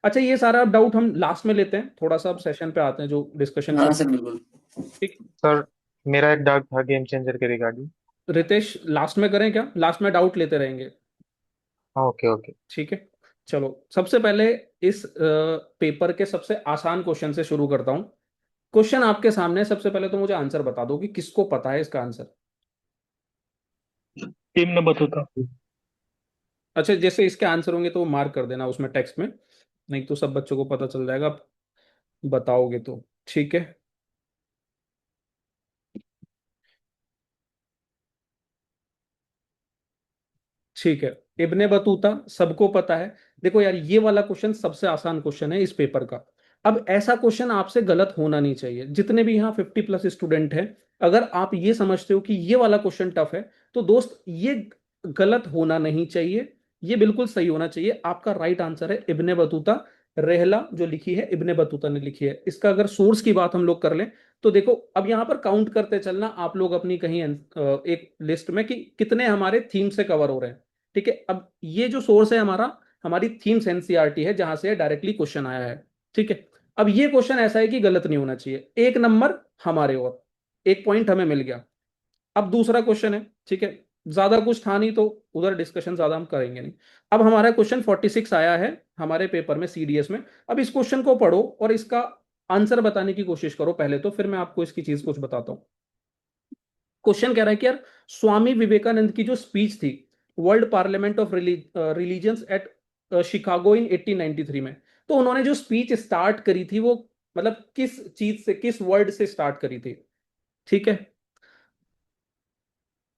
अच्छा, ये सारा डाउट हम लास्ट में लेते हैं, थोड़ा सा अब सेशन पे आते हैं जो डिस्कशन हाँ चल। सर बिल्कुल। ठीक। सर, मेरा एक डाउट था गेम चेंजर के रिगार्डिंग। रितेश, लास्ट में करें क्या? लास्ट में डाउट लेते रहेंगे। हाँ, ओके ओके। ठीक है। चलो, सबसे पहले इस पेपर के सबसे आसान क्वेश्चन से शुरू करता हूं। क्वेश्चन आपके सामने है, सबसे पहले तो मुझे आंसर बता दो कि किसको पता है इसका आंसर। टीम ने बतूता। अच्छा, जैसे इसके आंसर होंगे तो मार्क कर देना उसमें टेक्स्ट में, नहीं तो सब बच्चों को पता चल जाएगा आप बताओगे तो। ठीक है। ठीक है। इब्ने बतूता सबको पता है। देखो यार, ये वाला क्वेश्चन सबसे आसान क्वेश्चन है इस पेपर का। अब ऐसा क्वेश्चन आपसे गलत होना नहीं चाहिए, जितने भी यहाँ 50+ स्टूडेंट हैं, अगर आप ये समझते हो कि ये वाला क्वेश्चन टफ है, तो दोस्त ये गलत होना नहीं चाहिए, ये बिल्कुल सही होना चाहिए। आपका राइट आंसर है इब्ने बतूता। रहला जो लिखी है इब्ने बतूता ने लिखी है। इसका अगर सोर्स की बात हम लोग कर लें, तो देखो अब यहाँ पर काउंट करते चलना आप लोग अपनी कहीं एक लिस्ट में कि कितने हमारे थीम से कवर हो रहे हैं। ठीक है। अब ये जो सोर्स है हमारा, हमारी थीम्स एनसीईआरटी है, जहां से डायरेक्टली क्वेश्चन आया है। ठीक है। अब ये क्वेश्चन ऐसा है कि गलत नहीं होना चाहिए, एक नंबर हमारे और, एक पॉइंट हमें मिल गया। अब दूसरा क्वेश्चन है। ठीक है। ज्यादा कुछ था नहीं तो उधर डिस्कशन ज्यादा हम करेंगे नहीं। अब हमारा क्वेश्चन 46 आया है हमारे पेपर में, सीडीएस में। अब इस क्वेश्चन को पढ़ो और इसका आंसर बताने की कोशिश करो पहले, तो फिर मैं आपको इसकी चीज कुछ बताता हूँ। क्वेश्चन कह रहा है कि यार, स्वामी विवेकानंद की जो स्पीच थी world parliament of religions at Chicago in 1893 में, तो उन्होंने जो स्पीच स्टार्ट करी थी वो मतलब किस चीज से, किस वर्ड से स्टार्ट करी थी। ठीक है।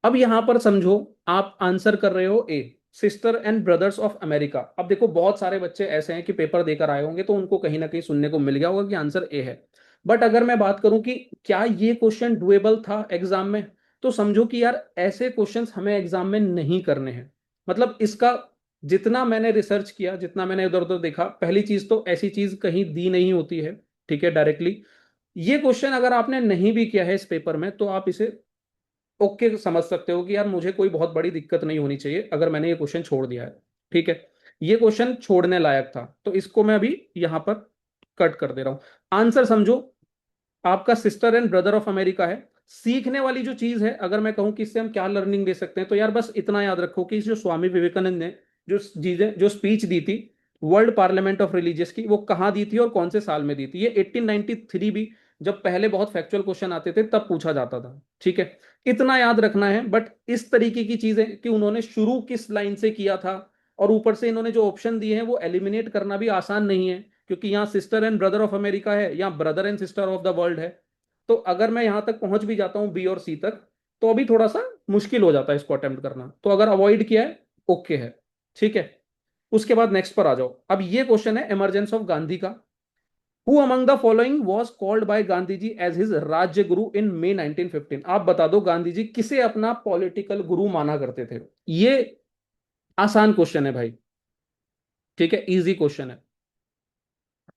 अब यहां पर समझो, आप आंसर कर रहे हो ए, sister and brothers of America. अब देखो बहुत सारे बच्चे ऐसे हैं कि पेपर देकर आए होंगे तो उनको कहीं ना कहीं सुनने को मिल गया होगा कि आंसर ए है। बट अगर मैं बात करूं कि क्या ये क्वेश्चन डुएबल था एग्जाम में, तो समझो कि यार ऐसे क्वेश्चंस हमें एग्जाम में नहीं करने हैं। मतलब इसका जितना मैंने रिसर्च किया, जितना मैंने इधर उधर देखा, पहली चीज तो ऐसी चीज कहीं दी नहीं होती है। ठीक है, डायरेक्टली। ये क्वेश्चन अगर आपने नहीं भी किया है इस पेपर में, तो आप इसे ओके समझ सकते हो कि यार मुझे कोई बहुत बड़ी दिक्कत नहीं होनी चाहिए अगर मैंने ये क्वेश्चन छोड़ दिया है। ठीक है। ये क्वेश्चन छोड़ने लायक था, तो इसको मैं अभी यहां पर कट कर दे रहा हूं। आंसर समझो, आपका sister and brother of America है। सीखने वाली जो चीज है, अगर मैं कहूं कि इससे हम क्या लर्निंग ले सकते हैं, तो यार बस इतना याद रखो कि जो स्वामी विवेकानंद ने जो चीजें, जो स्पीच दी थी वर्ल्ड पार्लियामेंट ऑफ रिलीजियस की, वो कहाँ दी थी और कौन से साल में दी थी। ये 1893 भी, जब पहले बहुत फैक्चुअल क्वेश्चन आते थे तब पूछा जाता था। ठीक है। इतना याद रखना है। बट इस तरीके की चीजें कि उन्होंने शुरू किस लाइन से किया था, और ऊपर से इन्होंने जो ऑप्शन दिए हैं वो एलिमिनेट करना भी आसान नहीं है, क्योंकि यहाँ sister and brother of America है, यहाँ brother and sister of the world है। तो अगर मैं यहां तक पहुंच भी जाता हूं बी और सी तक, तो अभी थोड़ा सा मुश्किल हो जाता है इसको अटेम्प्ट करना, तो अगर अवॉइड किया है ओके है। ठीक है। उसके बाद नेक्स्ट पर आ जाओ। अब ये क्वेश्चन है इमरजेंस ऑफ गांधी का। Who among the following was called by Gandhi ji as his rajya guru इन मे 1915। आप बता दो गांधी जी किसे अपना पॉलिटिकल गुरु माना करते थे। ये आसान क्वेश्चन है भाई। ठीक है, इजी क्वेश्चन है।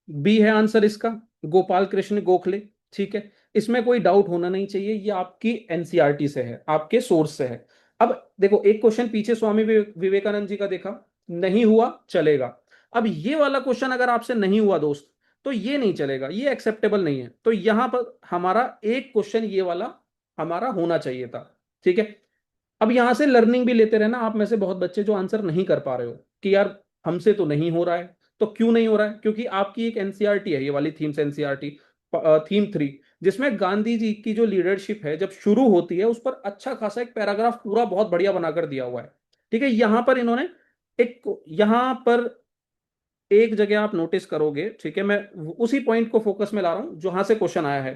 बी है आंसर इसका, गोपाल कृष्ण गोखले। ठीक है। इसमें कोई डाउट होना नहीं चाहिए, ये आपकी एनसीईआरटी से है, आपके सोर्स से है। अब देखो, एक क्वेश्चन पीछे स्वामी विवेकानंद जी का देखा, नहीं हुआ चलेगा। अब ये वाला क्वेश्चन अगर आपसे नहीं हुआ दोस्त, तो ये नहीं चलेगा, ये एक्सेप्टेबल नहीं है। तो यहां पर हमारा एक क्वेश्चन ये वाला हमारा होना चाहिए था। ठीक है। अब यहां से लर्निंग भी लेते रहना। आप में से बहुत बच्चे जो आंसर नहीं कर पा रहे हो कि यार हमसे तो नहीं हो रहा है, तो क्यों नहीं हो रहा है? क्योंकि आपकी एक एनसीईआरटी है, ये वाली थीम्स एनसीईआरटी थीम 3, जिसमें गांधी जी की जो लीडरशिप है जब शुरू होती है, उस पर अच्छा खासा एक पैराग्राफ पूरा बहुत बढ़िया बनाकर दिया हुआ है। ठीक है। यहां पर इन्होंने एक, यहां पर एक जगह आप नोटिस करोगे, ठीक है, मैं उसी पॉइंट को फोकस में ला रहा हूं जहां से क्वेश्चन आया है।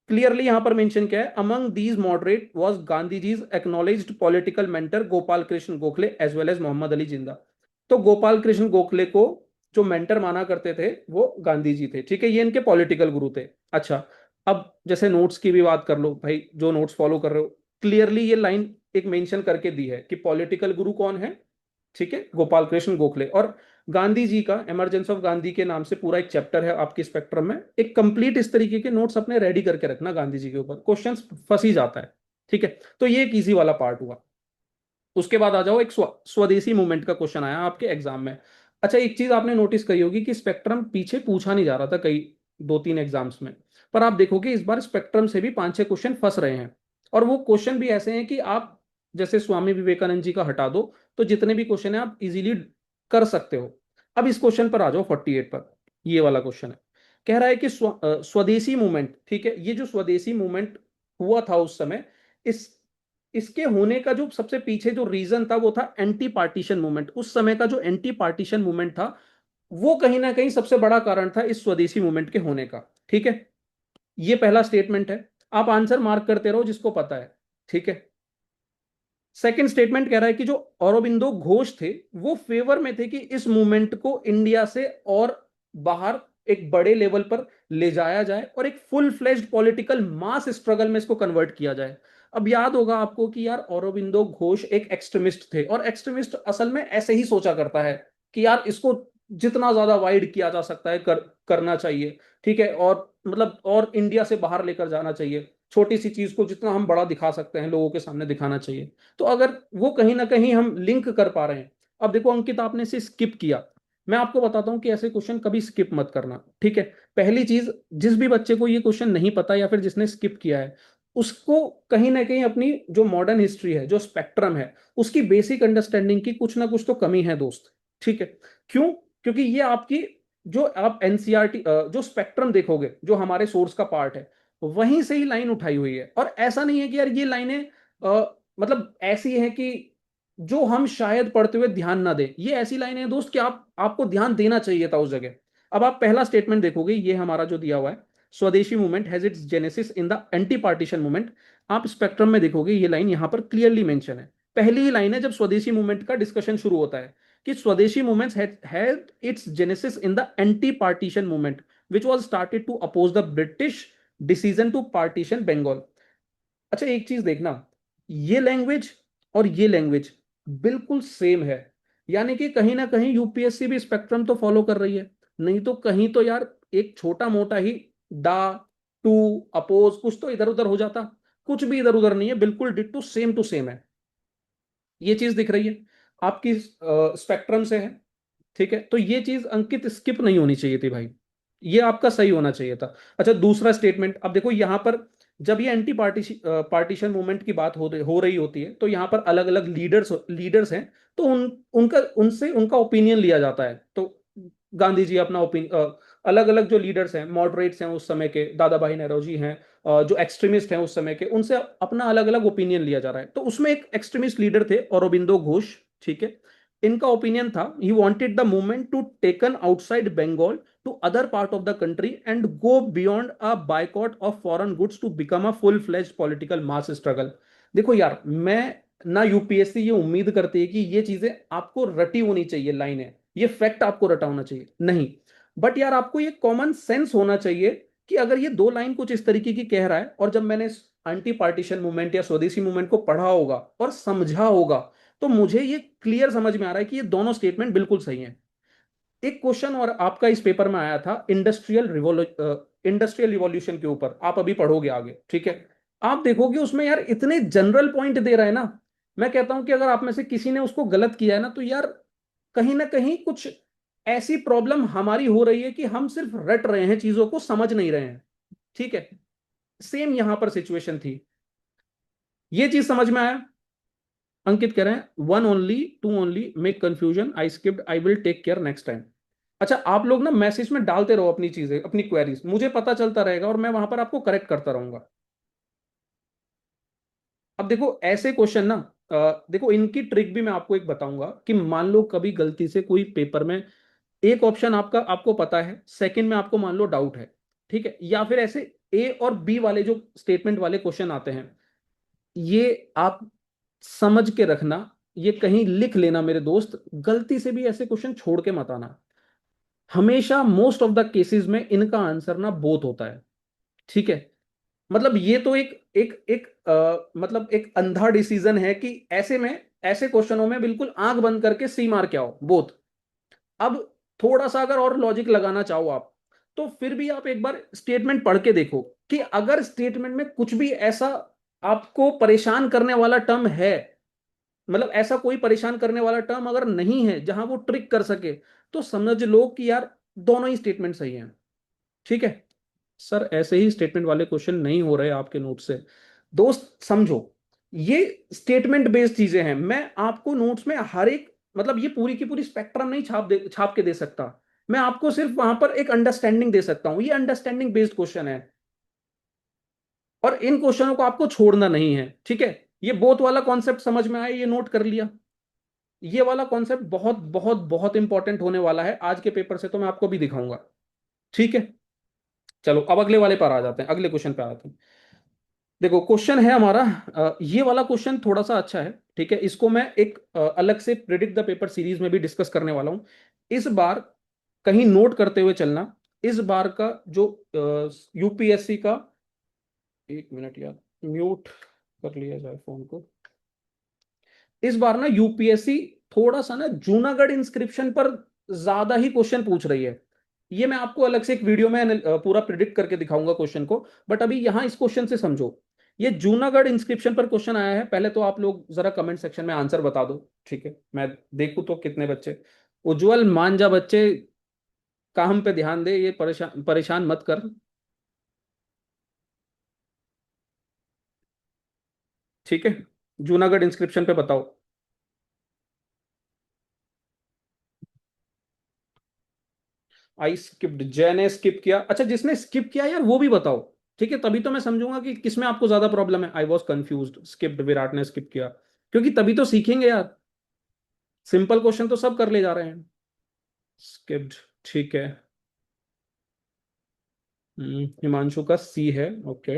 क्लियरली यहां पर मेंशन क्या है, among these moderate was Gandhi ji's acknowledged political mentor Gopal Krishna Gokhale as well as Mohammad Ali Jinnah. तो गोपाल कृष्ण गोखले को जो मेंटर माना करते थे वो गांधी जी थे। ठीक है, ये इनके पॉलिटिकल गुरु थे। अच्छा, अब जैसे नोट्स की भी बात कर लो भाई, जो नोट्स फॉलो कर रहे हो, क्लियरली ये लाइन एक मेंशन करके दी है कि पॉलिटिकल गुरु कौन है। ठीक है, गोपाल कृष्ण गोखले। और गांधी जी का इमरजेंस ऑफ गांधी के नाम से पूरा एक चैप्टर है आपके स्पेक्ट्रम में। एक कंप्लीट इस तरीके के नोट्स अपने रेडी करके रखना गांधी जी के ऊपर, क्वेश्चंस फंस ही जाता है। ठीक है। तो ये एक इजी वाला पार्ट हुआ। उसके बाद आ जाओ, एक स्वदेशी मूवमेंट का क्वेश्चन आया आपके एग्जाम में। अच्छा, एक चीज आपने नोटिस करी होगी कि स्पेक्ट्रम पीछे पूछा नहीं जा रहा था कई 2-3 एग्जाम्स में, पर आप देखोगे इस बार स्पेक्ट्रम से भी 5-6 क्वेश्चन फंस रहे हैं। और वो क्वेश्चन भी ऐसे हैं कि आप जैसे स्वामी विवेकानंद जी का हटा दो, तो जितने भी क्वेश्चन है आप इजीली कर सकते हो। अब इस क्वेश्चन पर आ जाओ 48 पर। ये वाला क्वेश्चन है, कह रहा है कि स्वदेशी मूवमेंट, ठीक है, ये जो स्वदेशी मूवमेंट हुआ था उस समय, इस इसके होने का जो सबसे पीछे जो रीजन था वो था एंटी पार्टीशन मूवमेंट। उस समय का जो एंटी पार्टीशन मूवमेंट था वो कहीं ना कहीं सबसे बड़ा कारण था इस स्वदेशी मूवमेंट के होने का। ठीक है, ये पहला स्टेटमेंट है। आप आंसर मार्क करते रहो जिसको पता है। ठीक है, सेकंड स्टेटमेंट कह रहा है कि जो औरोबिंदो घोष थे वो फेवर में थे कि इस मूवमेंट को इंडिया से और बाहर एक बड़े लेवल पर ले जाया जाए और एक full fledged political mass struggle में इसको कन्वर्ट किया जाए। अब याद होगा आपको कि यार औरोबिंदो घोष एक एक्सट्रीमिस्ट थे, और एक्सट्रीमिस्ट असल में ऐसे ही सोचा करता है कि यार इसको जितना ज्यादा वाइड किया जा सकता है करना चाहिए। ठीक है, और मतलब और इंडिया से बाहर लेकर जाना चाहिए, छोटी सी चीज को जितना हम बड़ा दिखा सकते हैं लोगों के सामने दिखाना चाहिए। तो अगर वो कहीं ना कहीं हम लिंक कर पा रहे हैं। अब देखो अंकित, आपने इसे स्किप किया। मैं आपको बताता हूं कि ऐसे क्वेश्चन कभी स्किप मत करना। ठीक है, पहली चीज, जिस भी बच्चे को ये क्वेश्चन नहीं पता या फिर जिसने स्किप किया है, उसको कहीं ना कहीं अपनी जो मॉडर्न हिस्ट्री है, जो स्पेक्ट्रम है, उसकी बेसिक अंडरस्टैंडिंग की कुछ ना कुछ तो कमी है दोस्त। ठीक है, क्यों? क्योंकि ये आपकी, जो आप एनसीईआरटी जो स्पेक्ट्रम देखोगे जो हमारे सोर्स का पार्ट है, वहीं से ही लाइन उठाई हुई है। और ऐसा नहीं है कि यार ये लाइनें मतलब ऐसी है कि जो हम शायद पढ़ते हुए ध्यान ना दें। ये ऐसी लाइनें हैं दोस्त कि आपको ध्यान देना चाहिए था उस जगह। अब आप पहला स्टेटमेंट देखोगे, ये हमारा जो दिया हुआ है, स्वदेशी movement has its genesis in the anti partition movement. आप स्पेक्ट्रम में देखोगे ये लाइन यहां पर क्लियरली मेंशन है। पहली ही लाइन है जब स्वदेशी मूवमेंट का डिस्कशन शुरू होता है कि स्वदेशी movements had it's genesis in the anti partition movement which was started to oppose the British decision to partition Bengal। अच्छा, एक चीज देखना, ये लैंग्वेज और ये लैंग्वेज बिल्कुल सेम है। यानी कि कहीं ना कहीं यूपीएससी भी स्पेक्ट्रम तो फॉलो कर रही है। नहीं तो कहीं तो यार एक छोटा मोटा ही डा, टू, अपोज कुछ तो इधर उधर हो जाता। कुछ भी इधर उधर नहीं है, बिल्कुल डिट्टो सेम टू सेम है। ये चीज दिख रही है आपकी स्पेक्ट्रम से है। ठीक है, तो ये चीज अंकित स्किप नहीं होनी चाहिए थी भाई, ये आपका सही होना चाहिए था। अच्छा, दूसरा स्टेटमेंट, अब देखो यहां पर जब ये एंटी पार्टीशन मूवमेंट की बात हो रही होती है, तो यहां पर अलग अलग लीडर्स हैं। तो उनका उनसे उनका ओपिनियन लिया जाता है। तो गांधी जी अपना ओपिनियन, अलग अलग जो लीडर्स हैं, मॉडरेट्स हैं उस समय के, दादा भाई नौरोजी हैं, जो एक्सट्रीमिस्ट हैं उस समय के, उनसे अपना अलग अलग ओपिनियन लिया जा रहा है। तो उसमें एक एक्सट्रीमिस्ट लीडर थे औरोबिंदो घोष। ठीक है, इनका ओपिनियन था, he wanted the movement to taken outside Bengal to other part of the country and go beyond a boycott of foreign goods to become a full fledged political mass struggle. देखो यार, मैं ना UPSC ये उम्मीद करती है कि ये चीजें आपको रटी होनी चाहिए, लाइन है, ये फैक्ट आपको रटा होना चाहिए, नहीं। बट यार आपको ये कॉमन सेंस होना चाहिए कि अगर ये दो लाइन कुछ इस तरीके की कह रहा है, और जब मैंने एंटी पार्टीशन मूवमेंट या स्वदेशी मूवमेंट को पढ़ा होगा और समझा होगा, तो मुझे ये क्लियर समझ में आ रहा है कि ये दोनों स्टेटमेंट बिल्कुल सही हैं। एक क्वेश्चन और आपका इस पेपर में आया था इंडस्ट्रियल रिवॉल्यूशन के ऊपर, आप अभी पढ़ोगे आगे। ठीक है, आप देखोगे उसमें यार इतने जनरल पॉइंट दे रहा है ना। मैं कहता हूं कि अगर आप में से किसी ने उसको गलत किया है ना, तो यार कहीं ना कहीं कुछ ऐसी प्रॉब्लम हमारी हो रही है कि हम सिर्फ रट रहे हैं, चीजों को समझ नहीं रहे हैं। ठीक है, सेम यहां पर सिचुएशन थी। ये चीज समझ में आया? अंकित कह रहे हैं one only, two only, make confusion, I skipped, I will take care next time. अच्छा, आप लोग ना मैसेज में डालते रहो अपनी चीजें, अपनी क्वेरीज, मुझे पता चलता रहेगा और मैं वहां पर आपको करेक्ट करता रहूंगा। अब देखो ऐसे क्वेश्चन ना, देखो इनकी ट्रिक भी मैं आपको एक बताऊंगा कि मान लो कभी गलती से कोई पेपर में एक ऑप्शन आपका आपको पता है, सेकंड में आपको मान लो डाउट है। ठीक है, या फिर ऐसे ए और बी वाले जो स्टेटमेंट वाले क्वेश्चन आते हैं, ये आप समझ के रखना, ये कहीं लिख लेना मेरे दोस्त, गलती से भी ऐसे क्वेश्चन छोड़ के मत आना। हमेशा मोस्ट ऑफ द केसेस में इनका आंसर ना बोथ होता है। ठीक है, मतलब ये तो एक एक एक मतलब एक अंधा डिसीजन है कि ऐसे में, ऐसे क्वेश्चनों में बिल्कुल आंख बंद करके सी मार के आओ बोथ। अब थोड़ा सा अगर और लॉजिक लगाना चाहो आप, तो फिर भी आप एक बार स्टेटमेंट पढ़ के देखो कि अगर स्टेटमेंट में कुछ भी ऐसा आपको परेशान करने वाला टर्म है, मतलब ऐसा कोई परेशान करने वाला टर्म अगर नहीं है जहां वो ट्रिक कर सके, तो समझ लो कि यार दोनों ही स्टेटमेंट सही हैं। ठीक है। सर ऐसे ही स्टेटमेंट वाले क्वेश्चन नहीं हो रहे आपके नोट से। दोस्त समझो, ये स्टेटमेंट बेस्ड चीजें हैं। मैं आपको नोट्स में हर एक, मतलब ये पूरी की पूरी स्पेक्ट्रम नहीं छाप के दे सकता। मैं आपको सिर्फ वहां पर एक अंडरस्टैंडिंग दे सकता हूं। ये अंडरस्टैंडिंग बेस्ड क्वेश्चन है, और इन क्वेश्चनों को आपको छोड़ना नहीं है। ठीक है। ये बोथ वाला कॉन्सेप्ट समझ में आया, ये नोट कर लिया। ये वाला कॉन्सेप्ट बहुत बहुत बहुत इंपॉर्टेंट होने वाला है आज के पेपर से, तो मैं आपको भी दिखाऊंगा। ठीक है। चलो अब अगले वाले पर आ जाते हैं, अगले क्वेश्चन पे आते हैं। देखो क्वेश्चन है हमारा, ये वाला क्वेश्चन थोड़ा सा अच्छा है। ठीक है, इसको मैं एक अलग से प्रिडिक्ट द पेपर सीरीज में भी डिस्कस करने वाला हूं। इस बार कहीं नोट करते हुए चलना। इस बार का जो यूपीएससी का, एक मिनट यार, म्यूट कर लिया जाए फोन को। इस बार ना यूपीएससी थोड़ा सा ना जूनागढ़ इंस्क्रिप्शन पर ज्यादा ही क्वेश्चन पूछ रही है। ये मैं आपको अलग से एक वीडियो में पूरा प्रिडिक्ट करके दिखाऊंगा क्वेश्चन को। बट अभी यहां इस क्वेश्चन से समझो, ये जूनागढ़ इंस्क्रिप्शन पर क्वेश्चन आया है। पहले तो आप लोग जरा कमेंट सेक्शन में आंसर बता दो। ठीक है, मैं देखूं तो कितने बच्चे। उज्जवल मांझा बच्चे, काम पे ध्यान दे, ये परेशान परेशान मत कर। ठीक है, जूनागढ़ इंस्क्रिप्शन पे बताओ। आई स्किप्ड, जय ने स्किप किया। अच्छा, जिसने स्किप किया यार वो भी बताओ। ठीक है, तभी तो मैं समझूंगा कि किसमें आपको ज्यादा प्रॉब्लम है। I was confuse, skipped, Virat ने स्किप किया। क्योंकि तभी तो सीखेंगे यार। सिंपल क्वेश्चन तो सब कर ले जा रहे हैं। स्किप्ड, ठीक है। हिमांशु का सी है, ओके।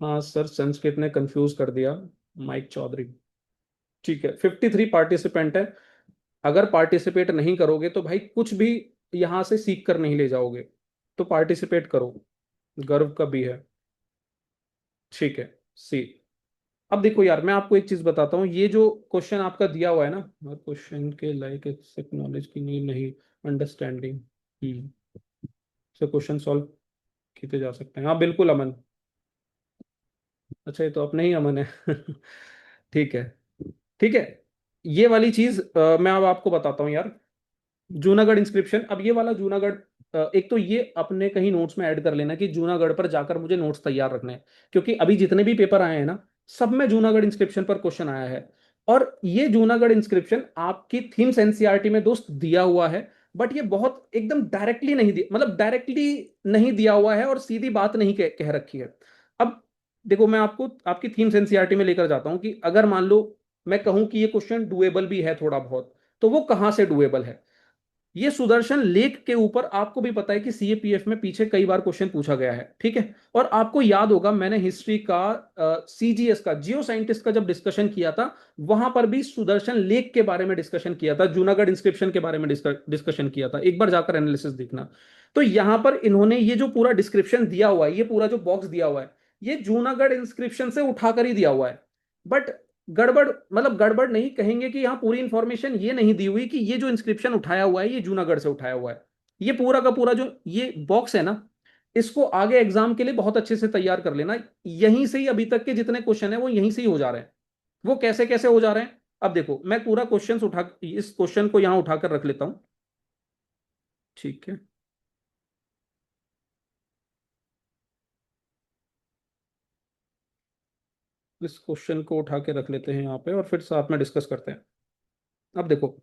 हाँ सर, संस्कृत ने कंफ्यूज कर दिया। माइक चौधरी, ठीक है। 53 पार्टिसिपेंट है। अगर पार्टिसिपेट नहीं करोगे तो भाई कुछ भी यहां से सीख कर नहीं ले जाओगे। तो पार्टिसिपेट करो, गर्व का भी है। ठीक है, सी। अब देखो यार, मैं आपको एक चीज बताता हूँ। ये जो क्वेश्चन आपका दिया हुआ है ना, क्वेश्चन के लाइक एक्सेप्ट नॉलेज की नीड नहीं, अंडरस्टैंडिंग। से क्वेश्चन सॉल्व किए जा सकते हैं, हाँ बिल्कुल अमन। अच्छा, ये तो अपने ही अमन है। ठीक है। ठीक है, ये वाली चीज मैं अब आपको बताता हूँ यार। जूनागढ़ इंस्क्रिप्शन, अब ये वाला जूनागढ़, एक तो ये अपने कहीं नोट्स में ऐड कर लेना कि जूनागढ़ पर जाकर मुझे नोट्स तैयार रखने हैं। क्योंकि अभी जितने भी पेपर आए हैं ना, सब में जूनागढ़ इंस्क्रिप्शन पर क्वेश्चन आया है। और ये जूनागढ़ इंस्क्रिप्शन आपकी थीम्स एनसीईआरटी में दोस्त दिया हुआ है। बट ये बहुत एकदम डायरेक्टली नहीं दिया, मतलब डायरेक्टली नहीं दिया हुआ है, और सीधी बात नहीं कह रखी है। अब देखो, मैं आपको आपकी थीम्स एनसीईआरटी में लेकर जाता हूं कि अगर मान लो मैं कहूं कि ये क्वेश्चन डुएबल भी है थोड़ा बहुत, तो वो कहां से डुएबल है। ये सुदर्शन लेक के ऊपर आपको भी पता है कि सीएपीएफ में पीछे कई बार क्वेश्चन पूछा गया है। ठीक है। और आपको याद होगा, मैंने हिस्ट्री का, सीजीएस का, जियो साइंटिस्ट का जब डिस्कशन किया था, वहां पर भी सुदर्शन लेक के बारे में डिस्कशन किया था, जूनागढ़ इंस्क्रिप्शन के बारे में डिस्कशन किया था। एक बार जाकर एनालिसिस देखना। तो यहां पर इन्होंने ये जो पूरा डिस्क्रिप्शन दिया हुआ है, ये पूरा जो बॉक्स दिया हुआ है, ये जूनागढ़ इंस्क्रिप्शन से उठाकर ही दिया हुआ है। बट गड़बड़, मतलब गड़बड़ नहीं कहेंगे कि यहाँ पूरी इंफॉर्मेशन ये नहीं दी हुई कि ये जो इंस्क्रिप्शन उठाया हुआ है ये जूनागढ़ से उठाया हुआ है। ये पूरा का पूरा जो ये बॉक्स है ना, इसको आगे एग्जाम के लिए बहुत अच्छे से तैयार कर लेना। यहीं से ही अभी तक के जितने क्वेश्चन है वो यहीं से ही हो जा रहे हैं। वो कैसे कैसे हो जा रहे हैं, अब देखो, मैं पूरा क्वेश्चन उठा, इस क्वेश्चन को यहां उठाकर रख लेता हूं। ठीक है, इस क्वेश्चन को उठा के रख लेते हैं यहाँ पे, और फिर साथ में डिस्कस करते हैं। अब देखो,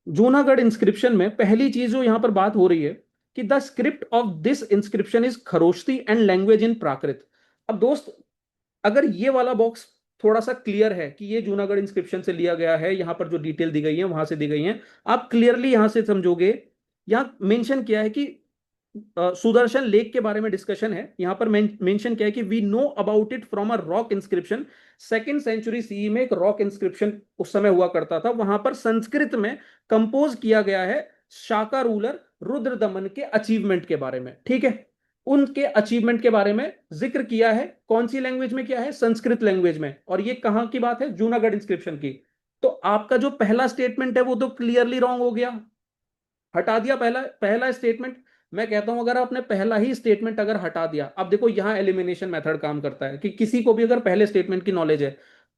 जूनागढ़ इंस्क्रिप्शन में पहली चीज जो यहां पर बात हो रही है कि the script of this inscription is Kharoshthi and language in Prakrit. अब दोस्त, अगर ये वाला बॉक्स थोड़ा सा क्लियर है कि ये जूनागढ़ इंस्क्रिप्शन से लिया गया है, यहां पर जो डिटेल दी गई है वहां से दी गई है, आप क्लियरली यहां से समझोगे। यहां मेंशन किया है कि सुदर्शन लेक के बारे में डिस्कशन है। यहां पर मेंशन किया है कि we know about it from a rock inscription. Second century CE में एक रॉक इंस्क्रिप्शन उस समय हुआ करता था, वहां पर संस्कृत में कंपोज किया गया है शाका रूलर रुद्र दमन के अचीवमेंट के बारे में। ठीक है, उनके अचीवमेंट के बारे में जिक्र किया है। कौन सी लैंग्वेज में किया है, संस्कृत लैंग्वेज में। और ये कहां की बात है, जूनागढ़ इंस्क्रिप्शन की। तो आपका जो पहला स्टेटमेंट है वो तो क्लियरली रॉन्ग हो गया, हटा दिया पहला पहला स्टेटमेंट। मैं कहता हूं अगर आपने पहला ही स्टेटमेंट अगर हटा दिया, अब देखो यहां एलिमिनेशन मेथड काम करता है कि किसी को भी अगर पहले स्टेटमेंट की नॉलेज है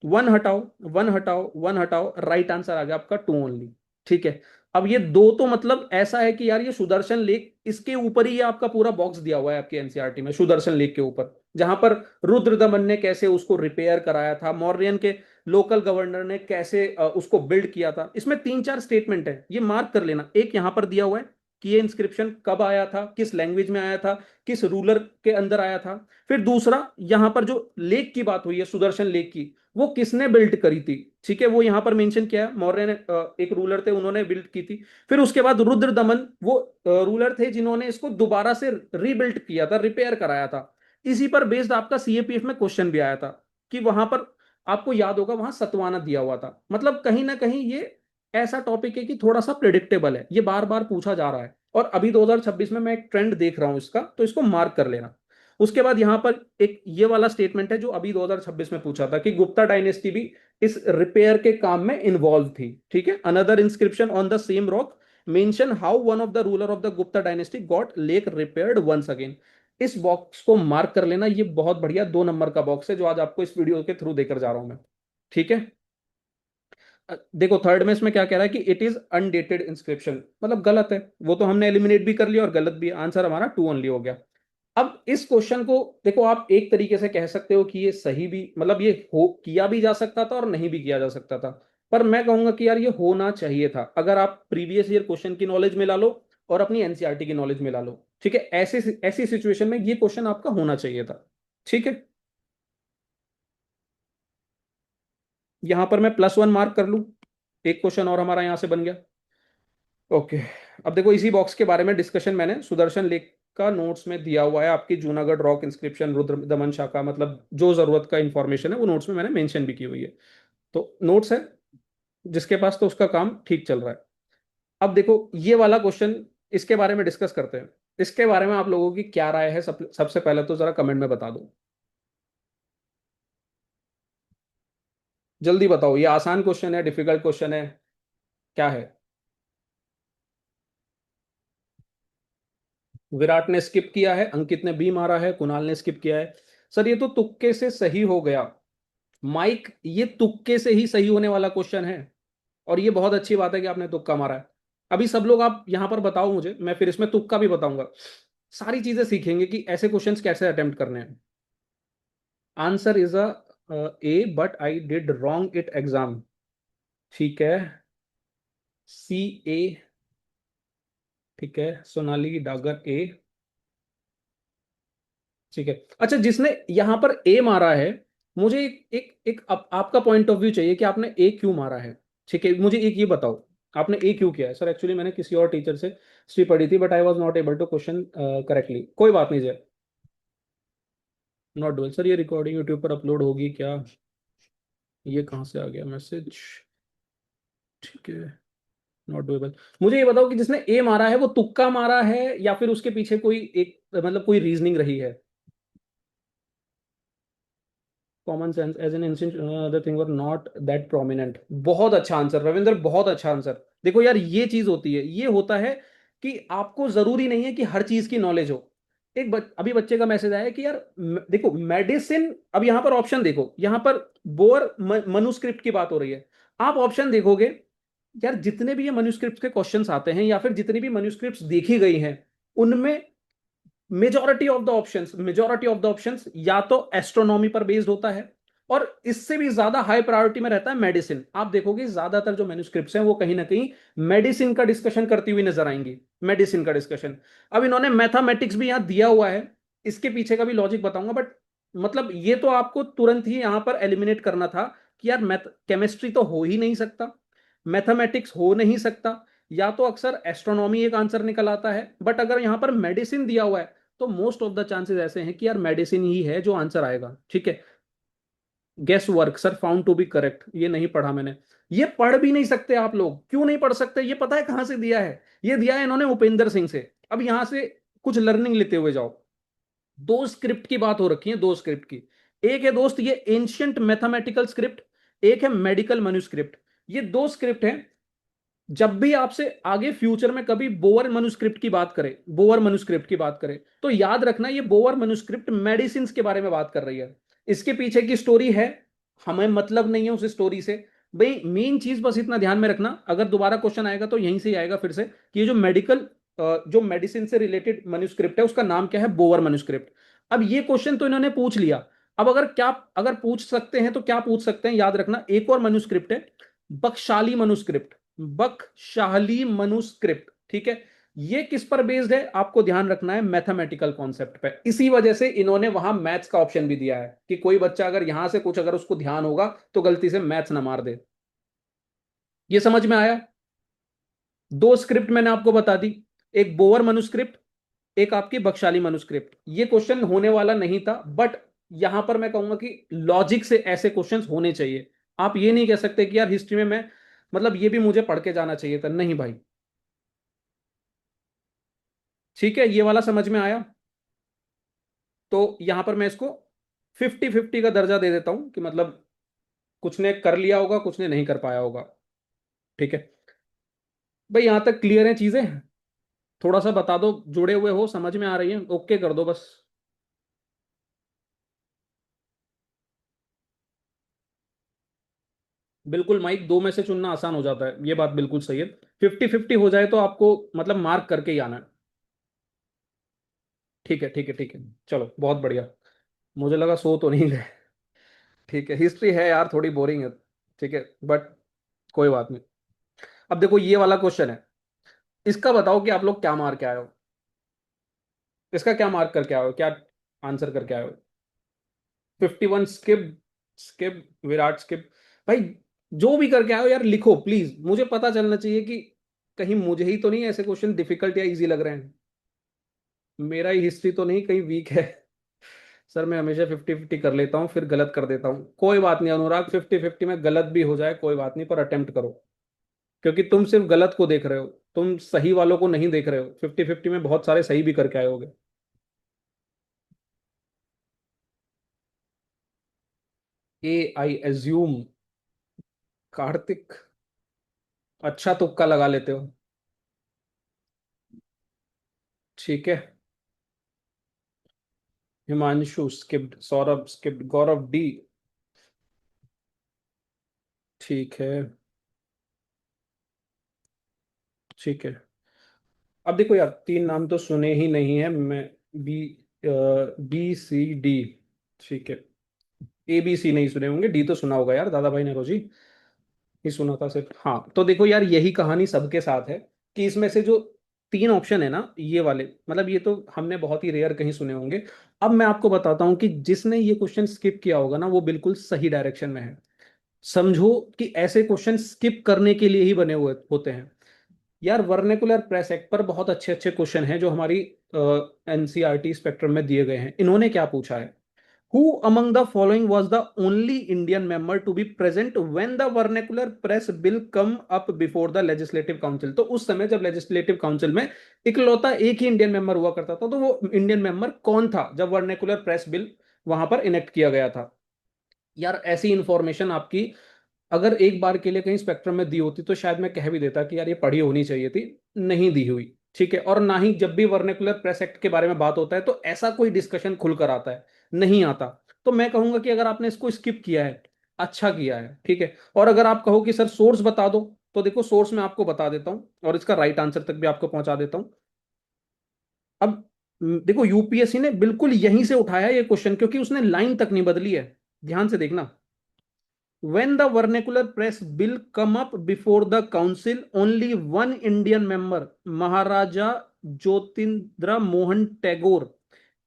वन हटाओ, वन हटाओ, वन हटाओ, राइट आंसर आ गया आपका टू ओनली। ठीक है। अब ये दो तो मतलब ऐसा है कि यार ये सुदर्शन लेक, इसके ऊपर ही ये आपका पूरा बॉक्स दिया हुआ है आपके एनसीईआरटी में, सुदर्शन लेक के ऊपर, जहां पर रुद्रदमन ने कैसे उसको रिपेयर कराया था, मौर्यन के लोकल गवर्नर ने कैसे उसको बिल्ड किया था। इसमें तीन चार स्टेटमेंट है, ये मार्क कर लेना। एक यहां पर दिया हुआ है कि ये इंस्क्रिप्शन कब आया था, किस लैंग्वेज में आया था, किस रूलर के अंदर आया था। फिर दूसरा, यहां पर जो लेक की बात हुई है, सुदर्शन लेक की, वो किसने बिल्ड करी थी। ठीक है, वो यहां पर मेंशन किया है, मौर्य ने एक रूलर थे, उन्होंने बिल्ड की थी। फिर उसके बाद रुद्रदमन वो रूलर थे जिन्होंने इसको दोबारा से रीबिल्ड किया था, रिपेयर कराया था। इसी पर बेस्ड आपका सीएपीएफ में क्वेश्चन भी आया था कि वहां पर, आपको याद होगा, वहां सतवाना दिया हुआ था। मतलब कहीं ना कहीं ये ऐसा टॉपिक है कि थोड़ा सा प्रिडिक्टेबल है, ये बार बार पूछा जा रहा है। और अभी 2026 में मैं एक ट्रेंड देख रहा हूं इसका, तो इसको मार्क कर लेना। उसके बाद यहां पर एक ये वाला स्टेटमेंट है जो अभी 2026 में पूछा था कि गुप्ता डायनेस्टी भी इस रिपेयर के काम में इन्वॉल्व थी। ठीक है, another inscription on the same rock mention how one of the ruler of the Gupta dynasty got lake repaired once again. इस बॉक्स को मार्क कर लेना, ये बहुत बढ़िया 2 नंबर का बॉक्स है जो आज आपको इस वीडियो के थ्रू देकर जा रहा हूं मैं। ठीक है। देखो थर्ड में इसमें क्या कह रहा है कि इट इज अनडेटेड इंस्क्रिप्शन, मतलब गलत है, वो तो हमने एलिमिनेट भी कर लिया और गलत भी, आंसर हमारा टू ओनली हो गया। अब इस क्वेश्चन को देखो, आप एक तरीके से कह सकते हो कि ये सही भी, मतलब ये हो किया भी जा सकता था और नहीं भी किया जा सकता था। पर मैं कहूंगा कि यार ये होना चाहिए था, अगर आप प्रीवियस ईयर क्वेश्चन की नॉलेज मिला लो और अपनी एनसीईआरटी की नॉलेज मिला लो। ठीक है, ऐसे ऐसी सिचुएशन में ये क्वेश्चन आपका होना चाहिए था। ठीक है, यहां पर मैं +1 मार्क कर लूं, एक क्वेश्चन और हमारा यहां से बन गया। ओके। अब देखो इसी बॉक्स के बारे में डिस्कशन मैंने सुदर्शन लेख का नोट्स में दिया हुआ है, आपकी जूनागढ़ रॉक इंस्क्रिप्शन, रुद्र दमन शाखा, मतलब जो जरूरत का इंफॉर्मेशन है वो नोट्स में मैंने मेंशन भी की हुई है। तो नोट्स है, जिसके पास तो उसका काम ठीक चल रहा है। अब देखो ये वाला क्वेश्चन, इसके बारे में डिस्कस करते हैं। इसके बारे में आप लोगों की क्या राय है, सबसे पहले तो जरा कमेंट में बता दो, जल्दी बताओ। ये आसान क्वेश्चन है, डिफिकल्ट क्वेश्चन है, क्या है। विराट ने स्किप किया है, अंकित ने बी मारा है, कुणाल ने स्किप किया है। सर ये तो तुक्के से सही हो गया, माइक, ये तुक्के से ही सही होने वाला क्वेश्चन है। और ये बहुत अच्छी बात है कि आपने तुक्का मारा है। अभी सब लोग आप यहां पर बताओ मुझे, मैं फिर इसमें तुक्का भी बताऊंगा। सारी चीजें सीखेंगे कि ऐसे क्वेश्चंस कैसे अटेम्प्ट करने हैं। Answer is a A, but I did wrong it exam. ठीक है, CA। ठीक है, सोनाली डागर ए। ठीक है, अच्छा जिसने यहां पर ए मारा है, मुझे आपका पॉइंट ऑफ व्यू चाहिए कि आपने ए क्यों मारा है। ठीक है, मुझे एक ये बताओ, आपने ए क्यों किया है। सर एक्चुअली मैंने किसी और टीचर से हिस्ट्री पढ़ी थी, but I was not able to question correctly. कोई बात नहीं जय, नॉट डुअल। सर ये रिकॉर्डिंग यूट्यूब पर अपलोड होगी क्या, ये कहाँ से आ गया मैसेज। ठीक है, नॉट डुएबल। मुझे ये बताओ कि जिसने ए मारा है वो तुक्का मारा है या फिर उसके पीछे कोई एक, मतलब कोई रीजनिंग रही है। Common sense as an ancient other thing were not that prominent. बहुत अच्छा आंसर रविंद्र, बहुत अच्छा आंसर। देखो यार ये चीज होती है, ये होता है कि आपको जरूरी नहीं है कि हर चीज की नॉलेज हो। अभी बच्चे का मैसेज आया कि यार देखो मेडिसिन, अब यहां पर ऑप्शन देखो, यहां पर बोर मनुस्क्रिप्ट की बात हो रही है। आप ऑप्शन देखोगे, यार जितने भी ये मन्यूस्क्रिप्ट के क्वेश्चंस आते हैं या फिर जितनी भी मन्यूस्क्रिप्ट्स देखी गई हैं, उनमें मेजोरिटी ऑफ द ऑप्शंस या तो एस्ट्रोनॉमी पर बेस्ड होता है, और इससे भी ज्यादा हाई प्रायोरिटी में रहता है मेडिसिन। आप देखोगे ज्यादातर जो मैन्यूस्क्रिप्ट्स हैं वो कहीं ना कहीं मेडिसिन का डिस्कशन करती हुई नजर आएंगी, मेडिसिन का डिस्कशन। अब इन्होंने मैथमेटिक्स भी यहां दिया हुआ है, इसके पीछे का भी लॉजिक बताऊंगा, बट मतलब ये तो आपको तुरंत ही यहां पर एलिमिनेट करना था कि यार मैथ केमिस्ट्री तो हो ही नहीं सकता, मैथमेटिक्स हो नहीं सकता, या तो अक्सर एस्ट्रोनॉमी एक आंसर निकल आता है। बट अगर यहां पर मेडिसिन दिया हुआ है तो मोस्ट ऑफ द चांसेस ऐसे हैं कि यार मेडिसिन ही है जो आंसर आएगा। ठीक है, guess work sir found to be correct, ये नहीं पढ़ा मैंने। ये पढ़ भी नहीं सकते आप लोग, क्यों नहीं पढ़ सकते, ये पता है कहां से दिया है। ये दिया है इन्होंने उपेंद्र सिंह से। अब यहां से कुछ लर्निंग लेते हुए जाओ। दो स्क्रिप्ट की बात हो रखी है, दो स्क्रिप्ट की। एक है दोस्त ये एंशियंट मैथमेटिकल स्क्रिप्ट, एक है मेडिकल मनुस्क्रिप्ट। ये दो स्क्रिप्ट है। जब भी आपसे आगे फ्यूचर में कभी बोवर मनुस्क्रिप्ट की बात करें, बोवर मनुस्क्रिप्ट की बात करें, तो याद रखना ये बोवर मनुस्क्रिप्ट मेडिसिन के बारे में बात कर रही है। इसके पीछे की स्टोरी है हमें मतलब नहीं है उस स्टोरी से। भाई मेन चीज बस इतना ध्यान में रखना, अगर दोबारा क्वेश्चन आएगा तो यहीं से ही आएगा फिर से, कि ये जो मेडिकल, जो मेडिसिन से रिलेटेड मनुस्क्रिप्ट है उसका नाम क्या है, बोवर मनुस्क्रिप्ट। अब ये क्वेश्चन तो इन्होंने पूछ लिया। अब अगर पूछ सकते हैं तो क्या पूछ सकते हैं, याद रखना एक और मनुस्क्रिप्ट है, बख्शाली मनुस्क्रिप्ट। बख्शाली मनुस्क्रिप्ट, ठीक है। ये किस पर बेस्ड है, आपको ध्यान रखना है, मैथमेटिकल कॉन्सेप्ट पे। इसी वजह से इन्होंने वहां मैथ्स का ऑप्शन भी दिया है, कि कोई बच्चा अगर यहां से कुछ अगर उसको ध्यान होगा तो गलती से मैथ्स ना मार दे। ये समझ में आया? दो स्क्रिप्ट मैंने आपको बता दी, एक बोवर मनुस्क्रिप्ट, एक आपकी बख्शाली मनुस्क्रिप्ट। ये क्वेश्चन होने वाला नहीं था, बट यहां पर मैं कहूंगा कि लॉजिक से ऐसे क्वेश्चंस होने चाहिए। आप ये नहीं कह सकते कि यार हिस्ट्री में मैं, मतलब ये भी मुझे पढ़ के जाना चाहिए था, नहीं भाई। ठीक है, ये वाला समझ में आया? तो यहां पर मैं इसको 50-50 का दर्जा दे देता हूं, कि मतलब कुछ ने कर लिया होगा, कुछ ने नहीं कर पाया होगा। ठीक है भाई, यहां तक क्लियर है चीजें? थोड़ा सा बता दो, जुड़े हुए हो, समझ में आ रही है, ओके कर दो बस। बिल्कुल माइक, दो में से चुनना आसान हो जाता है, ये बात बिल्कुल सही है। 50-50 हो जाए तो आपको मतलब मार्क करके ही आना है। ठीक है ठीक है ठीक है, चलो बहुत बढ़िया। मुझे लगा सो तो नहीं गए। ठीक है, हिस्ट्री है यार थोड़ी बोरिंग है, ठीक है, बट कोई बात नहीं। अब देखो ये वाला क्वेश्चन है, इसका बताओ कि आप लोग क्या मार के आए हो। इसका क्या मार्क करके आए हो, क्या आंसर करके आए हो? 51 स्किप, स्किप विराट स्किप। भाई जो भी करके आए हो यार लिखो प्लीज, मुझे पता चलना चाहिए कि कहीं मुझे ही तो नहीं ऐसे क्वेश्चन डिफिकल्ट या इजी लग रहे हैं। मेरा ही हिस्ट्री तो नहीं कहीं वीक है। सर मैं हमेशा 50-50 कर लेता हूँ, फिर गलत कर देता हूँ। कोई बात नहीं अनुराग, 50-50 में गलत भी हो जाए कोई बात नहीं, पर अटेम्प्ट करो। क्योंकि तुम सिर्फ गलत को देख रहे हो, तुम सही वालों को नहीं देख रहे हो। 50-50 में बहुत सारे सही भी करके आए होगे। ए आई एज्यूम, कार्तिक। अच्छा तुक्का लगा लेते हो। ठीक है, हिमांशु स्किप्ड, सौरभ स्किप्ड, गौरव डी। ठीक है ठीक है। अब देखो यार, तीन नाम तो सुने ही नहीं है मैं। बी, बी सी डी, ठीक है। ए बी सी नहीं सुने होंगे, डी तो सुना होगा यार, दादा भाई नौरोजी। ही सुना था सिर्फ। हाँ तो देखो यार, यही कहानी सबके साथ है, कि इसमें से जो तीन ऑप्शन है ना ये वाले, मतलब ये तो हमने बहुत ही रेयर कहीं सुने होंगे। अब मैं आपको बताता हूँ कि जिसने ये क्वेश्चन स्किप किया होगा ना वो बिल्कुल सही डायरेक्शन में है। समझो कि ऐसे क्वेश्चन स्किप करने के लिए ही बने हुए होते हैं। यार वर्नेकुलर प्रेस एक्ट पर बहुत अच्छे अच्छे क्वेश्चन हैं जो हमारी एनसीईआरटी स्पेक्ट्रम में दिए गए हैं। इन्होंने क्या पूछा है, who among the following was the only Indian member to be present when the vernacular press bill come up before the legislative council. तो उस समय जब लेजिस्लेटिव काउंसिल में इकलौता एक ही इंडियन मेंबर हुआ करता था, तो वो इंडियन मेंबर कौन था जब वर्नेकुलर प्रेस बिल वहां पर इनेक्ट किया गया था। यार ऐसी इंफॉर्मेशन आपकी अगर एक बार के लिए कहीं स्पेक्ट्रम में दी होती तो शायद मैं कह भी देता कि यार ये पढ़ी होनी चाहिए थी, नहीं दी हुई। ठीक है, और ना ही जब भी वर्नेकुलर प्रेस एक्ट के बारे में बात होता है तो ऐसा कोई डिस्कशन खुलकर आता है, नहीं आता। तो मैं कहूंगा कि अगर आपने इसको स्किप किया है, अच्छा किया है, ठीक है। और अगर आप कहो कि सर सोर्स बता दो, तो देखो सोर्स मैं आपको बता देता हूं और इसका राइट आंसर तक भी आपको पहुंचा देता हूं। अब देखो यूपीएससी ने बिल्कुल यहीं से उठाया ये क्वेश्चन, क्योंकि उसने लाइन तक नहीं बदली है। ध्यान से देखना, when the vernacular press bill come up before the council, only one Indian member, Maharaja Jyotindra Mohan Tagore,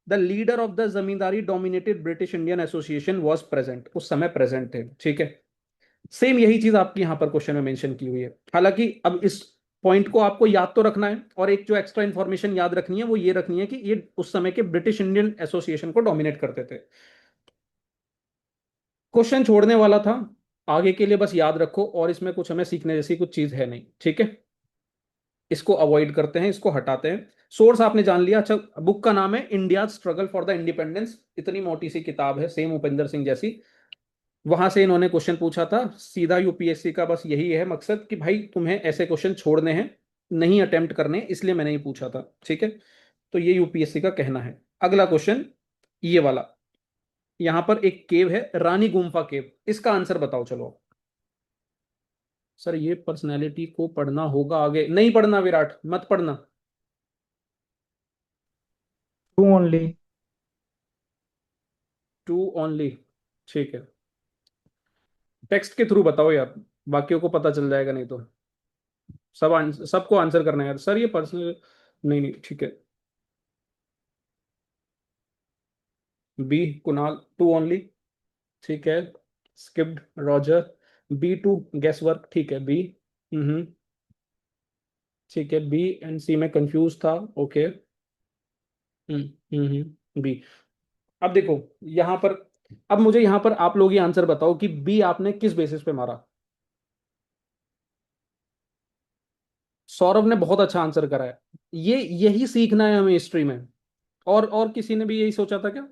the leader of the zamindari dominated British Indian Association was present। उस समय प्रेजेंट थे, ठीक है। सेम यही चीज आपकी यहां पर क्वेश्चन में मेंशन की हुई है। हालांकि अब इस पॉइंट को आपको याद तो रखना है, और एक जो एक्स्ट्रा इंफॉर्मेशन याद रखनी है वो ये रखनी है कि ये उस समय के ब्रिटिश इंडियन एसोसिएशन को डोमिनेट करते थे। क्वेश्चन छोड़ने वाला था, आगे के लिए बस याद रखो, और इसमें कुछ हमें सीखने जैसी कुछ चीज है नहीं, ठीक है। इसको अवॉइड करते हैं, इसको हटाते हैं। सोर्स आपने जान लिया। अच्छा, बुक का नाम है India struggle for the independence. इतनी मोटी सी किताब है, सेम उपेंद्र सिंह जैसी। वहां से इन्होंने क्वेश्चन पूछा था सीधा, यूपीएससी का बस यही है मकसद कि भाई तुम्हें ऐसे क्वेश्चन छोड़ने हैं, नहीं अटेम्प्ट करने, इसलिए मैंने ये पूछा था, ठीक है। तो ये यूपीएससी का कहना है। अगला क्वेश्चन, ये वाला, यहां पर एक केव है, रानी गुम्फा केव, इसका आंसर बताओ चलो। सर ये पर्सनैलिटी को पढ़ना होगा आगे, नहीं पढ़ना विराट, मत पढ़ना। To only. टू ओनली, ठीक है। टेक्स्ट के थ्रू बताओ यार, बाकियों को पता चल जाएगा नहीं तो। सबको आंसर करना है यार, सर ये पर्सनल, नहीं नहीं ठीक है। बी कुणाल, टू ओनली, ठीक है। Skipped Roger, B to guess work, ठीक है बी। हम्म, ठीक है, बी एंड सी में कंफ्यूज था, ओके। बी। अब देखो यहां पर, अब मुझे यहां पर आप लोग ये आंसर बताओ कि बी आपने किस बेसिस पे मारा। सौरभ ने बहुत अच्छा आंसर करा है। ये यही सीखना है हमें हिस्ट्री में। और किसी ने भी यही सोचा था क्या?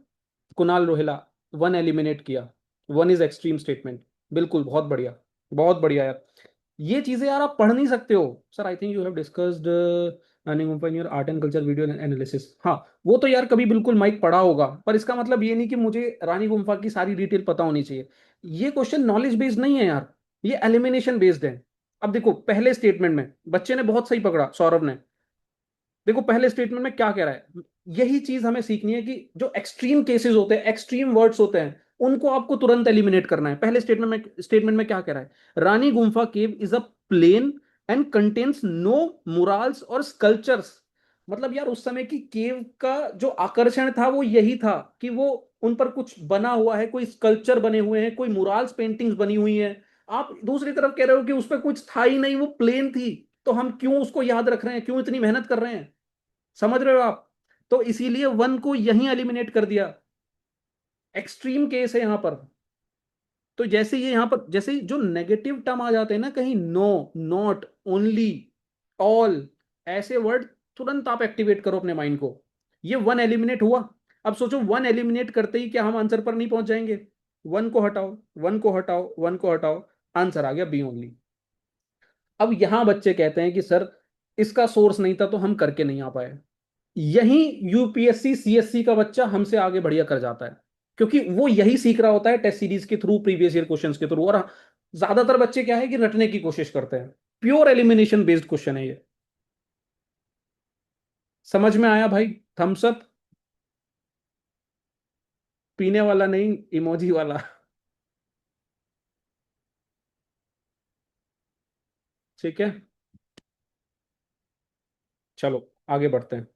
कुणाल रोहिला, वन एलिमिनेट किया, वन इज एक्सट्रीम स्टेटमेंट। बिल्कुल, बहुत बढ़िया, बहुत बढ़िया यार। ये चीजें यार आप पढ़ नहीं सकते हो sir. I think you have discussed earning in your art and culture video analysis. हाँ, वो तो यार कभी बिल्कुल माइक पढ़ा होगा, पर इसका मतलब ये नहीं कि मुझे रानी गुम्फा की सारी डिटेल पता होनी चाहिए। ये क्वेश्चन नॉलेज बेस्ड नहीं है यार, ये एलिमिनेशन बेस्ड है। अब देखो पहले स्टेटमेंट में बच्चे ने बहुत सही पकड़ा, सौरभ ने। देखो पहले स्टेटमेंट में क्या कह रहा है, यही चीज हमें सीखनी है कि जो एक्सट्रीम केसेस होते हैं, एक्सट्रीम वर्ड्स होते हैं, उनको आपको तुरंत एलिमिनेट करना है। पहले स्टेटमेंट में क्या कह रहा है, Rani Gumpha cave is a plain and contains no murals or sculptures. मतलब यार उस समय की केव का जो आकर्षण था वो यही था कि वो, उन पर कुछ बना हुआ है, कोई स्कल्पचर बने हुए हैं, कोई मुराल्स पेंटिंग्स बनी हुई हैं। आप दूसरी तरफ कह रहे हो कि उस पर कुछ था ही नहीं, वो प्लेन थी। तो हम क्यों उसको याद रख रहे हैं, क्यों इतनी मेहनत कर रहे हैं? समझ रहे हो आप? तो इसीलिए वन को यहीं एलिमिनेट कर दिया। एक्सट्रीम केस है यहां पर। तो जैसे ये यहां पर जैसे जो नेगेटिव टर्म आ जाते हैं ना कहीं, नो, नॉट, ओनली, ऑल, ऐसे वर्ड, तुरंत आप एक्टिवेट करो अपने माइंड को। ये वन एलिमिनेट हुआ। अब सोचो वन एलिमिनेट करते ही क्या हम आंसर पर नहीं पहुंच जाएंगे? वन को हटाओ, वन को हटाओ, वन को हटाओ, आंसर आ गया बी ओनली। अब यहां बच्चे कहते हैं कि सर इसका सोर्स नहीं था तो हम करके नहीं आ पाए। यही यूपीएससी सीएससी का बच्चा हमसे आगे बढ़िया कर जाता है, क्योंकि वो यही सीख रहा होता है टेस्ट सीरीज के थ्रू, प्रीवियस ईयर क्वेश्चंस के थ्रू। और ज्यादातर बच्चे क्या है कि रटने की कोशिश करते हैं। प्योर एलिमिनेशन बेस्ड क्वेश्चन है ये। समझ में आया भाई? थम्स अप, पीने वाला नहीं, इमोजी वाला। ठीक है, चलो आगे बढ़ते हैं।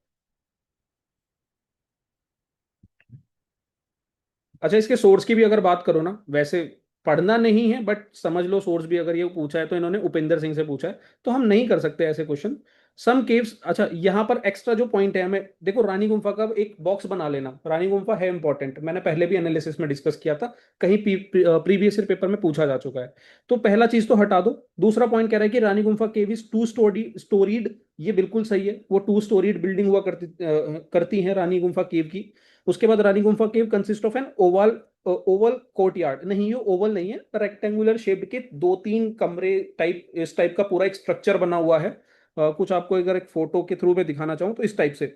अच्छा, इसके सोर्स की भी अगर बात करो ना, वैसे पढ़ना नहीं है बट समझ लो सोर्स भी अगर ये पूछा है तो इन्होंने उपेंद्र सिंह से पूछा है, तो हम नहीं कर सकते ऐसे क्वेश्चन। सम केव्स, अच्छा यहाँ पर एक्स्ट्रा जो पॉइंट है हमें, देखो रानी गुम्फा का एक बॉक्स बना लेना, रानी गुम्फा है इंपॉर्टेंट, मैंने पहले भी एनालिसिस में डिस्कस किया था, कहीं प्रीवियस ईयर पेपर में पूछा जा चुका है। तो पहला चीज तो हटा दो। दूसरा पॉइंट कह रहा है कि रानी Gumpha cave is two storeyed, ये बिल्कुल सही है, वो टू स्टोरीड बिल्डिंग हुआ करती है रानी गुम्फा केव की। उसके बाद Rani Gumpha cave consist of an oval oval courtyard, नहीं ये ओवल नहीं है, रेक्टेंगुलर शेप के दो तीन कमरे टाइप, इस टाइप का पूरा एक स्ट्रक्चर बना हुआ है। कुछ आपको अगर एक फोटो के थ्रू में दिखाना चाहूँ तो इस टाइप से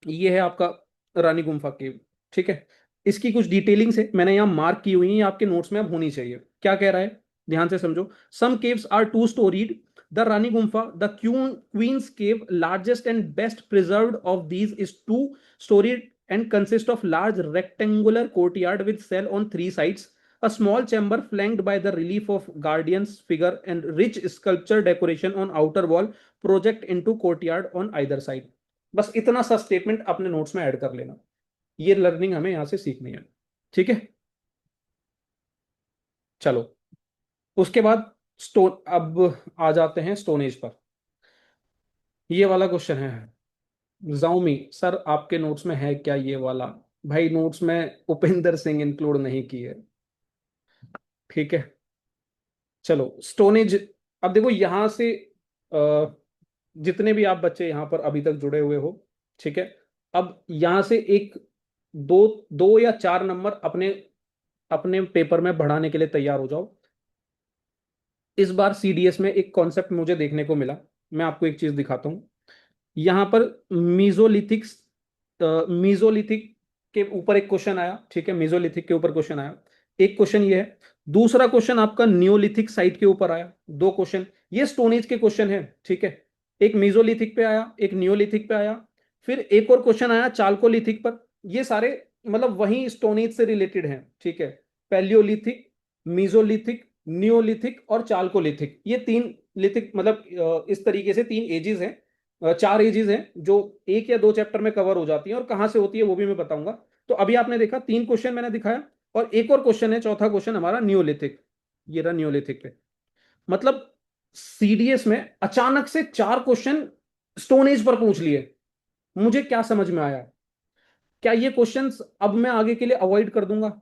ये है आपका रानी गुम्फा केव। ठीक है, इसकी कुछ डिटेलिंग्स है मैंने यहाँ मार्क की हुई है, ये आपके नोट्स में अब होनी चाहिए। क्या कह रहा है, ध्यान से समझो। Some caves are two storied, the Rani Gumpha the queen's cave largest and best preserved of these is two storied and consist of large rectangular courtyard with cell on three sides, a small chamber flanked by the relief of guardian's figure and rich sculpture decoration on outer wall project into courtyard on either side। बस इतना सा statement अपने notes में add कर लेना, ये learning हमें यहां से सीखनी है। ठीक है, चलो उसके बाद स्टोन, अब आ जाते हैं स्टोन एज पर। ये वाला क्वेश्चन है, जाओमी सर आपके नोट्स में है क्या ये वाला? भाई नोट्स में उपेंद्र सिंह इंक्लूड नहीं किए। ठीक है, चलो स्टोन एज। अब देखो यहां से अ, जितने भी आप बच्चे यहां पर अभी तक जुड़े हुए हो, ठीक है, अब यहां से एक दो दो या चार नंबर अपने अपने पेपर में बढ़ाने के लिए तैयार हो जाओ। इस बार सीडीएस में एक कॉन्सेप्ट मुझे देखने को मिला, मैं आपको एक चीज दिखाता हूं। यहां पर मीजोलिथिक्स, मीजोलिथिक के ऊपर एक क्वेश्चन आया, ठीक है, मेसोलिथिक के ऊपर क्वेश्चन आया, एक क्वेश्चन ये है। दूसरा क्वेश्चन आपका नियोलिथिक साइट के ऊपर आया, दो क्वेश्चन। ये स्टोन एज के क्वेश्चन है, ठीक है। एक मेसोलिथिक पे आया, एक नियोलिथिक पे आया, फिर एक और क्वेश्चन आया चालकोलिथिक पर। ये सारे मतलब वही स्टोन एज से रिलेटेड हैं, ठीक है। पैलियोलिथिक, मीजोलिथिक, नियोलिथिक और चालकोलिथिक, ये तीन लिथिक मतलब इस तरीके से तीन एजेस हैं, चार एजेस हैं जो एक या दो चैप्टर में कवर हो जाती हैं, और कहाँ से होती है वो भी मैं बताऊंगा। तो अभी आपने देखा तीन क्वेश्चन मैंने दिखाया, और एक और क्वेश्चन है, चौथा क्वेश्चन हमारा नियोलिथिक। ये रहा नियोलिथिक पे। मतलब सीडीएस में अचानक से चार क्वेश्चन स्टोन एज पर पूछ लिए। मुझे क्या समझ में आया, क्या ये क्वेश्चंस अब मैं आगे के लिए अवॉइड कर दूंगा?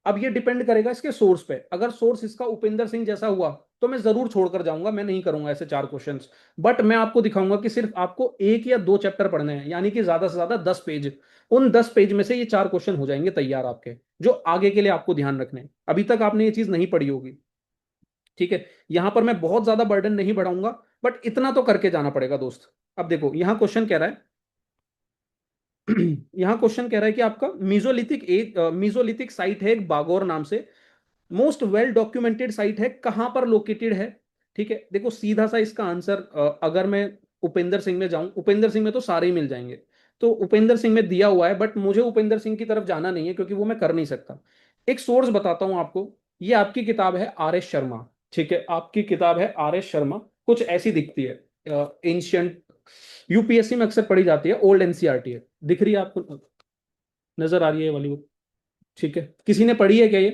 अब ये डिपेंड करेगा इसके सोर्स पे। अगर सोर्स इसका उपेंद्र सिंह जैसा हुआ तो मैं जरूर छोड़कर जाऊंगा, मैं नहीं करूंगा ऐसे चार क्वेश्चंस। बट मैं आपको दिखाऊंगा कि सिर्फ आपको एक या दो चैप्टर पढ़ने हैं, यानी कि ज्यादा से ज्यादा 10 पेज। उन 10 पेज में से ये चार क्वेश्चन हो जाएंगे तैयार आपके, जो आगे के लिए आपको ध्यान रखने हैं। अभी तक आपने ये चीज नहीं पढ़ी होगी, ठीक है। यहां पर मैं बहुत ज्यादा बर्डन नहीं बढ़ाऊंगा, बट इतना तो करके जाना पड़ेगा दोस्त। अब देखो यहां क्वेश्चन कह रहा है यहां क्वेश्चन कह रहा है कि आपका मीजोलिथिक साइट है एक बागोर नाम से, मोस्ट वेल डॉक्यूमेंटेड साइट है, कहां पर लोकेटेड है? ठीक है, देखो सीधा सा इसका आंसर, अगर मैं उपेंद्र सिंह में जाऊं, उपेंद्र सिंह में तो सारे ही मिल जाएंगे। तो उपेंद्र सिंह में दिया हुआ है, बट मुझे उपेंद्र सिंह की तरफ जाना नहीं है क्योंकि वो मैं कर नहीं सकता। एक सोर्स बताता हूं आपको। ये आपकी किताब है आर एस शर्मा, ठीक है, आपकी किताब है आर एस शर्मा, कुछ ऐसी दिखती है। एंशियंट, यूपीएससी में अक्सर पढ़ी जाती है, ओल्ड एनसीईआरटी है। दिख रही है आपको, नजर आ रही है ये वाली बुक? ठीक है, किसी ने पढ़ी है क्या ये?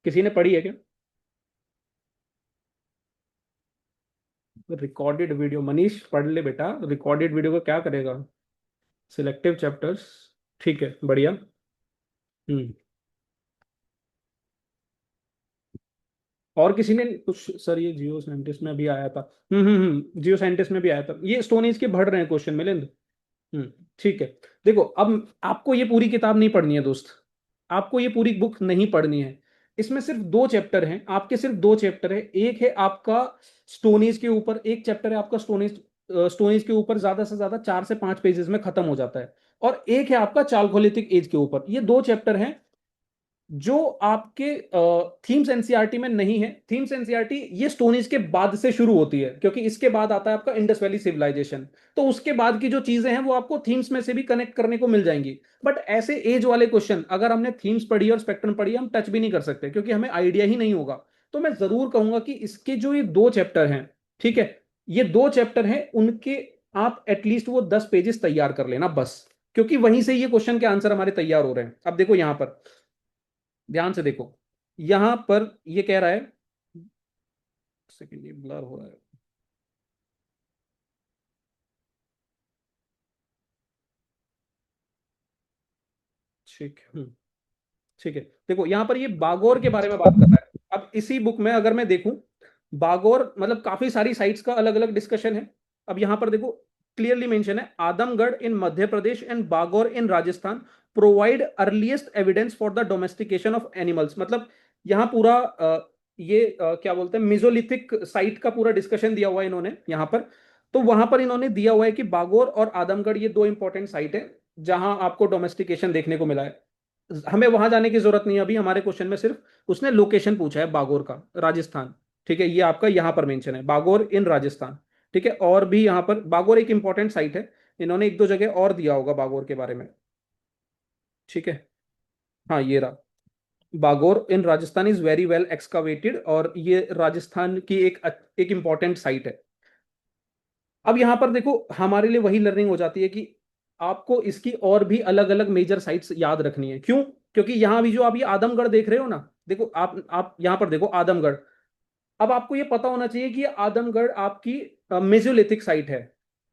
किसी ने पढ़ी है क्या? रिकॉर्डेड वीडियो, मनीष पढ़ ले बेटा, रिकॉर्डेड वीडियो को क्या करेगा? सिलेक्टिव चैप्टर्स, ठीक है, बढ़िया। हम्म। और किसी ने कुछ? सर ये जियो साइंटिस्ट में भी आया था। जियो साइंटिस्ट में भी आया था, ये स्टोन एज के बढ़ रहे हैं क्वेश्चन मिलिंद। हम्म। ठीक है। देखो अब आपको ये पूरी किताब नहीं पढ़नी है दोस्त, आपको ये पूरी बुक नहीं पढ़नी है। इसमें सिर्फ दो चैप्टर हैं आपके, सिर्फ दो चैप्टर है। एक है आपका स्टोनेज के ऊपर, एक चैप्टर है आपका स्टोनेज, स्टोनेज के ऊपर ज्यादा से ज्यादा 4 से 5 पेजेस में खत्म हो जाता है। और एक है आपका चालकोलिथिक एज के ऊपर। ये दो चैप्टर हैं जो आपके थीम्स एनसीईआरटी में नहीं है। थीम्स एनसीईआरटी ये स्टोन एज के बाद से शुरू होती है, क्योंकि इसके बाद आता है आपका इंडस वैली सिविलाइजेशन। तो उसके बाद की जो चीजें हैं वो आपको थीम्स में से भी कनेक्ट करने को मिल जाएंगी। बट ऐसे एज वाले क्वेश्चन अगर हमने थीम्स पढ़ी और स्पेक्ट्रम पढ़ी, हम टच भी नहीं कर सकते क्योंकि हमें आइडिया ही नहीं होगा। तो मैं जरूर कहूंगा कि इसके जो ये दो चैप्टर हैं, ठीक है, ये दो चैप्टर हैं उनके, आप एटलीस्ट वो 10 पेजेस तैयार कर लेना बस, क्योंकि वहीं से ये क्वेश्चन के आंसर हमारे तैयार हो रहे हैं। अब देखो यहां पर, ध्यान से देखो, यहां पर ये कह रहा है, सेकंड ये ब्लर हो रहा है, ठीक है। ठीक है, देखो यहां पर ये बागोर के बारे में बात कर रहा है। अब इसी बुक में अगर मैं देखूं, बागोर मतलब काफी सारी साइट्स का अलग अलग डिस्कशन है। अब यहां पर देखो क्लियरली मेंशन है, Adamgarh in Madhya Pradesh and Bagor in Rajasthan provide earliest evidence for the domestication of animals. मतलब यहाँ पूरा क्या बोलते हैं, मिजोलिथिक साइट का पूरा डिस्कशन दिया हुआ है इन्होंने यहाँ पर। तो वहां पर इन्होंने दिया हुआ है कि बागोर और आदमगढ़ ये दो इंपॉर्टेंट साइट है जहां आपको डोमेस्टिकेशन देखने को मिला है। हमें वहां जाने की जरूरत नहीं है अभी, हमारे क्वेश्चन में सिर्फ उसने लोकेशन पूछा है बागोर का, राजस्थान। ठीक है, ये आपका यहां पर मेंशन है बागोर इन राजस्थान। ठीक है, और भी यहां पर बागोर एक इंपॉर्टेंट साइट है, इन्होंने एक दो जगह और दिया होगा बागोर के बारे में। ठीक है, हाँ ये रहा, Bagor in Rajasthan is very well excavated, और ये राजस्थान की एक इंपॉर्टेंट साइट है। अब यहां पर देखो हमारे लिए वही लर्निंग हो जाती है कि आपको इसकी और भी अलग अलग मेजर साइट्स याद रखनी है। क्यों? क्योंकि यहां भी जो आप ये आदमगढ़ देख रहे हो ना, देखो आप यहां पर देखो आदमगढ़। अब आपको ये पता होना चाहिए कि ये आदमगढ़ आपकी मेसोलिथिक साइट है।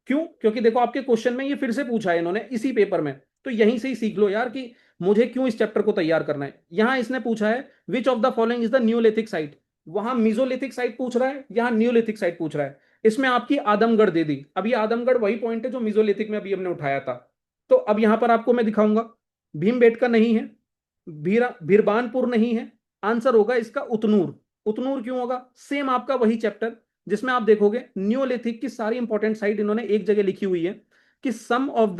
क्यों? क्योंकि देखो आपके क्वेश्चन में ये फिर से पूछा है इन्होंने इसी पेपर में। तो यहीं से ही सीख लो यार कि मुझे क्यों इस चैप्टर को तैयार करना है। यहां इसने पूछा है विच of the following is the Neolithic site, वहां मीजोलिथिक साइट पूछ रहा है, यहां न्यूलिथिक साइट पूछ रहा है। इसमें आपकी आदमगढ़ दे दी। अब ये आदमगढ़ वही पॉइंट है जो मीजोलिथिक में अभी हमने उठाया था। तो अब यहां पर आपको मैं दिखाऊंगा, भीमबेटका नहीं है, भीरबानपुर नहीं है, आंसर होगा इसका उतनूर। उतनूर क्यों होगा? आपका वही चैप्टर जिसमें आप देखोगे न्यूलिथिक की सारी इंपॉर्टेंट साइट इन्होंने एक जगह लिखी हुई है। कि some of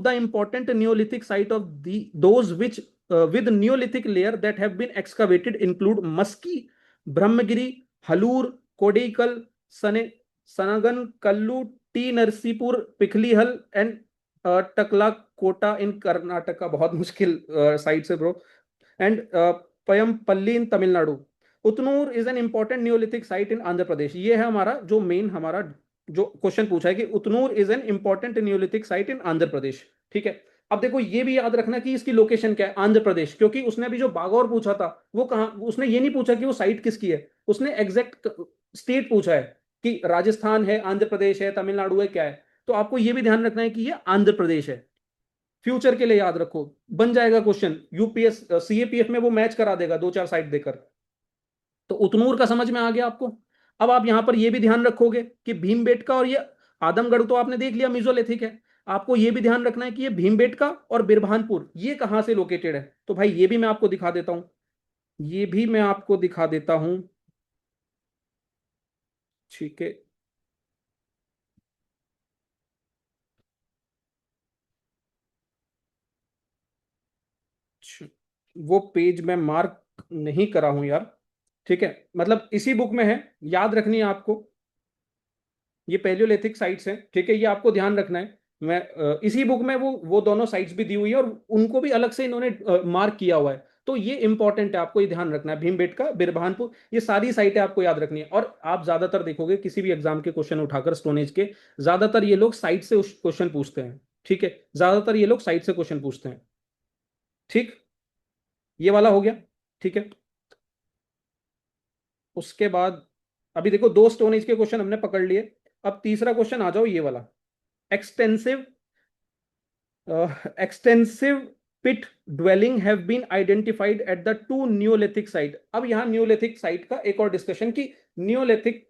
the important Neolithic site of those which with Neolithic layer that have been excavated include Maski, Brahmagiri, Halur, Kodaikal, Sanagan, Kallu, T. Narsipur, Pikhlihal and Taklakota in Karnataka. बहुत मुश्किल site से bro. And Payampalli in Tamil Nadu. Utnur is an important neolithic site in Andhra Pradesh. ये है हमारा जो main हमारा जो question पूछा है कि Utnur is an important neolithic site in Andhra Pradesh. ठीक है. अब देखो ये भी याद रखना कि इसकी लोकेशन क्या है, आंध्र प्रदेश, क्योंकि उसने अभी जो बागौर पूछा था वो कहाँ, उसने ये नहीं पूछा कि वो साइट किसकी है, उसने एग्जैक्ट स्टेट पूछा है कि राजस्थान है, आंध्र प्रदेश है, तमिलनाडु है, क्या है. तो आपको ये भी ध्यान रखना है कि ये आंध्र प्रदेश है. फ्यूचर के लिए याद रखो, बन जाएगा क्वेश्चन यूपीएस सीएपीएफ में, वो मैच करा देगा दो चार साइट देकर. तो उतनूर का समझ में आ गया आपको. अब आप यहां पर ये भी ध्यान रखोगे कि भीमबेटका और ये आदमगढ़ तो आपने देख लिया मिजोलिथिक है. आपको ये भी ध्यान रखना है कि ये भीमबेटका और बिरभानपुर ये कहां से लोकेटेड है. तो भाई ये भी मैं आपको दिखा देता हूं, ये भी मैं आपको दिखा देता हूं. ठीक है. वो पेज मैं मार्क नहीं करा हूं यार. ठीक है, मतलब इसी बुक में है, याद रखनी है आपको. ये पैलियोलिथिक साइट्स हैं. ठीक है, ये आपको ध्यान रखना है. मैं इसी बुक में वो दोनों साइट्स भी दी हुई है और उनको भी अलग से इन्होंने मार्क किया हुआ है. तो ये इंपॉर्टेंट है, आपको ये ध्यान रखना है. भीमबेटका, बिरभानपुर, ये सारी साइटें आपको याद रखनी है. और आप ज्यादातर देखोगे किसी भी एग्जाम के क्वेश्चन उठाकर स्टोनेज के, ज्यादातर ये लोग साइट से क्वेश्चन पूछते हैं. ठीक है, ज्यादातर ये लोग साइट से क्वेश्चन पूछते हैं. ठीक, ये वाला हो गया. ठीक है, उसके बाद अभी देखो दो स्टोन एज के क्वेश्चन हमने पकड़ लिए. अब तीसरा क्वेश्चन आ जाओ, ये वाला. Extensive extensive pit dwelling have been identified at the two neolithic site. अब यहाँ न्यूलिथिक साइट का एक और डिस्कशन कि न्यूलिथिक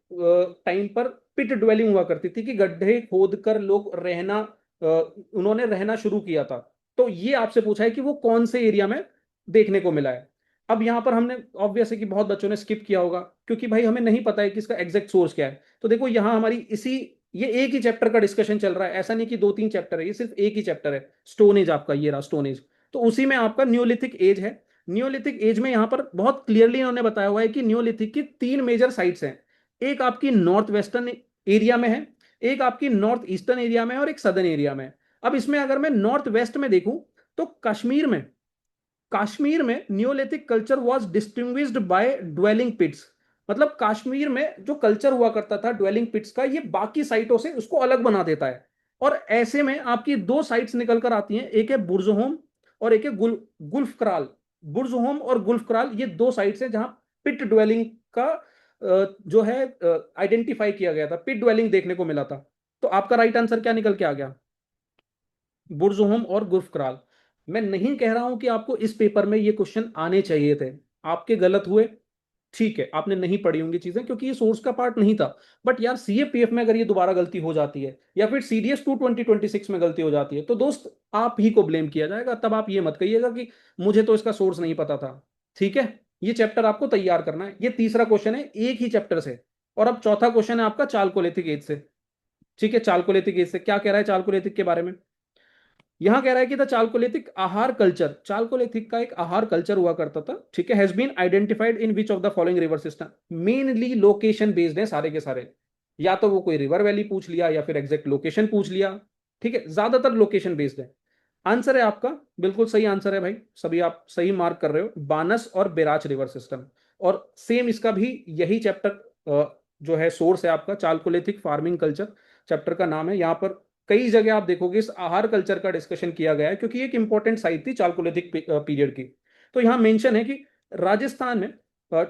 टाइम पर पिट ड्वेलिंग हुआ करती थी, कि गड्ढे खोद कर लोग रहना उन्होंने रहना शुरू किया था. तो ये आपसे पूछा है कि वो कौन से एरिया में देखने को मिला है. अब यहां पर हमने ऑब्वियस है कि बहुत बच्चों ने स्किप किया होगा, क्योंकि भाई हमें नहीं पता है कि इसका एग्जैक्ट सोर्स क्या है. तो देखो यहां हमारी इसी ये एक ही चैप्टर का डिस्कशन चल रहा है, ऐसा नहीं कि दो तीन चैप्टर है, ये सिर्फ एक ही चैप्टर है. स्टोन एज आपका ये रहा, स्टोन एज. तो उसी में आपका न्यूलिथिक एज है. न्यूलिथिक एज में यहां पर बहुत क्लियरली इन्होंने बताया हुआ है कि न्यूलिथिक की तीन मेजर साइट्स हैं. एक आपकी नॉर्थ वेस्टर्न एरिया में है, एक आपकी नॉर्थ ईस्टर्न एरिया में है और एक सदर्न एरिया में. अब इसमें अगर मैं नॉर्थ वेस्ट में देखूं तो कश्मीर में neolithic culture was distinguished by dwelling pits. मतलब कश्मीर में जो कल्चर हुआ करता था ड्वेलिंग पिट्स का, ये बाकी साइटों से उसको अलग बना देता है. और ऐसे में आपकी दो साइट्स निकल कर आती हैं, एक है बुर्जहोम और एक है गुल्फ कराल. बुर्जहोम और गुल्फ कराल ये दो साइट्स हैं जहां पिट ड्वेलिंग का जो है आइडेंटिफाई किया गया था, पिट ड्वेलिंग देखने को मिला था. तो आपका राइट आंसर क्या निकल के आ गया? बुर्जहोम और गुल्फ कराल. मैं नहीं कह रहा हूं कि आपको इस पेपर में ये क्वेश्चन आने चाहिए थे, आपके गलत हुए. ठीक है, आपने नहीं पढ़ी होंगी चीजें क्योंकि ये सोर्स का पार्ट नहीं था. बट यार सीएपीएफ में अगर ये दोबारा गलती हो जाती है या फिर सीडीएस 2026 में गलती हो जाती है तो दोस्त आप ही को ब्लेम किया जाएगा. तब आप ये मत कहिएगा कि मुझे तो इसका सोर्स नहीं पता था. ठीक है, ये चैप्टर आपको तैयार करना है. ये तीसरा क्वेश्चन है एक ही चैप्टर से. और अब चौथा क्वेश्चन है आपका चालकोलिथिक एज से. ठीक है, चालकोलिथिक एज से क्या कह रहा है चालकोलिथिक के बारे में. यहां कह रहा है कि the chalcolithic Ahar culture, chalcolithic का एक आहार कल्चर हुआ करता था. ठीक है, has been identified in which of the following river system. Mainly location based है सारे के सारे. या तो वो कोई रिवर वैली पूछ लिया या फिर एग्जैक्ट लोकेशन पूछ लिया. ठीक है, ज्यादातर लोकेशन बेस्ड है. आंसर है आपका बिल्कुल सही आंसर है भाई, सभी आप सही मार्क कर रहे हो, बानस और बेराच रिवर सिस्टम. और सेम इसका भी यही चैप्टर जो है सोर्स है आपका, चालकोलिथिक फार्मिंग कल्चर चैप्टर का नाम है. यहां पर कई जगह आप देखोगे इस आहार कल्चर का डिस्कशन किया गया है क्योंकि एक इंपॉर्टेंट साइट थी चालकोलिथिक पीरियड की. तो यहां मेंशन है कि राजस्थान में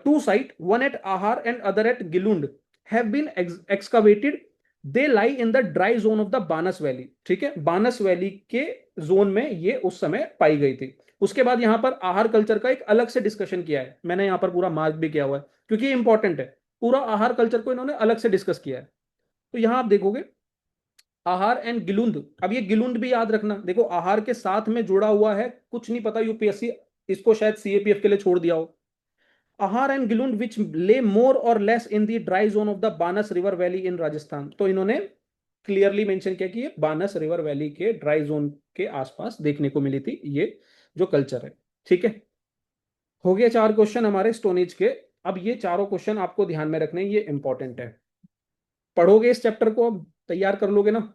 two site, one at Ahar and other at Gilund, have been excavated. They lie in the dry zone of the Banas valley. ठीक है, बानस वैली के जोन में ये उस समय पाई गई थी. उसके बाद यहां पर आहार कल्चर का एक अलग से डिस्कशन किया है, मैंने यहां पर पूरा मार्क भी किया हुआ है क्योंकि ये इंपॉर्टेंट है. पूरा आहार कल्चर को इन्होंने अलग से डिस्कस किया है. तो यहां आप देखोगे आहार एंड गिलुंद. अब ये गिलुंद भी याद रखना, देखो आहार के साथ में जुड़ा हुआ है, कुछ नहीं पता यूपीएससी इसको शायद सीएपीएफ के लिए छोड़ दिया हो. आहार एंड गिलुंद विच ले मोर और less in the dry zone of the बानस river valley in Rajasthan. तो इन्होंने क्लियरली मेंशन किया कि ये बानस रिवर वैली के ड्राई जोन के आसपास देखने को मिली थी ये जो कल्चर है। ठीक है, हो गया 4 क्वेश्चन हमारे स्टोन एज के। अब ये चारों क्वेश्चन आपको ध्यान में रखने हैं, ये इंपॉर्टेंट है। पढ़ोगे इस चैप्टर को, अब तैयार कर लोगे ना?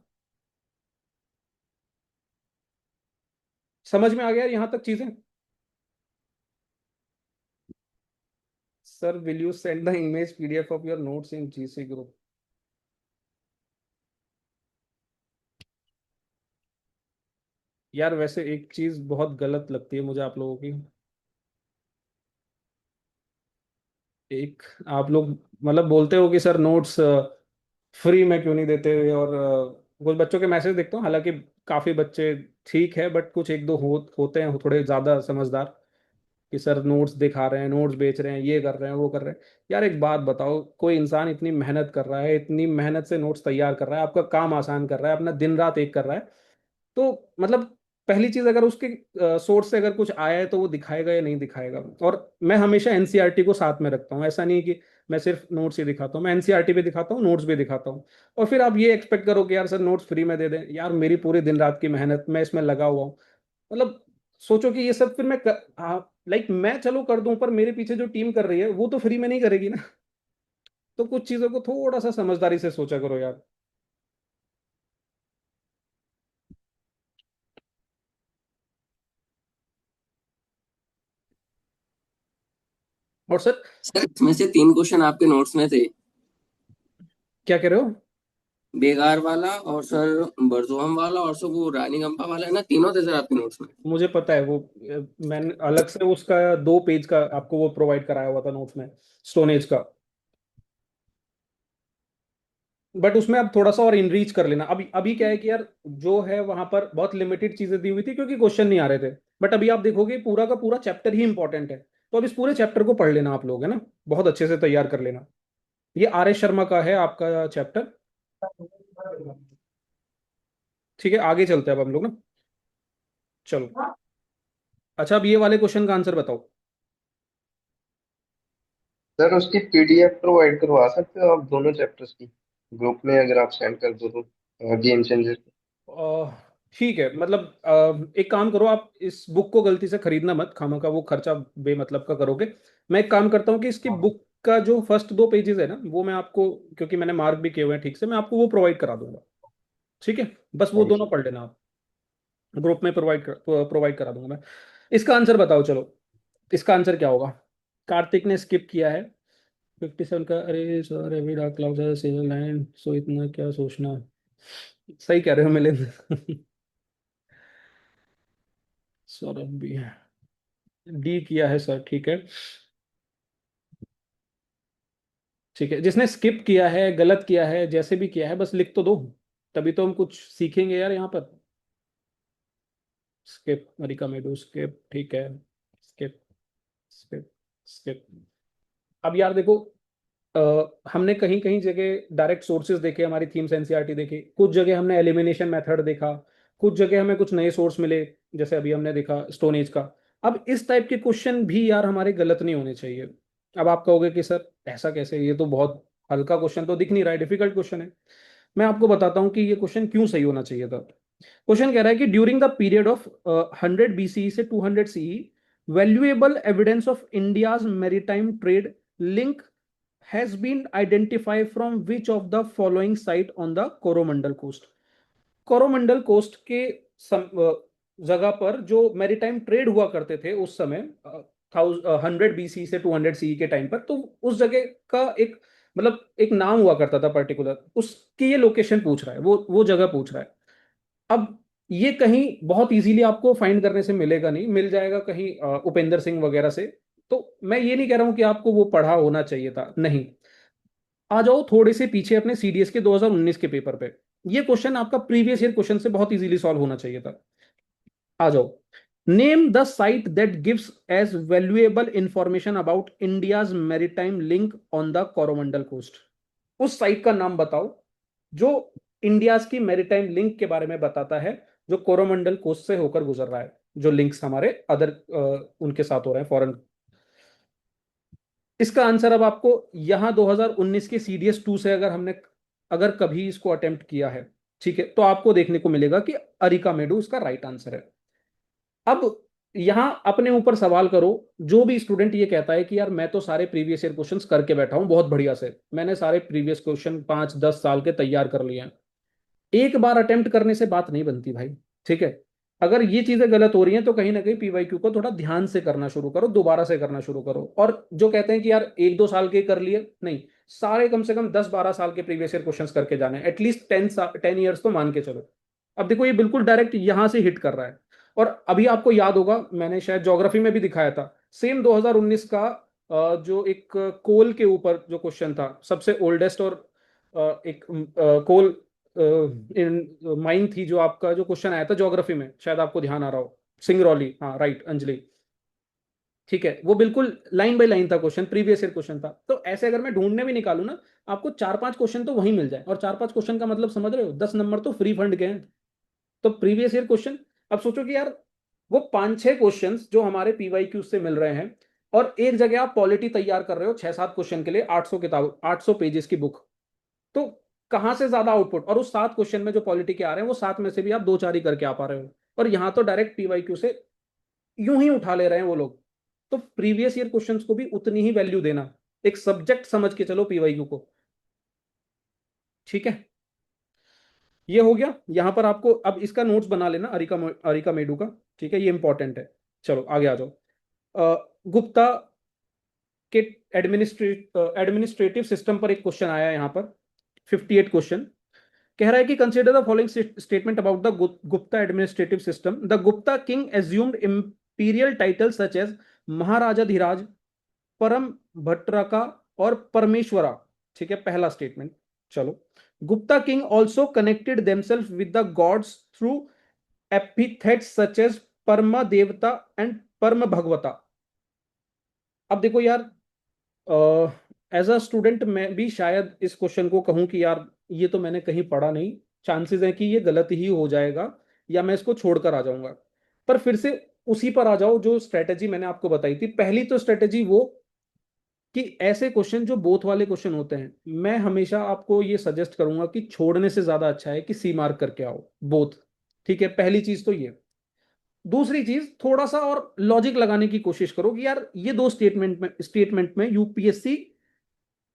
समझ में आ गया यहां तक चीजें? Sir will you send the image PDF of your notes in GC group? यार वैसे एक चीज बहुत गलत लगती है मुझे आप लोगों की। एक, आप लोग मतलब बोलते हो कि सर नोट्स फ्री में क्यों नहीं देते, और कुछ बच्चों के मैसेज देखता हूँ, हालांकि काफी बच्चे ठीक है, बट कुछ एक दो होते हैं थोड़े ज्यादा समझदार, कि सर नोट्स दिखा रहे हैं, नोट्स बेच रहे हैं, ये कर रहे हैं, वो कर रहे हैं। यार एक बात बताओ, कोई इंसान इतनी मेहनत कर रहा है, इतनी मेहनत से नोट्स तैयार कर रहा है, आपका काम आसान कर रहा है, अपना दिन रात एक कर रहा है, तो मतलब पहली चीज, अगर उसके सोर्स से अगर कुछ आया है तो वो दिखाएगा या नहीं दिखाएगा। और मैं हमेशा एनसीईआरटी को साथ में रखता हूँ, ऐसा नहीं कि मैं सिर्फ नोट्स ही दिखाता हूँ, मैं एनसीईआरटी भी दिखाता हूँ, नोट्स भी दिखाता हूँ। और फिर आप ये एक्सपेक्ट करो कि यार सर नोट्स फ्री में दे दें, यार मेरी पूरी दिन रात की मेहनत, मैं इसमें लगा हुआ हूँ। मतलब सोचो कि ये सब फिर मैं हाँ, लाइक मैं चलो कर दूं, पर मेरे पीछे जो टीम कर रही है वो तो फ्री में नहीं करेगी ना। तो कुछ चीजों को थोड़ा सा समझदारी से सोचा करो यार। और सर, सर इसमें से 3 क्वेश्चन आपके नोट्स में थे। क्या कह रहे हो? बेगार वाला और सर बरजोहम वाला और सर वो रानी गंपा वाला है ना, तीनों थे सर आपके नोट्स में। मुझे पता है वो, मैंने अलग से उसका 2 पेज का आपको वो प्रोवाइड कराया हुआ था नोट्स में, स्टोनेज का। बट उसमें अब थोड़ा सा और इनरीच कर लेना। अभी अभी क्या है कि यार जो है वहां पर बहुत लिमिटेड चीजें दी हुई थी क्योंकि क्वेश्चन नहीं आ रहे थे। बट अभी आप देखोगे पूरा का पूरा चैप्टर ही इंपॉर्टेंट है, तो अब इस पूरे चैप्टर को पढ़ लेना आप लोग, है ना, बहुत अच्छे से तैयार कर लेना। ये आर एस शर्मा का है आपका चैप्टर। ठीक है, आगे चलते हैं अब हम लोग ना। चलो, अच्छा अब ये वाले क्वेश्चन का आंसर बताओ। सर उसकी पीडीएफ प्रोवाइड करवा सकते हो आप दोनों चैप्टर्स की, ग्रुप में अगर आप सेंड कर दो तो, गेम चेंजर। अह, ठीक है, मतलब एक काम करो, आप इस बुक को गलती से खरीदना मत, खामा का वो खर्चा बेमतलब का करोगे। मैं एक काम करता हूँ कि इसकी बुक का जो फर्स्ट 2 पेजेस है ना, वो मैं आपको, क्योंकि मैंने मार्क भी किए हुए हैं ठीक से, मैं आपको वो प्रोवाइड करा दूंगा। ठीक है, बस वो हाँ दोनों जी। पढ़ लेना आप, ग्रुप में प्रोवाइड करा दूंगा मैं। इसका आंसर बताओ चलो, इसका आंसर क्या होगा? कार्तिक ने स्किप किया है 57 का। अरे sir every dark cloud has silver line, so इतना क्या सोचना। सही कह रहे हो मिलिंद। सौरभ भी है, डी किया है सर, ठीक है। ठीक है, जिसने स्किप किया है, गलत किया है, जैसे भी किया है, बस लिख तो दो, तभी तो हम कुछ सीखेंगे यार यहाँ पर। स्किप, मरिका मेडू स्किप, ठीक है। Skip, skip, skip. अब यार देखो, हमने कहीं कहीं जगह डायरेक्ट सोर्सेज देखे, हमारी थीम्स एनसीईआरटी देखी, कुछ जगह हमने एलिमिनेशन मेथड देखा, कुछ जगह हमें कुछ नए सोर्स मिले, जैसे अभी हमने देखा स्टोन एज का। अब इस टाइप के क्वेश्चन भी यार हमारे गलत नहीं होने चाहिए। अब आप कहोगे कि सर ऐसा कैसे, ये तो बहुत हल्का क्वेश्चन तो दिख नहीं रहा है, डिफिकल्ट क्वेश्चन है। मैं आपको बताता हूँ कि ये क्वेश्चन क्यों सही होना चाहिए था। क्वेश्चन कह रहा है कि during the period of 100 BCE से 200 CE, valuable evidence of India's maritime trade link has been identified from which of the following site on the Coromandel coast. Coromandel coast के जगह पर जो मैरीटाइम ट्रेड हुआ करते थे उस समय, 100 BC से 200 CE के टाइम पर, तो उस जगह का एक मतलब एक नाम हुआ करता था पर्टिकुलर, उसकी ये लोकेशन पूछ रहा है, वो जगह पूछ रहा है। अब ये कहीं बहुत इजीली आपको फाइंड करने से मिलेगा नहीं, मिल जाएगा कहीं उपेंद्र सिंह वगैरह से। तो मैं ये नहीं कह रहा हूं कि आपको वो पढ़ा होना चाहिए था, नहीं। आ जाओ थोड़े से पीछे अपने सीडीएस के 2019 के पेपर पे। ये क्वेश्चन आपका प्रीवियस ईयर क्वेश्चन से बहुत इजीली सॉल्व होना चाहिए था। आ जाओ, name the site that gives as valuable information about India's maritime link on the Coromandel coast. उस साइट का नाम बताओ जो इंडियाज की मैरीटाइम लिंक के बारे में बताता है, जो कोरोमंडल कोस्ट से होकर गुजर रहा है, जो लिंक्स हमारे अदर उनके साथ हो रहे हैं फॉरेन। इसका आंसर अब आपको यहां 2019 के सीडीएस 2 से, अगर हमने अगर कभी इसको अटेम्प्ट किया है, ठीक है, तो आपको देखने को मिलेगा कि अरिका मेडू इसका राइट आंसर है। अब यहां अपने ऊपर सवाल करो, जो भी स्टूडेंट ये कहता है कि यार मैं तो सारे प्रीवियस ईयर क्वेश्चंस करके बैठा हूं बहुत बढ़िया से, मैंने सारे प्रीवियस क्वेश्चन 5-10 साल के तैयार कर लिए हैं, एक बार अटेम्प्ट करने से बात नहीं बनती भाई। ठीक है, अगर ये चीजें गलत हो रही हैं तो कहीं ना कहीं पीवाईक्यू को थोड़ा ध्यान से करना शुरू करो, दोबारा से करना शुरू करो। और जो कहते हैं कि यार 1-2 साल के कर लिए, नहीं, सारे कम से कम 10-12 साल के प्रीवियस ईयर क्वेश्चंस करके जाने, एटलीस्ट 10 ईयर्स तो मान के चलो। अब देखो ये बिल्कुल डायरेक्ट यहां से हिट कर रहा है। और अभी आपको याद होगा, मैंने शायद ज्योग्राफी में भी दिखाया था, सेम 2019 का जो एक कोल के ऊपर जो क्वेश्चन था, सबसे ओल्डेस्ट और एक कोल इन माइन थी, जो आपका जो क्वेश्चन आया था ज्योग्राफी में, शायद आपको ध्यान आ रहा हो, सिंगरौली, हाँ राइट अंजलि। ठीक है, वो बिल्कुल लाइन बाय लाइन था क्वेश्चन, प्रीवियस ईयर क्वेश्चन था। तो ऐसे अगर मैं ढूंढने भी निकालू ना, आपको 4-5 क्वेश्चन तो वहीं मिल जाए, और 4-5 क्वेश्चन का मतलब समझ रहे हो, 10 नंबर तो फ्री फंड के हैं। तो प्रीवियस ईयर क्वेश्चन, अब सोचो कि यार वो 5-6 क्वेश्चन जो हमारे पीवाईक्यू से मिल रहे हैं, और एक जगह आप पॉलिटी तैयार कर रहे हो 6-7 क्वेश्चन के लिए, 800 किताब, 800 पेजेस की बुक। तो कहां से ज्यादा आउटपुट, और उस 7 क्वेश्चन में जो पॉलिटी के आ रहे हैं वो 7 में से भी आप 2-4 ही करके आ पा रहे हो, और यहां तो डायरेक्ट पीवाईक्यू से यूं ही उठा ले रहे हैं वो लोग। तो प्रीवियस ईयर क्वेश्चंस को भी उतनी ही वैल्यू देना, एक सब्जेक्ट समझ के चलो पीवाईक्यू को। ठीक है, ये हो गया। यहां पर आपको अब इसका नोट्स बना लेना, अरिका मेडू का। ठीक है, ये इंपॉर्टेंट है। चलो आगे आ जाओ। गुप्ता के एडमिनिस्ट्रेटिव सिस्टम पर एक क्वेश्चन आया है यहाँ पर, 58 क्वेश्चन। कह रहा है कि consider the following statement about the Gupta administrative system. The Gupta king assumed imperial title such as Maharajadhiraja, Parama भट्टरका और परमेश्वरा। ठीक है, पहला स्टेटमेंट। चलो, Gupta king also connected themself with the gods through epithets such as परम देवता एंड परम भगवता। अब देखो यार, एज अ स्टूडेंट मैं भी शायद इस क्वेश्चन को कहूं कि यार ये तो मैंने कहीं पढ़ा नहीं, चांसेस है कि ये गलत ही हो जाएगा, या मैं इसको छोड़कर आ जाऊंगा। पर फिर से उसी पर आ जाओ जो स्ट्रेटेजी मैंने आपको बताई थी। पहली तो स्ट्रेटेजी वो कि ऐसे क्वेश्चन जो बोथ वाले क्वेश्चन होते हैं, मैं हमेशा आपको ये सजेस्ट करूंगा कि छोड़ने से ज्यादा अच्छा है कि सी मार्क करके आओ बोथ। ठीक है, पहली चीज तो ये। दूसरी चीज, थोड़ा सा और लॉजिक लगाने की कोशिश करो कि यार ये दो स्टेटमेंट में यूपीएससी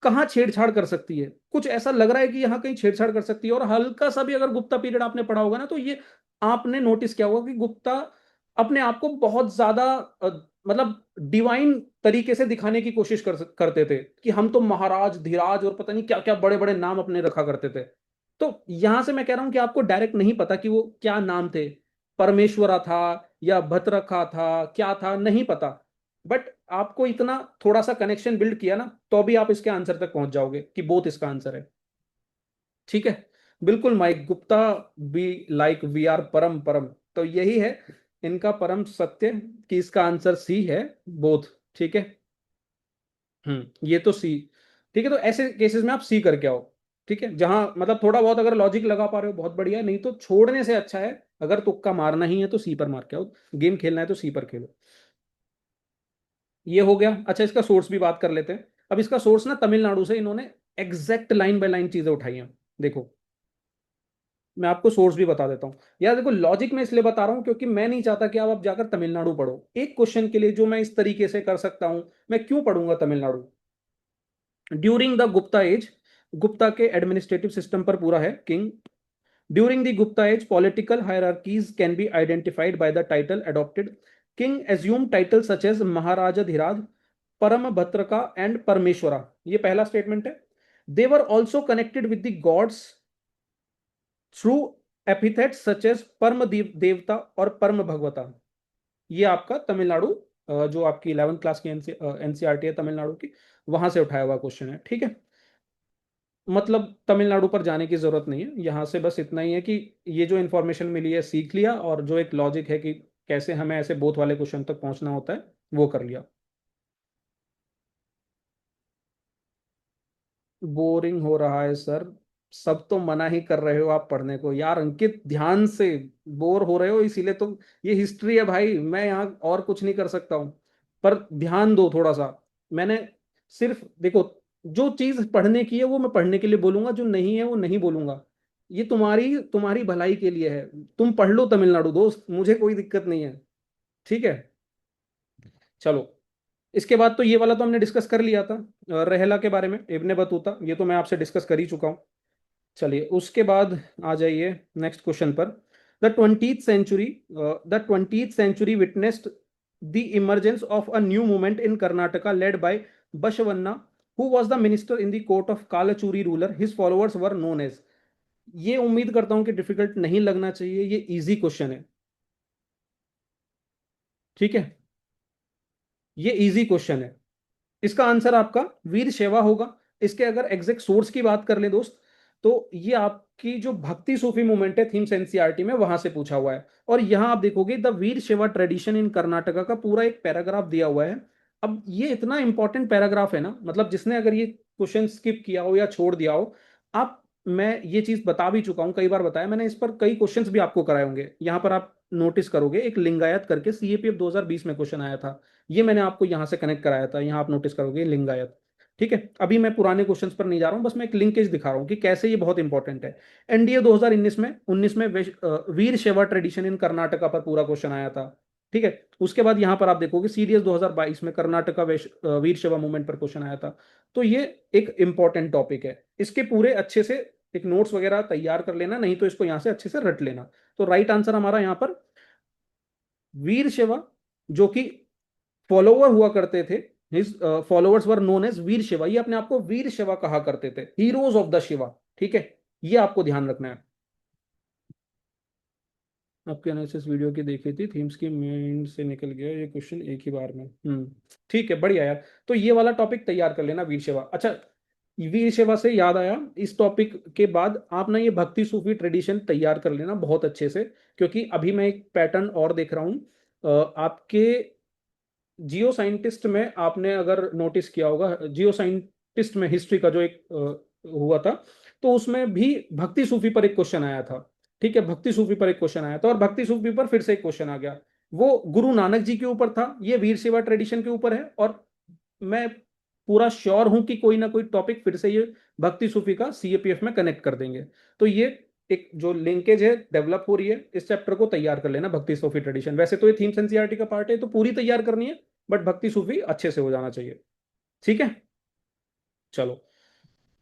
कहाँ छेड़छाड़ कर सकती है। कुछ ऐसा लग रहा है कि यहाँ कहीं छेड़छाड़ कर सकती है, और हल्का सा भी अगर गुप्ता पीरियड आपने पढ़ा होगा ना, तो ये आपने नोटिस किया होगा कि गुप्ता अपने आप को बहुत ज्यादा मतलब डिवाइन तरीके से दिखाने की कोशिश करते थे कि हम तो महाराज धीराज और पता नहीं क्या क्या बड़े बड़े नाम अपने रखा करते थे। तो यहां से मैं कह रहा हूं कि आपको डायरेक्ट नहीं पता कि वो क्या नाम थे, परमेश्वरा था या भद्रखा था, क्या था नहीं पता। बट आपको इतना थोड़ा सा कनेक्शन बिल्ड किया ना, तो भी आप इसके आंसर तक पहुंच जाओगे कि बोथ इसका आंसर है। ठीक है, बिल्कुल Mike Gupta, B like we are param param, तो यही है इनका परम सत्य कि इसका आंसर सी है, बोथ। ठीक है, ये तो सी। ठीक है, तो ऐसे केसेस में आप सी करके आओ। ठीक है, जहां मतलब थोड़ा बहुत अगर लॉजिक लगा पा रहे हो बहुत बढ़िया है, नहीं तो छोड़ने से अच्छा है, अगर तुक्का मारना ही है तो सी पर मार के आओ, गेम खेलना है तो सी पर खेलो। ये हो गया। अच्छा, इसका सोर्स भी बात कर लेते हैं। अब इसका सोर्स ना तमिलनाडु से इन्होंने एग्जैक्ट लाइन बाय लाइन चीजें उठाई हैं। देखो, मैं आपको सोर्स भी बता देता हूँ यार। देखो, लॉजिक मैं इसलिए बता रहा हूँ क्योंकि मैं नहीं चाहता कि आप जाकर तमिलनाडु पढ़ो एक क्वेश्चन के लिए, जो मैं इस तरीके से कर सकता हूँ मैं क्यों पढ़ूंगा Tamil Nadu. During the Gupta age, Gupta के एडमिनिस्ट्रेटिव सिस्टम पर पूरा है king. During the Gupta age political hierarchies can be identified by the title adopted. King assume title such as Maharajadhiraja, Parama Bhattaraka and Parameshvara. ये पहला स्टेटमेंट है। They were also connected with the gods through epithet such as परम देवता और परम भगवता। ये आपका तमिलनाडु, जो आपकी 11th क्लास की एनसीआरटी है तमिलनाडु की, वहां से उठाया हुआ क्वेश्चन है। ठीक है, मतलब तमिलनाडु पर जाने की जरूरत नहीं है, यहां से बस इतना ही है कि ये जो इंफॉर्मेशन मिली है सीख लिया, और जो एक लॉजिक है कि कैसे हमें ऐसे बोथ वाले क्वेश्चन तक पहुंचना होता है वो कर लिया। बोरिंग हो रहा है सर, सब तो मना ही कर रहे हो आप पढ़ने को यार। अंकित ध्यान से, बोर हो रहे हो इसीलिए तो, ये हिस्ट्री है भाई, मैं यहाँ और कुछ नहीं कर सकता हूँ। पर ध्यान दो थोड़ा सा। मैंने सिर्फ देखो, जो चीज पढ़ने की है वो मैं पढ़ने के लिए बोलूंगा, जो नहीं है वो नहीं बोलूंगा। ये तुम्हारी तुम्हारी भलाई के लिए है। तुम पढ़ लो तमिलनाडु दोस्त, मुझे कोई दिक्कत नहीं है। ठीक है, चलो। इसके बाद तो ये वाला तो हमने डिस्कस कर लिया था, रहला के बारे में, इब्ने बतूता, ये तो मैं आपसे डिस्कस कर ही चुका हूँ। चलिए उसके बाद आ जाइए नेक्स्ट क्वेश्चन पर। The 20th century witnessed the emergence of a new movement in Karnataka led by Basavanna, who was the minister in the court of Kalachuri ruler, his followers were known as. ये उम्मीद करता हूं कि डिफिकल्ट नहीं लगना चाहिए, ये इजी क्वेश्चन है। ठीक है, ये इजी क्वेश्चन है। इसका आंसर आपका वीर शैवा होगा। इसके अगर एग्जैक्ट सोर्स की बात कर ले दोस्त, तो ये आपकी जो भक्ति सूफी मूवमेंट है थीम्स एनसीईआरटी में, वहां से पूछा हुआ है। और यहां आप देखोगे the Veer शैवा tradition in Karnataka का पूरा एक पैराग्राफ दिया हुआ है। अब ये इतना इंपॉर्टेंट पैराग्राफ है ना, मतलब जिसने अगर ये क्वेश्चन स्किप किया हो या छोड़ दिया हो, आप, मैं ये चीज बता भी चुका हूं, कई बार बताया मैंने, इस पर कई क्वेश्चंस भी आपको कराए होंगे। यहां पर आप नोटिस करोगे एक लिंगायत करके सीएपीएफ 2020 में क्वेश्चन आया था, ये मैंने आपको यहां से कनेक्ट कराया था, यहां आप नोटिस करोगे लिंगायत। ठीक है, अभी मैं पुराने क्वेश्चंस पर नहीं जा रहा हूं, बस मैं एक लिंकेज दिखा रहा हूं कि कैसे ये बहुत इंपॉर्टेंट है। एनडीए 2019 में वीर शैवा ट्रेडिशन इन कर्नाटका पर पूरा क्वेश्चन आया था। ठीक है, उसके बाद यहां पर आप देखोगे सीडीएस 2022 में कर्नाटका वीर शैवा मूवमेंट पर क्वेश्चन आया था। तो ये एक इंपॉर्टेंट टॉपिक है, इसके पूरे अच्छे से एक नोट्स वगैरह तैयार कर लेना, नहीं तो इसको यहां से अच्छे से रट लेना। तो राइट आंसर हमारा यहां पर वीर शैवा, जो कि फॉलोवर हुआ करते थे, his followers were known as Veerashaiva, ये अपने आप को वीर शिवा कहा करते थे, हीरोज ऑफ द शिवा। ठीक है, ये आपको ध्यान रखना है। आपके एनालिसिस वीडियो की देखी थी, थीम्स की मेन से निकल गया ये क्वेश्चन एक ही बार में। ठीक है, बढ़िया यार। तो ये वाला टॉपिक तैयार कर लेना, वीर शिवा। अच्छा, वीर शिवा से याद आया, इस टॉपिक के बाद आप ना ये भक्ति सूफी ट्रेडिशन तैयार कर लेना बहुत अच्छे से, क्योंकि अभी मैं एक पैटर्न और देख रहा हूँ आपके जियो साइंटिस्ट में। आपने अगर नोटिस किया होगा, जियो साइंटिस्ट में हिस्ट्री का जो एक हुआ था, तो उसमें भी भक्ति सूफी पर एक क्वेश्चन आया था। ठीक है, भक्ति सूफी पर एक क्वेश्चन आया था, और भक्ति सूफी पर फिर से एक क्वेश्चन आ गया। वो गुरु नानक जी के ऊपर था, ये वीर सेवा ट्रेडिशन के ऊपर है। और मैं पूरा श्योर हूं कि कोई ना कोई टॉपिक फिर से ये भक्ति सूफी का सीएपीएफ में कनेक्ट कर देंगे। तो ये एक जो लिंकेज है डेवलप हो रही है, इस चैप्टर को तैयार कर लेना, भक्ति सूफी ट्रेडिशन। वैसे तो ये थीम्स एनसीईआरटी का पार्ट है, तो पूरी तैयार करनी है, बट भक्ति सूफी अच्छे से हो जाना चाहिए। ठीक है, चलो।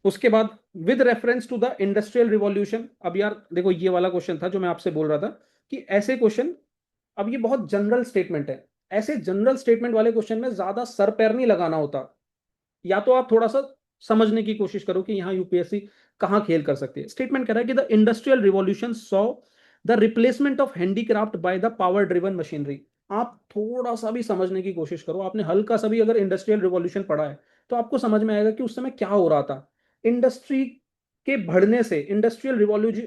उसके बाद with reference to the industrial revolution, अब यार देखो ये वाला क्वेश्चन था जो मैं आपसे बोल रहा था कि ऐसे क्वेश्चन, अब ये बहुत जनरल स्टेटमेंट है, ऐसे जनरल स्टेटमेंट वाले क्वेश्चन में ज्यादा सर पैर नहीं लगाना होता। या तो आप थोड़ा सा समझने की कोशिश करो कि यहाँ यूपीएससी कहाँ खेल कर सकती है। स्टेटमेंट कह रहा है कि the industrial revolution saw the replacement of handicraft by the power driven machinery. आप थोड़ा सा भी समझने की कोशिश करो, आपने हल्का सा भी अगर इंडस्ट्रियल रिवॉल्यूशन पढ़ा है तो आपको समझ में आएगा कि उस समय क्या हो रहा था। इंडस्ट्री के बढ़ने से, इंडस्ट्रियल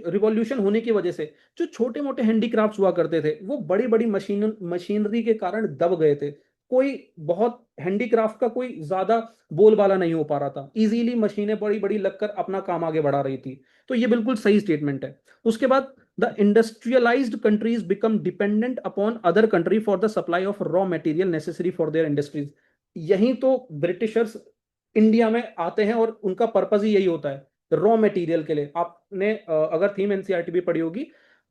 रिवॉल्यूशन होने की वजह से जो छोटे मोटे हैंडीक्राफ्ट्स हुआ करते थे वो बड़ी बड़ी मशीनरी के कारण दब गए थे। कोई बहुत हैंडीक्राफ्ट का कोई ज्यादा बोलबाला नहीं हो पा रहा था, इजीली मशीनें बड़ी बड़ी लगकर अपना काम आगे बढ़ा रही थी। तो ये बिल्कुल सही स्टेटमेंट है। उसके बाद the industrialised countries become dependent upon other country for the supply of raw material necessary for their industries. यही तो ब्रिटिशर्स इंडिया में आते हैं और उनका पर्पज ही यही होता है, रॉ मटेरियल के लिए। आपने अगर थीम एनसीईआरटी भी पढ़ी होगी,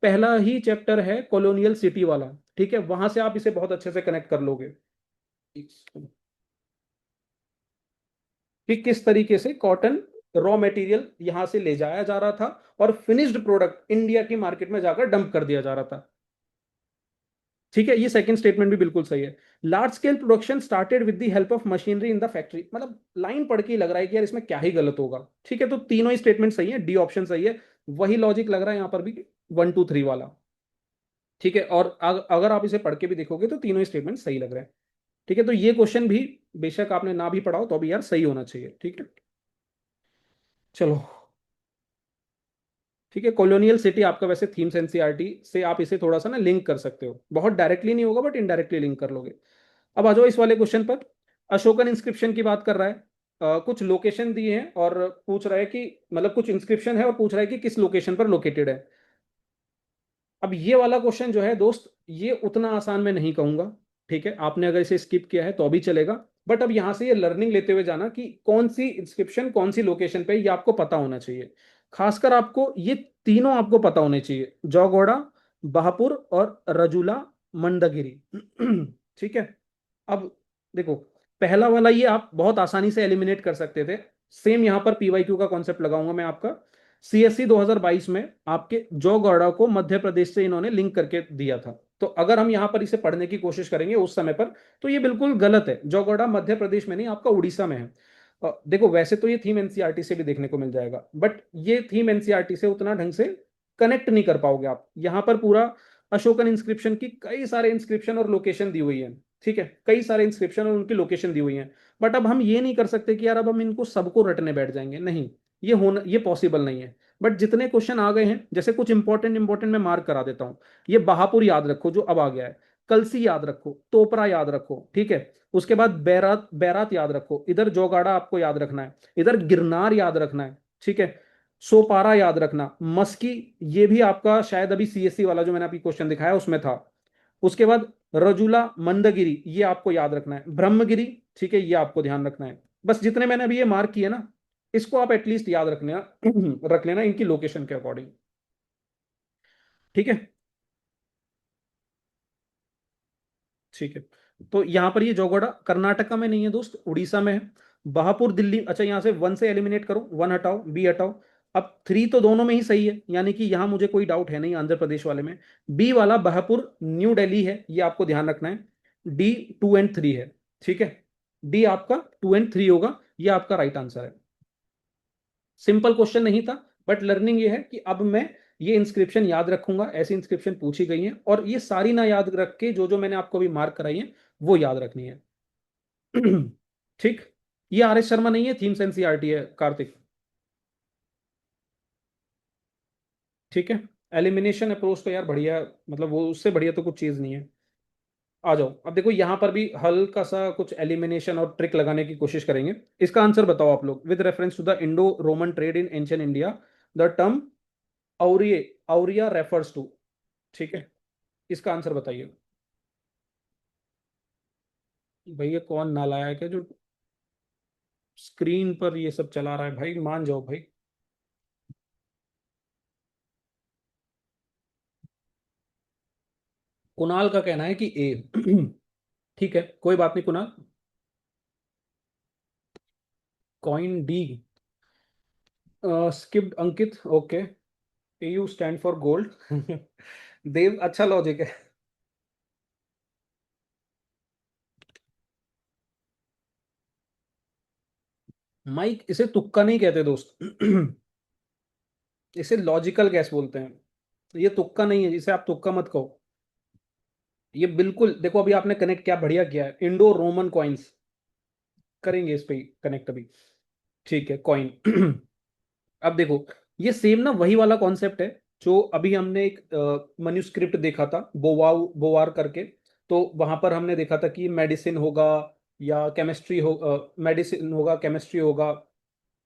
पहला ही चैप्टर है कॉलोनियल सिटी वाला। ठीक है, वहां से आप इसे बहुत अच्छे से कनेक्ट कर लोगे कि किस तरीके से कॉटन रॉ मटेरियल यहां से ले जाया जा रहा था और फिनिश्ड प्रोडक्ट इंडिया की मार्केट में जाकर डंप कर दिया जा रहा था। ठीक है, ये सेकंड स्टेटमेंट भी बिल्कुल सही है। Large scale production started with the help of machinery in the factory, मतलब लाइन पढ़ के ही लग रहा है कि यार इसमें क्या ही गलत होगा। ठीक है, तो तीनों ही स्टेटमेंट सही है, डी ऑप्शन सही है, वही लॉजिक लग रहा है यहाँ पर भी, 1 2 3 वाला। ठीक है, और अगर आप इसे पढ़ के भी देखोगे तो तीनों ही स्टेटमेंट सही लग रहे हैं। ठीक है, तो ये क्वेश्चन भी बेशक आपने ना भी पढ़ाओ तो भी यार सही होना चाहिए। ठीक है, चलो। ठीक है, कॉलोनियल सिटी आपका वैसे थीम्स एनसीईआरटी से आप इसे थोड़ा सा ना लिंक कर सकते हो, बहुत डायरेक्टली नहीं होगा बट इनडायरेक्टली लिंक कर लोगे। अब आ जाओ इस वाले क्वेश्चन पर। अशोकन इंस्क्रिप्शन की बात कर रहा है, कुछ लोकेशन दिए हैं और पूछ रहा है कि, मतलब कुछ इंस्क्रिप्शन है और पूछ रहा है कि किस लोकेशन पर लोकेटेड है। अब ये वाला क्वेश्चन जो है दोस्त, ये उतना आसान मैं नहीं कहूंगा। ठीक है, आपने अगर इसे स्किप किया है तो भी चलेगा, बट अब यहां से ये लर्निंग लेते हुए जाना कि कौन सी इंस्क्रिप्शन कौन सी लोकेशन पे, ये आपको पता होना चाहिए। खासकर आपको ये तीनों आपको पता होने चाहिए, जौगोड़ा, बहापुर और रजुला मंदगिरी। ठीक है। अब देखो, पहला वाला ये आप बहुत आसानी से एलिमिनेट कर सकते थे। सेम यहां पर पीवाईक्यू का कॉन्सेप्ट लगाऊंगा मैं आपका। सीएससी 2022 में आपके जौगौड़ा को मध्य प्रदेश से इन्होंने लिंक करके दिया था। तो अगर हम यहां पर इसे पढ़ने की कोशिश करेंगे उस समय पर, तो ये बिल्कुल गलत है। जौगौड़ा मध्य प्रदेश में नहीं, आपका उड़ीसा में है। देखो, वैसे तो ये थीम एनसीईआरटी से भी देखने को मिल जाएगा, बट ये थीम एनसीईआरटी से उतना ढंग से कनेक्ट नहीं कर पाओगे आप। यहां पर पूरा अशोकन इंस्क्रिप्शन की कई सारे इंस्क्रिप्शन और लोकेशन दी हुई है। ठीक है, कई सारे इंस्क्रिप्शन और उनकी लोकेशन दी हुई है। बट अब हम ये नहीं कर सकते कि यार अब हम इनको सबको रटने बैठ जाएंगे, नहीं, ये पॉसिबल नहीं है। बट जितने क्वेश्चन आ गए हैं, जैसे कुछ इंपॉर्टेंट इंपॉर्टेंट मैं मार्क करा देता हूं। ये बहापुर याद रखो जो अब आ गया है, कलसी याद रखो, तोपरा याद रखो, ठीक है। उसके बाद बैरात, बैरात याद रखो, इधर जोगाड़ा आपको याद रखना है, इधर गिरनार याद रखना है, ठीक है। सोपारा याद रखना, मस्की, ये भी आपका शायद अभी सीएससी वाला जो मैंने आपकी क्वेश्चन दिखाया उसमें था। उसके बाद रजुला मंदगिरी, ये आपको याद रखना है, ब्रह्मगिरी, ठीक है, ये आपको ध्यान रखना है। बस जितने मैंने अभी ये मार्क किए ना, इसको आप एटलीस्ट याद रखने रख लेना इनकी लोकेशन के अकॉर्डिंग। ठीक है। ठीक है। तो यहां पर ये जोगोड़ा कर्नाटका में नहीं है दोस्त, उड़ीसा में है। बहापुर दिल्ली, अच्छा यहां से वन से एलिमिनेट करो, वन हटाओ, बी हटाओ। अब थ्री तो दोनों में ही सही है, यानी कि यहां मुझे कोई डाउट है नहीं आंध्र प्रदेश वाले में। बी वाला बहापुर न्यू दिल्ली है, ये आपको ध्यान रखना है। डी 2 और 3 है। ठीक है, डी आपका 2 और 3 होगा, ये आपका राइट आंसर है। सिंपल क्वेश्चन नहीं था, बट लर्निंग ये है कि अब मैं ये इंस्क्रिप्शन याद रखूंगा, ऐसी इंस्क्रिप्शन पूछी गई है, और ये सारी ना याद रख के जो जो मैंने आपको अभी मार्क कराई है वो याद रखनी है। ठीक। ये आर एस शर्मा नहीं है, थीम्स एनसीईआरटी है कार्तिक। ठीक है। एलिमिनेशन अप्रोच तो यार बढ़िया, मतलब वो उससे बढ़िया तो कुछ चीज नहीं है। आ जाओ, अब देखो यहां पर भी हल्का सा कुछ एलिमिनेशन और ट्रिक लगाने की कोशिश करेंगे। इसका आंसर बताओ आप लोग, with reference to the Indo Roman trade in ancient India, the term aurei, aureus refers to. ठीक है, इसका आंसर बताइए। भैया कौन नालायक है जो स्क्रीन पर ये सब चला रहा है, भाई मान जाओ भाई। कुणाल का कहना है कि ए। ठीक है, कोई बात नहीं Kunal. Coin D, skipped Ankit, okay. AU stand for gold. Dev, अच्छा लॉजिक है। माइक, इसे तुक्का नहीं कहते दोस्त। इसे लॉजिकल गैस बोलते हैं। ये तुक्का नहीं है, इसे आप तुक्का मत कहो। ये बिल्कुल, देखो अभी आपने कनेक्ट क्या बढ़िया किया है, इंडो रोमन कॉइन्स। करेंगे इस पे कनेक्ट अभी। ठीक है, कॉइन। अब देखो, ये सेम ना वही वाला कॉन्सेप्ट है जो अभी हमने एक मन्यूस्क्रिप्ट देखा था, बोवार करके। तो वहां पर हमने देखा था कि मेडिसिन होगा या केमिस्ट्री हो, मेडिसिन होगा, केमिस्ट्री होगा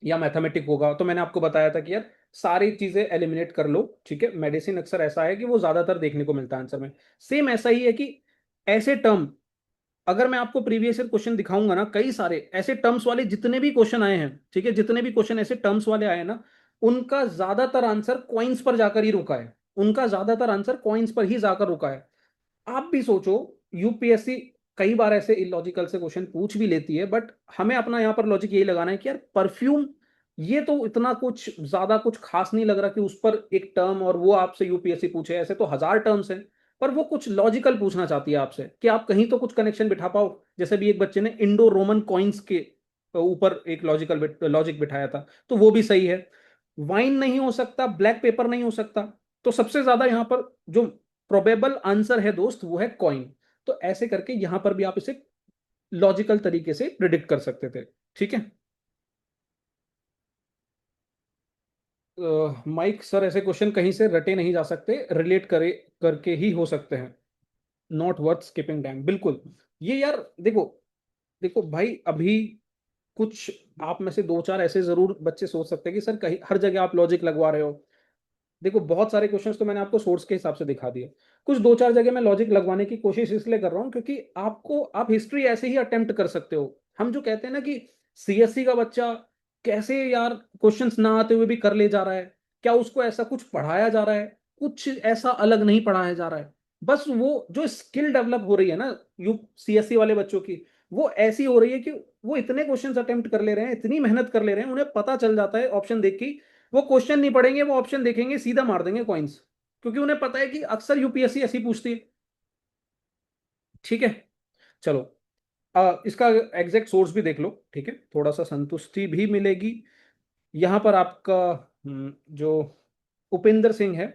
या मैथमेटिक होगा। तो मैंने आपको बताया था कि यार सारी चीजें एलिमिनेट कर लो। ठीक है, मेडिसिन अक्सर ऐसा है कि वो ज्यादातर देखने को मिलता है आंसर में। सेम ऐसा ही है कि ऐसे टर्म, अगर मैं आपको प्रीवियस ईयर क्वेश्चन दिखाऊंगा ना, कई सारे ऐसे टर्म्स वाले जितने भी क्वेश्चन आए हैं, ठीक है, जितने भी क्वेश्चन ऐसे टर्म्स वाले आए हैं ना, उनका ज्यादातर आंसर कॉइन्स पर जाकर ही रुका है। उनका ज्यादातर आंसर कॉइन्स पर ही जाकर रुका है। आप भी सोचो, यूपीएससी कई बार ऐसे इलॉजिकल से क्वेश्चन पूछ भी लेती है, बट हमें अपना यहाँ पर लॉजिक यही लगाना है कि यार परफ्यूम, ये तो इतना कुछ ज्यादा कुछ खास नहीं लग रहा कि उस पर एक टर्म और वो आपसे यूपीएससी पूछे, ऐसे तो हजार टर्म्स हैं। पर वो कुछ लॉजिकल पूछना चाहती है आपसे कि आप कहीं तो कुछ कनेक्शन बिठा पाओ। जैसे भी एक बच्चे ने इंडो रोमन कॉइन्स के ऊपर एक लॉजिकल लॉजिक बिठाया था, तो वो भी सही है। वाइन नहीं हो सकता, ब्लैक पेपर नहीं हो सकता। तो सबसे ज्यादा यहां पर जो प्रोबेबल आंसर है दोस्त, वो है कॉइन। तो ऐसे करके यहां पर भी आप इसे लॉजिकल तरीके से प्रिडिक्ट कर सकते थे। ठीक है। माइक सर, ऐसे क्वेश्चन कहीं से रटे नहीं जा सकते, रिलेट करे करके ही हो सकते हैं। नॉट वर्थ स्किपिंग टाइम, बिल्कुल। ये यार देखो, देखो भाई, अभी कुछ आप में से दो चार ऐसे जरूर बच्चे सोच सकते हैं कि सर कहीं हर जगह आप लॉजिक लगवा रहे हो। देखो, बहुत सारे क्वेश्चंस तो मैंने आपको सोर्स के हिसाब से दिखा दिए। कुछ दो चार जगह मैं लॉजिक लगवाने की कोशिश इसलिए कर रहा हूँ क्योंकि आपको, आप हिस्ट्री ऐसे ही अटेम्प्ट कर सकते हो। हम जो कहते हैं ना कि सीएससी का बच्चा कैसे यार क्वेश्चंस ना आते हुए भी कर ले जा रहा है, क्या उसको ऐसा कुछ पढ़ाया जा रहा है? कुछ ऐसा अलग नहीं पढ़ाया जा रहा है। बस वो जो स्किल डेवलप हो रही है ना यूपीएससी वाले बच्चों की, वो ऐसी हो रही है कि वो इतने क्वेश्चंस अटेम्प्ट कर ले रहे हैं, इतनी मेहनत कर ले रहे हैं, उन्हें पता चल जाता है ऑप्शन देख के ही, वो क्वेश्चन नहीं पढ़ेंगे, वो ऑप्शन देखेंगे सीधा मार देंगे कॉइन्स, क्योंकि उन्हें पता है कि अक्सर यूपीएससी ऐसी पूछती है। ठीक है, चलो इसका एग्जैक्ट सोर्स भी देख लो, ठीक है, थोड़ा सा संतुष्टि भी मिलेगी। यहां पर आपका जो उपेंद्र सिंह है,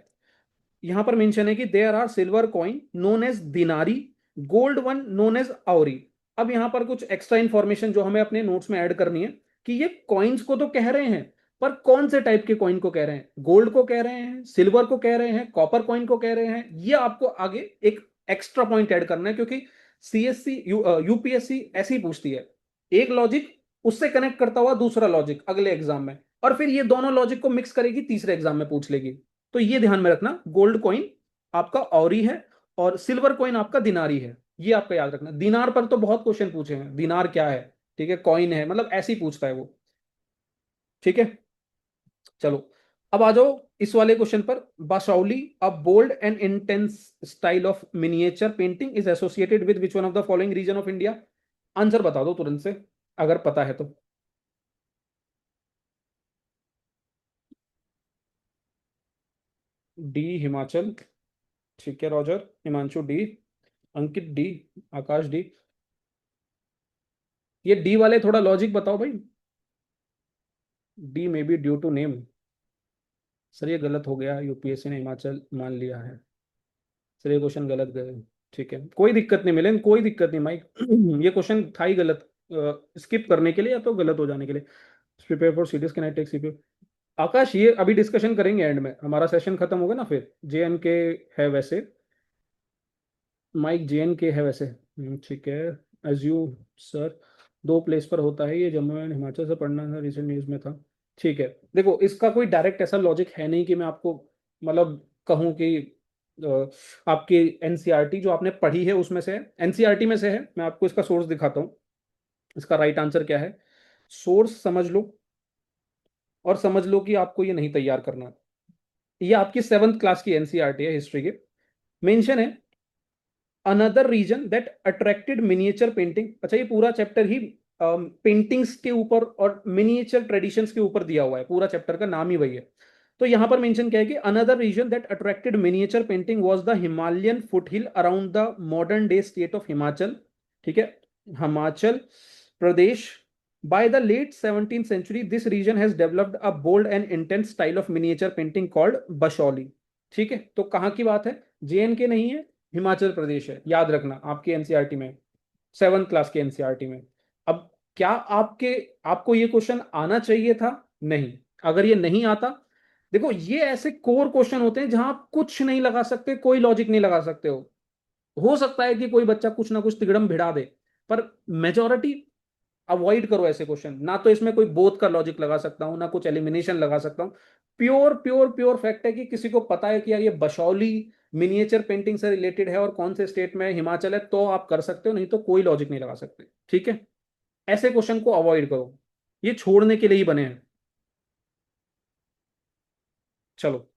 यहां पर मेंशन है कि there are silver coin known as denarii, gold one known as aurei. अब यहां पर कुछ एक्स्ट्रा इंफॉर्मेशन जो हमें अपने नोट्स में ऐड करनी है, कि ये कॉइन्स को तो कह रहे हैं, पर कौन से टाइप के कॉइन को कह रहे हैं? गोल्ड को कह रहे हैं, सिल्वर को कह रहे हैं, कॉपर कॉइन को कह रहे हैं? ये आपको आगे एक एक्स्ट्रा पॉइंट ऐड करना है, क्योंकि सीएससी यूपीएससी ऐसी पूछती है, एक लॉजिक उससे कनेक्ट करता हुआ दूसरा लॉजिक अगले एग्जाम में, और फिर ये दोनों लॉजिक को मिक्स करेगी, तीसरे एग्जाम में पूछ लेगी। तो ये ध्यान में रखना, गोल्ड कॉइन आपका औरी है और सिल्वर कॉइन आपका दिनारी है, ये आपका याद रखना। दिनार पर तो बहुत क्वेश्चन पूछे हैं, दिनार क्या है, ठीक है, कॉइन है, मतलब ऐसे ही पूछता है वो। ठीक है, चलो अब आ जाओ इस वाले क्वेश्चन पर। Basohli, a bold and intense style of miniature painting is associated with which one of the following region of India? Answer बता दो तुरंत से, अगर पता है तो। डी हिमाचल, ठीक है Roger, Himanshu D, Ankit D, Akash D. ये डी वाले थोड़ा लॉजिक बताओ भाई। डी में B due to name. Sir ये गलत हो गया, यूपीएससी ने हिमाचल मान लिया है। सर ये क्वेश्चन गलत गए। ठीक है, कोई दिक्कत नहीं मिले, कोई दिक्कत नहीं माइक। ये क्वेश्चन था ही गलत, स्किप करने के लिए या तो गलत हो जाने के लिए। Prepare for series can I take CPU. Akash ये अभी डिस्कशन करेंगे एंड में, हमारा सेशन खत्म होगा ना फिर। जे एन के है वैसे, माइक जे एन के है वैसे। ठीक है, एज यू सर, दो प्लेस पर होता है ये, जम्मू एंड हिमाचल से पढ़ना था, रिसेंट न्यूज में था। ठीक है, देखो इसका कोई डायरेक्ट ऐसा लॉजिक है नहीं कि मैं आपको मतलब कहूँ कि आपकी एनसीईआरटी जो आपने पढ़ी है उसमें से है, एनसीईआरटी में से है। मैं आपको इसका सोर्स दिखाता हूँ, इसका राइट आंसर क्या है। सोर्स समझ लो, और समझ लो कि आपको ये नहीं तैयार करना। ये आपकी 7th क्लास की एनसीईआरटी है, हिस्ट्री के। मेंशन है another reason that attracted miniature painting. अच्छा, ये पूरा चैप्टर ही पेंटिंग्स के ऊपर और मिनिएचर ट्रेडिशंस के ऊपर दिया हुआ है, पूरा चैप्टर का नाम ही वही है। तो यहां पर मेंशन क्या है कि another reason that attracted miniature painting was the Himalayan foothill around the modern day state of Himachal. ठीक है, Himachal Pradesh. By the late 17th century, this region has developed a bold and intense style of miniature painting called Basohli. ठीक है, तो कहाँ की बात है? JNK नहीं है, हिमाचल प्रदेश है, याद रखना आपकी एनसीईआरटी में, 7th क्लास के एनसीईआरटी में। अब क्या आपको ये क्वेश्चन आना चाहिए था? नहीं। अगर ये नहीं आता, देखो ये ऐसे कोर क्वेश्चन होते हैं जहां आप कुछ नहीं लगा सकते, कोई लॉजिक नहीं लगा सकते हो सकता है कि कोई बच्चा कुछ ना कुछ तिगड़म भिड़ा दे, पर मेजोरिटी अवॉइड करो ऐसे क्वेश्चन। ना तो इसमें कोई बोथ का लॉजिक लगा सकता हूं, ना कुछ एलिमिनेशन लगा सकता हूं। प्योर प्योर प्योर फैक्ट है कि किसी को पता है कि यार ये बशौली मिनिएचर पेंटिंग से रिलेटेड है और कौन से स्टेट में है, हिमाचल है, तो आप कर सकते हो, नहीं तो कोई लॉजिक नहीं लगा सकते। ठीक है, ऐसे क्वेश्चन को अवॉइड करो, ये छोड़ने के लिए ही बने हैं। चलो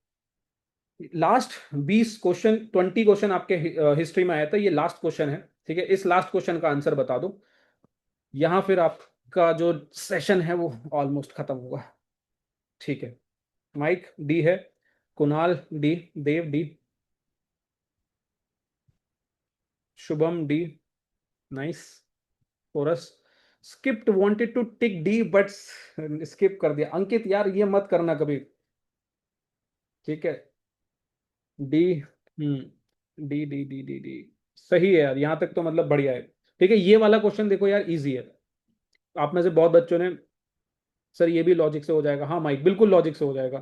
लास्ट 20 क्वेश्चन, 20 क्वेश्चन आपके हिस्ट्री में आया था, ये लास्ट क्वेश्चन है। ठीक है, इस लास्ट क्वेश्चन का आंसर बता दो, यहां फिर आपका जो सेशन है वो ऑलमोस्ट खत्म होगा। ठीक है, माइक डी है, Kunal D, Dev D, Shubham D, nice, chorus. Skipped wanted to tick D but skip कर दिया। अंकित यार ये मत करना कभी। ठीक है, D, D D D D D, सही है यार, यहां तक तो मतलब बढ़िया है। ठीक है, ये वाला क्वेश्चन देखो यार, इजी है। आप में से बहुत बच्चों ने, सर ये भी लॉजिक से हो जाएगा, हाँ माइक बिल्कुल लॉजिक से हो जाएगा।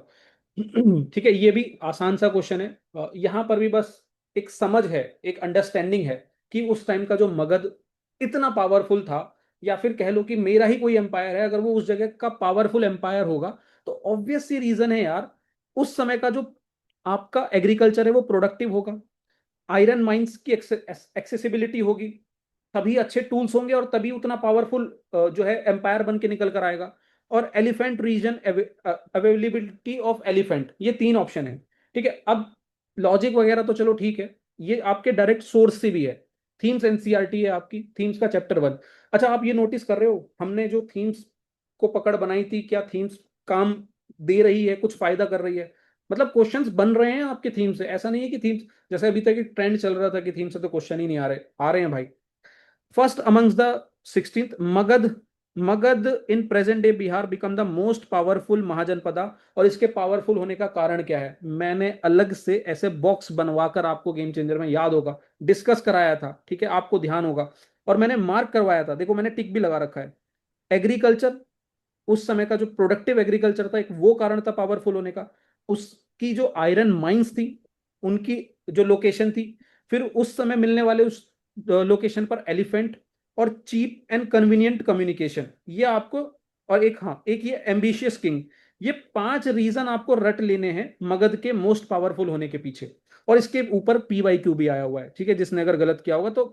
ठीक है, ये भी आसान सा क्वेश्चन है। यहां पर भी बस एक समझ है, एक अंडरस्टैंडिंग है कि उस टाइम का जो मगध इतना पावरफुल था, या फिर कह लो कि मेरा ही कोई एम्पायर है, अगर वो उस जगह का पावरफुल एम्पायर होगा, तो ऑब्वियस सी रीजन है यार, उस समय का जो आपका एग्रीकल्चर है वो प्रोडक्टिव होगा, आयरन माइंस की एक्सेसिबिलिटी होगी, तभी अच्छे टूल्स होंगे और तभी उतना पावरफुल जो है एम्पायर बन के निकल कर आएगा। और elephant reason, availability of elephant, ये 3 ऑप्शन है। ठीक है, अब लॉजिक वगैरह तो चलो ठीक है, ये आपके डायरेक्ट सोर्स से भी है। थीम्स एनसीईआरटी है आपकी, थीम्स का चैप्टर 1। अच्छा, आप ये नोटिस कर रहे हो हमने जो थीम्स को पकड़ बनाई थी, क्या थीम्स काम दे रही है, कुछ फायदा कर रही है? मतलब क्वेश्चंस बन रहे हैं आपके थीम से, ऐसा नहीं है कि थीम्स, जैसे अभी तक एक ट्रेंड चल रहा था कि थीम से तो क्वेश्चन ही नहीं आ रहे हैं भाई। First amongst the 16th Magadh, Magadh in present day Bihar become the most powerful Mahajanapada. और इसके पावरफुल होने का कारण क्या है, मैंने अलग से ऐसे बॉक्स बनवाकर आपको गेम चेंजर में याद होगा डिस्कस कराया था, ठीक है, आपको ध्यान होगा। और मैंने मार्क करवाया था, देखो मैंने टिक भी लगा रखा है। एग्रीकल्चर, उस समय का जो प्रोडक्टिव एग्रीकल्चर था, एक वो कारण था पावरफुल होने का। उसकी जो आयरन माइंस थी, उनकी जो लोकेशन थी, फिर उस समय मिलने वाले उस लोकेशन पर एलिफेंट, और चीप एंड कन्वीनियंट कम्युनिकेशन, ये आपको, और एक, हाँ, एक ये एम्बिशियस किंग। ये 5 रीजन आपको रट लेने हैं मगध के मोस्ट पावरफुल होने के पीछे। और इसके ऊपर पीवाईक्यू भी आया हुआ है, ठीक है, जिसने अगर गलत किया होगा तो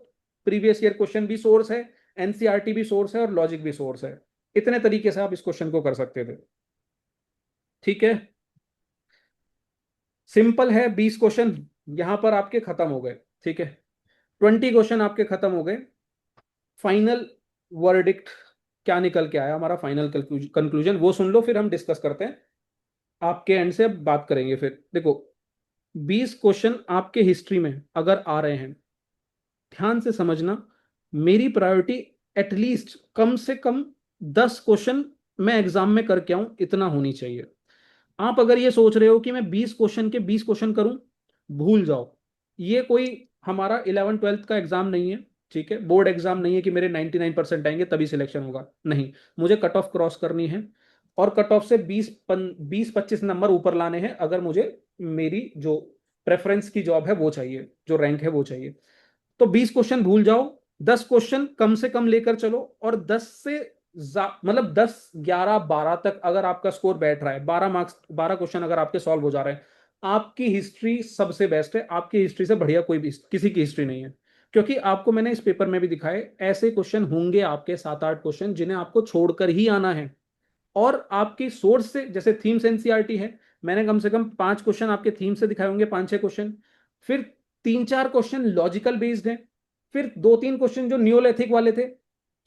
प्रीवियस ईयर क्वेश्चन भी सोर्स है, एनसीईआरटी भी सोर्स है, और लॉजिक भी सोर्स है। इतने तरीके से आप इस क्वेश्चन को कर सकते थे। ठीक है, सिंपल है। 20 क्वेश्चन यहां पर आपके खत्म हो गए। ठीक है, 20 क्वेश्चन आपके खत्म हो गए। फाइनल वर्डिक्ट क्या निकल के आया, हमारा फाइनल कंक्लूजन वो सुन लो, फिर हम डिस्कस करते हैं। आपके एंड से अब बात करेंगे। फिर देखो, 20 क्वेश्चन आपके हिस्ट्री में अगर आ रहे हैं, ध्यान से समझना, मेरी प्रायोरिटी एटलीस्ट कम से कम 10 क्वेश्चन मैं एग्जाम में करके आऊं, इतना होनी चाहिए। आप अगर ये सोच रहे हो कि मैं 20 क्वेश्चन के 20 क्वेश्चन करूं, भूल जाओ। ये कोई हमारा 11th 12th का एग्जाम नहीं है, ठीक है, बोर्ड एग्जाम नहीं है कि मेरे 99% आएंगे तभी सिलेक्शन होगा, नहीं। मुझे कट ऑफ क्रॉस करनी है, और कट ऑफ से 20-25 नंबर ऊपर लाने हैं, अगर मुझे मेरी जो प्रेफरेंस की जॉब है वो चाहिए, जो रैंक है वो चाहिए। तो 20 क्वेश्चन भूल जाओ, 10 क्वेश्चन कम से कम लेकर चलो, और 10 से मतलब 10, 11, 12 तक अगर आपका स्कोर बैठ रहा है, 12 मार्क्स, 12 क्वेश्चन अगर आपके सॉल्व हो जा रहे हैं, आपकी हिस्ट्री सबसे बेस्ट है। आपकी हिस्ट्री से बढ़िया कोई भी किसी की हिस्ट्री नहीं है। क्योंकि आपको मैंने इस पेपर में भी दिखाए, ऐसे क्वेश्चन होंगे आपके 7-8 क्वेश्चन जिन्हें आपको छोड़कर ही आना है। और आपकी सोर्स से, जैसे थीम्स एनसीईआरटी है, मैंने कम से कम 5 क्वेश्चन आपके थीम से दिखाए होंगे, 5-6 क्वेश्चन। फिर 3-4 क्वेश्चन लॉजिकल बेस्ड हैं। फिर 2-3 क्वेश्चन जो न्यूएलिथिक वाले थे,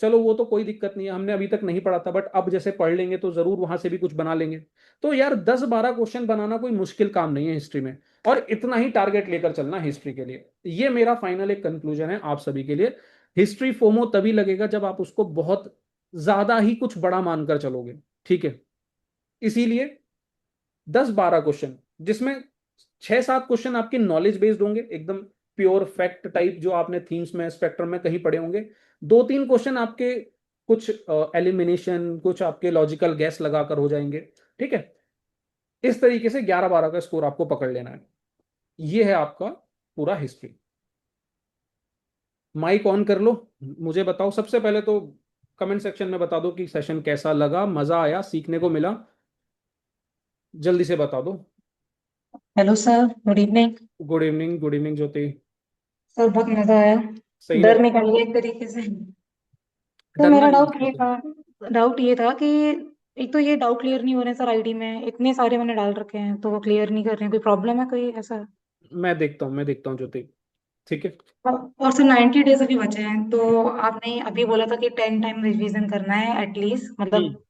चलो वो तो कोई दिक्कत नहीं है, हमने अभी तक नहीं पढ़ा था, बट अब जैसे पढ़ लेंगे तो जरूर वहां से भी कुछ बना लेंगे। तो यार 10-12 क्वेश्चन बनाना कोई मुश्किल काम नहीं है हिस्ट्री में, और इतना ही टारगेट लेकर चलना हिस्ट्री के लिए। ये मेरा फाइनल एक कंक्लूजन है आप सभी के लिए। हिस्ट्री फोमो तभी लगेगा जब आप उसको बहुत ज्यादा ही कुछ बड़ा मानकर चलोगे, ठीक है। इसीलिए 10-12 क्वेश्चन, जिसमें 6-7 क्वेश्चन आपके नॉलेज बेस्ड होंगे, एकदम प्योर फैक्ट टाइप, जो आपने थीम्स में, स्पेक्ट्रम में कहीं पढ़े होंगे। 2-3 क्वेश्चन आपके कुछ एलिमिनेशन, कुछ आपके लॉजिकल गैस लगाकर हो जाएंगे, ठीक है। इस तरीके से 11-12 का स्कोर आपको पकड़ लेना है। ये है आपका पूरा हिस्ट्री। माइक ऑन कर लो, मुझे बताओ सबसे पहले तो, कमेंट सेक्शन में बता दो कि सेशन कैसा लगा, मजा आया, सीखने को मिला, जल्दी से बता दो। Hello sir, good evening. Good evening, good evening Jyoti. Sir बहुत मजा आया। सही डर लगा। निकल गया एक तरीके से। तो डरना मेरा नहीं है। डाउट ये था कि एक तो ये डाउट क्लियर नहीं हो रहे सर, आईडी में इतने सारे मैंने डाल रखे हैं तो वो क्लियर नहीं कर रहे हैं, कोई प्रॉब्लम है कोई ऐसा? मैं देखता हूँ ज्योति, ठीक है। और सर 90 डेज अभी बचे हैं, तो आपने अभी बोला था कि 10 टाइम रिवीजन करना है एटलीस्ट, हम्म। मतलब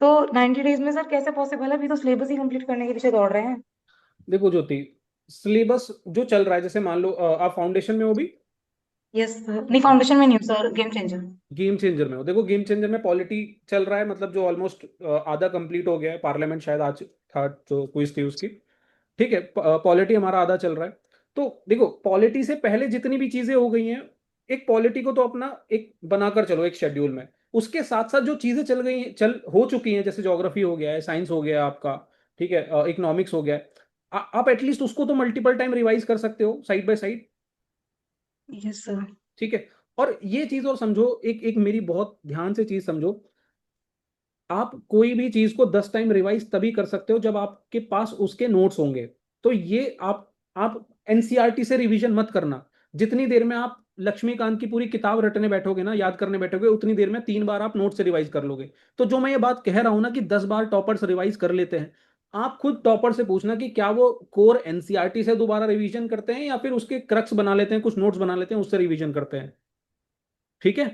तो 90 डेज में सर कैसे पॉसिबल है? अभी तो सिलेबस ही कंप्लीट करने के पीछे दौड़ रहे हैं। देखो ज्योति, सिलेबस जो चल रहा है, जैसे मान लो आप फाउंडेशन में हो भी, यस सर, नहीं फाउंडेशन में नहीं हूँ sir, game changer. Game changer में हो। देखो गेम चेंजर में पॉलिटी चल रहा है, मतलब जो ऑलमोस्ट आधा कंप्लीट हो गया है, पार्लियामेंट शायद आज था जो क्विज थी उसकी, ठीक है। पॉलिटी हमारा आधा चल रहा है। तो देखो, पॉलिटी से पहले जितनी भी चीजें हो गई हैं, एक पॉलिटी को तो अपना एक बनाकर चलो एक शेड्यूल में। उसके साथ साथ जो चीजें चल गई हैं, चल हो चुकी हैं, जैसे ज्योग्राफी हो गया है, साइंस हो गया आपका, ठीक है, इकोनॉमिक्स हो गया है, आप एटलीस्ट उसको तो मल्टीपल टाइम रिवाइज कर सकते हो side by side, yes sir. ठीक है। और ये चीज और समझो, एक एक मेरी बहुत ध्यान से चीज समझो, आप कोई भी चीज को 10 टाइम रिवाइज तभी कर सकते हो जब आपके पास उसके नोट्स होंगे। तो ये आप एनसीईआरटी से रिवीजन मत करना। जितनी देर में आप लक्ष्मीकांत की पूरी किताब रटने बैठोगे ना, याद करने बैठोगे, उतनी देर में 3 बार आप नोट से रिवाइज कर लोगे। तो जो मैं ये बात कह रहा हूं ना कि 10 बार टॉपर्स रिवाइज कर लेते हैं, आप खुद टॉपर से पूछना कि क्या वो कोर एनसीईआरटी से दोबारा रिवीजन करते हैं या फिर उसके क्रक्स बना लेते हैं, कुछ नोट्स बना लेते हैं, उससे रिवीजन करते हैं। ठीक है।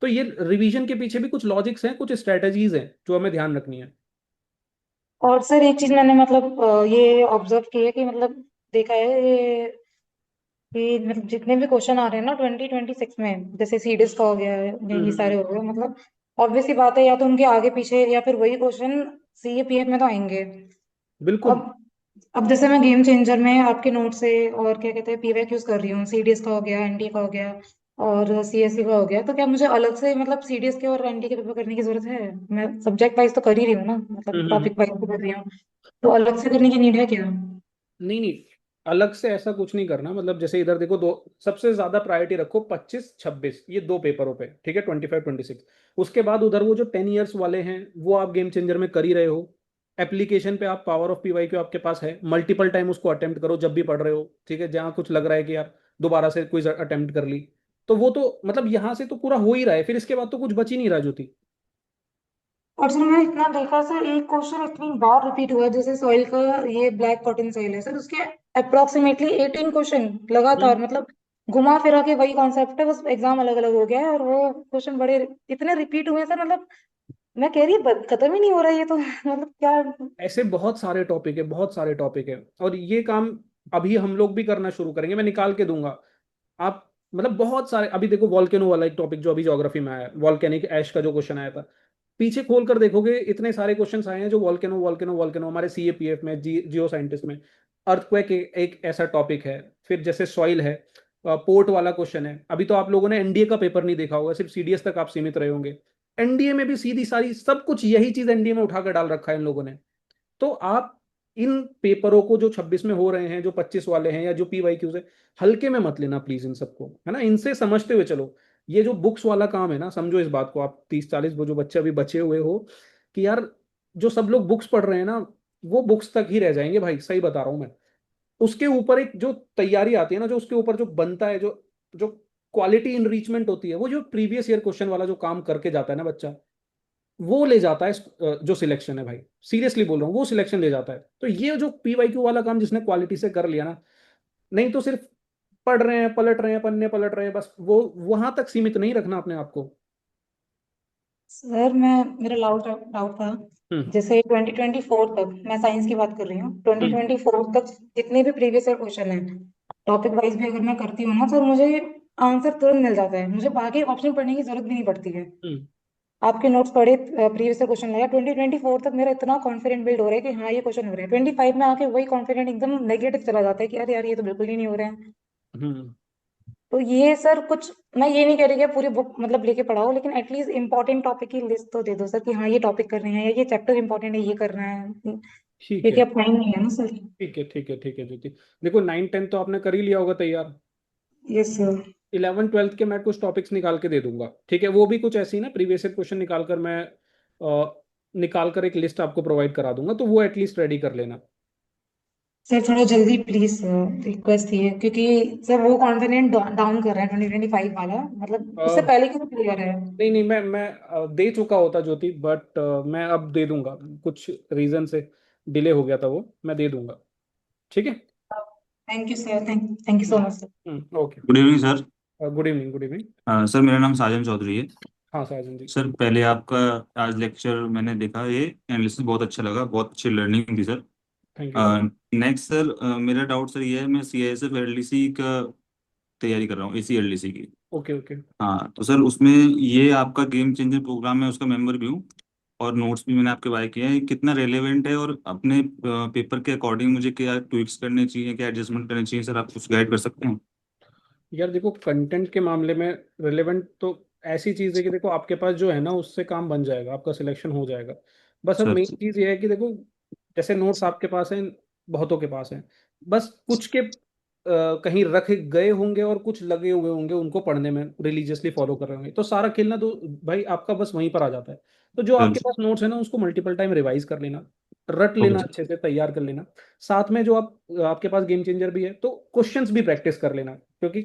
तो ये रिवीजन के पीछे भी कुछ लॉजिक्स हैं, कुछ स्ट्रेटजीज हैं जो हमें ध्यान रखनी है। और सर एक चीज मैंने मतलब ये ऑब्जर्व की है कि मतलब देखा है ये कि मतलब जितने भी क्वेश्चन आ रहे हैं ना 2026 में, जैसे सीडीएस का हो गया ये हम्म। सारे हो गए, मतलब ऑब्वियस सी बात है, या तो उनके आगे पीछे या फिर वही क्वेश्चन सीएपीएफ में तो आएंगे। बिल्कुल। अब अब जैसे मैं गेम चेंजर में आपके नोट से और क्या कहते हैं पीवाईक्यूज कर रही हूँ, सीडीएस का हो गया, एनडीए का हो गया और सीएससी का हो गया, तो क्या मुझे अलग से मतलब सीडीएस के और एनडीए के पेपर करने की जरूरत है? मैं सब्जेक्ट वाइज तो कर ही रही हूँ ना, मतलब हम्म। टॉपिक वाइज तो कर रही हूँ, तो अलग से करने की नीड है क्या? नहीं नहीं, अलग से ऐसा कुछ नहीं करना। मतलब जैसे इधर देखो, दो सबसे ज्यादा प्रायोरिटी रखो 25 26, ये 2 पेपरों पे, ठीक है, 25 26। उसके बाद उधर वो जो 10 ईयर्स वाले हैं वो आप गेम चेंजर में कर ही रहे हो। एप्लीकेशन पे आप पावर ऑफ पीवाई क्यू आपके पास है, मल्टीपल टाइम उसको अटेम्प्ट करो जब भी पढ़ रहे हो, ठीक है, जहाँ कुछ लग रहा है कि यार दोबारा से क्विज अटेम्प्ट कर ली, तो वो तो मतलब यहाँ से तो पूरा हो ही रहा है, फिर इसके बाद तो कुछ बच ही नहीं रहा ज्योति। और सर मैंने इतना देखा सर, एक क्वेश्चन इतनी बार रिपीट हुआ है, जैसे सॉइल का, ये ब्लैक कॉटन सॉइल है सर, उसके अप्रोक्सीमेटली 18 क्वेश्चन लगातार, हम्म। मतलब घुमा फिरा के वही कॉन्सेप्ट है, बस एग्जाम अलग अलग हो गया है और वो क्वेश्चन बड़े इतने रिपीट हुए हैं सर, मतलब मैं कह रही खत्म ही नहीं हो रहा है ये तो मतलब क्या। ऐसे बहुत सारे टॉपिक है, बहुत सारे टॉपिक है, और ये काम अभी हम लोग भी करना शुरू करेंगे, मैं निकाल के दूंगा। आप मतलब बहुत सारे, अभी देखो वॉल्केनो वाला एक टॉपिक जो अभी ज्योग्राफी में आया है, वॉल्केनिक ऐश का जो क्वेश्चन आया था, पीछे खोल कर देखोगे इतने सारे क्वेश्चंस आए हैं जो वॉल्केनो वॉल्केनो वॉल्केनो हमारे सीएपीएफ में, जियो साइंटिस्ट में। अर्थक्वेक एक ऐसा टॉपिक है। फिर जैसे सॉइल है, पोर्ट वाला क्वेश्चन है। अभी तो आप लोगों ने एनडीए का पेपर नहीं देखा होगा, सिर्फ सीडीएस तक आप सीमित रहे होंगे। एनडीए में भी सीधी सारी सब कुछ यही चीज एनडीए में उठाकर डाल रखा है इन लोगों ने। तो आप इन पेपरों को जो 26 में हो रहे हैं, जो 25 वाले हैं, या जो पीवाईक्यूज है, हल्के में मत लेना प्लीज इन सबको, है ना, इनसे समझते हुए चलो। ये जो बुक्स वाला काम है ना, समझो इस बात को आप 30 40 वो जो बच्चे अभी बचे हुए हो, कि यार जो सब लोग बुक्स पढ़ रहे हैं ना, वो बुक्स तक ही रह जाएंगे भाई, सही बता रहा हूं मैं। उसके ऊपर एक जो तैयारी आती है ना, जो उसके ऊपर जो बनता है, जो जो क्वालिटी इनरीचमेंट होती है, वो जो प्रीवियस ईयर क्वेश्चन वाला जो काम करके जाता है ना बच्चा, वो ले जाता है जो सिलेक्शन है भाई, सीरियसली बोल रहा हूँ, वो सिलेक्शन ले जाता है। तो ये जो पीवाईक्यू वाला काम जिसने क्वालिटी से कर लिया ना, नहीं तो सिर्फ पढ़ रहे हैं, पलट रहे हैं, पन्ने पलट रहे हैं, बस वो वहां तक सीमित नहीं रखना अपने आप को। सर मैं मेरा डाउट डाउट था, हम्म। जैसे 2024 तक, मैं साइंस की बात कर रही हूँ, हम्म। 2024 तक जितने भी प्रीवियस ईयर क्वेश्चन हैं टॉपिक वाइज भी अगर मैं करती हूँ ना, तो मुझे आंसर तुरंत मिल जाता है, मुझे बाकी ऑप्शन पढ़ने की जरूरत भी नहीं पड़ती है। हम्म। आपके नोट्स पढ़े, प्रीवियस ईयर क्वेश्चन लगा, 2024 तक मेरा इतना कॉन्फिडेंट बिल्ड हो रहा है कि हाँ ये क्वेश्चन हो रहे हैं, 25 में आके वही कॉन्फिडेंट एकदम नेगेटिव चला जाता है कि अरे यार ये तो बिल्कुल ही नहीं हो रहे हैं। हम्म। तो ये सर कुछ, मैं ये नहीं कह रही कि आप पूरी बुक मतलब लेके पढ़ाओ, लेकिन एटलीस्ट इंपॉर्टेंट टॉपिक की लिस्ट तो दे दो सर कि हाँ ये टॉपिक कर रहे हैं या ये चैप्टर इंपॉर्टेंट है ये करना है, ठीक क्योंकि है। अब टाइम नहीं है ना सर। ठीक है। ठीक है। ठीक है ज्योति, देखो 9 10 तो आपने कर ही लिया होगा तैयार। Yes sir. 11 12 के मैं कुछ टॉपिक्स निकाल के दे दूंगा, ठीक है, वो भी कुछ ऐसी ना प्रीवियस ईयर क्वेश्चन निकाल कर मैं निकाल कर एक लिस्ट आपको प्रोवाइड करा दूंगा, तो वो एटलीस्ट रेडी कर लेना। सर थोड़ा जल्दी प्लीज, रिक्वेस्ट ये है, क्योंकि सर वो कॉन्फिडेंट डाउन कर रहे हैं 2025 वाला, मतलब उससे अ, पहले की तो क्लियर है। नहीं नहीं, मैं दे चुका होता ज्योति, बट मैं अब दे दूंगा। कुछ रीजन से डिले हो गया था, वो मैं दे दूंगा। ठीक है। Thank you sir, thank you so much sir. Okay. Good evening sir. Good evening, good evening. Sir मेरा नाम साजन चौधरी है। हाँ साजन जी। सर पहले आपका आज लेक्चर मैंने देखा, ये एनालिसिस बहुत अच्छा लगा, बहुत अच्छी लर्निंग थी sir. Thank you sir. Next sir, मेरा डाउट सर ये है, मैं सीआईएसएफ एलडीसी का तैयारी कर रहा हूँ, एसी एलडीसी की। Okay okay. हाँ तो सर उसमें ये आपका गेम चेंजर प्रोग्राम है, उसका मेंबर भी हूँ और नोट्स भी मैंने आपके बाय किए हैं। ये कितना रेलेवेंट है और अपने पेपर के अकॉर्डिंग मुझे क्या ट्विक्स करने चाहिए, क्या एडजस्टमेंट करने चाहिए, सर आप कुछ गाइड कर सकते हैं? यार देखो, कंटेंट के मामले में रिलेवेंट तो ऐसी चीज़ है कि देखो आपके पास जो है ना, उससे काम बन जाएगा, आपका सिलेक्शन हो जाएगा। बस अब सर मेन चीज़ ये है कि देखो, जैसे नोट्स आपके पास हैं, बहुतों के पास हैं, बस कुछ के कहीं रख गए होंगे और कुछ लगे हुए होंगे उनको पढ़ने में, रिलीजियसली फॉलो कर रहे होंगे, तो सारा खेलना तो भाई आपका बस वहीं पर आ जाता है। तो जो सर आपके पास नोट्स है ना, उसको मल्टीपल टाइम रिवाइज कर लेना, रट ओके लेना, सर। अच्छे से तैयार कर लेना। साथ में जो आपके पास गेम चेंजर भी है, तो क्वेश्चंस भी प्रैक्टिस कर लेना, क्योंकि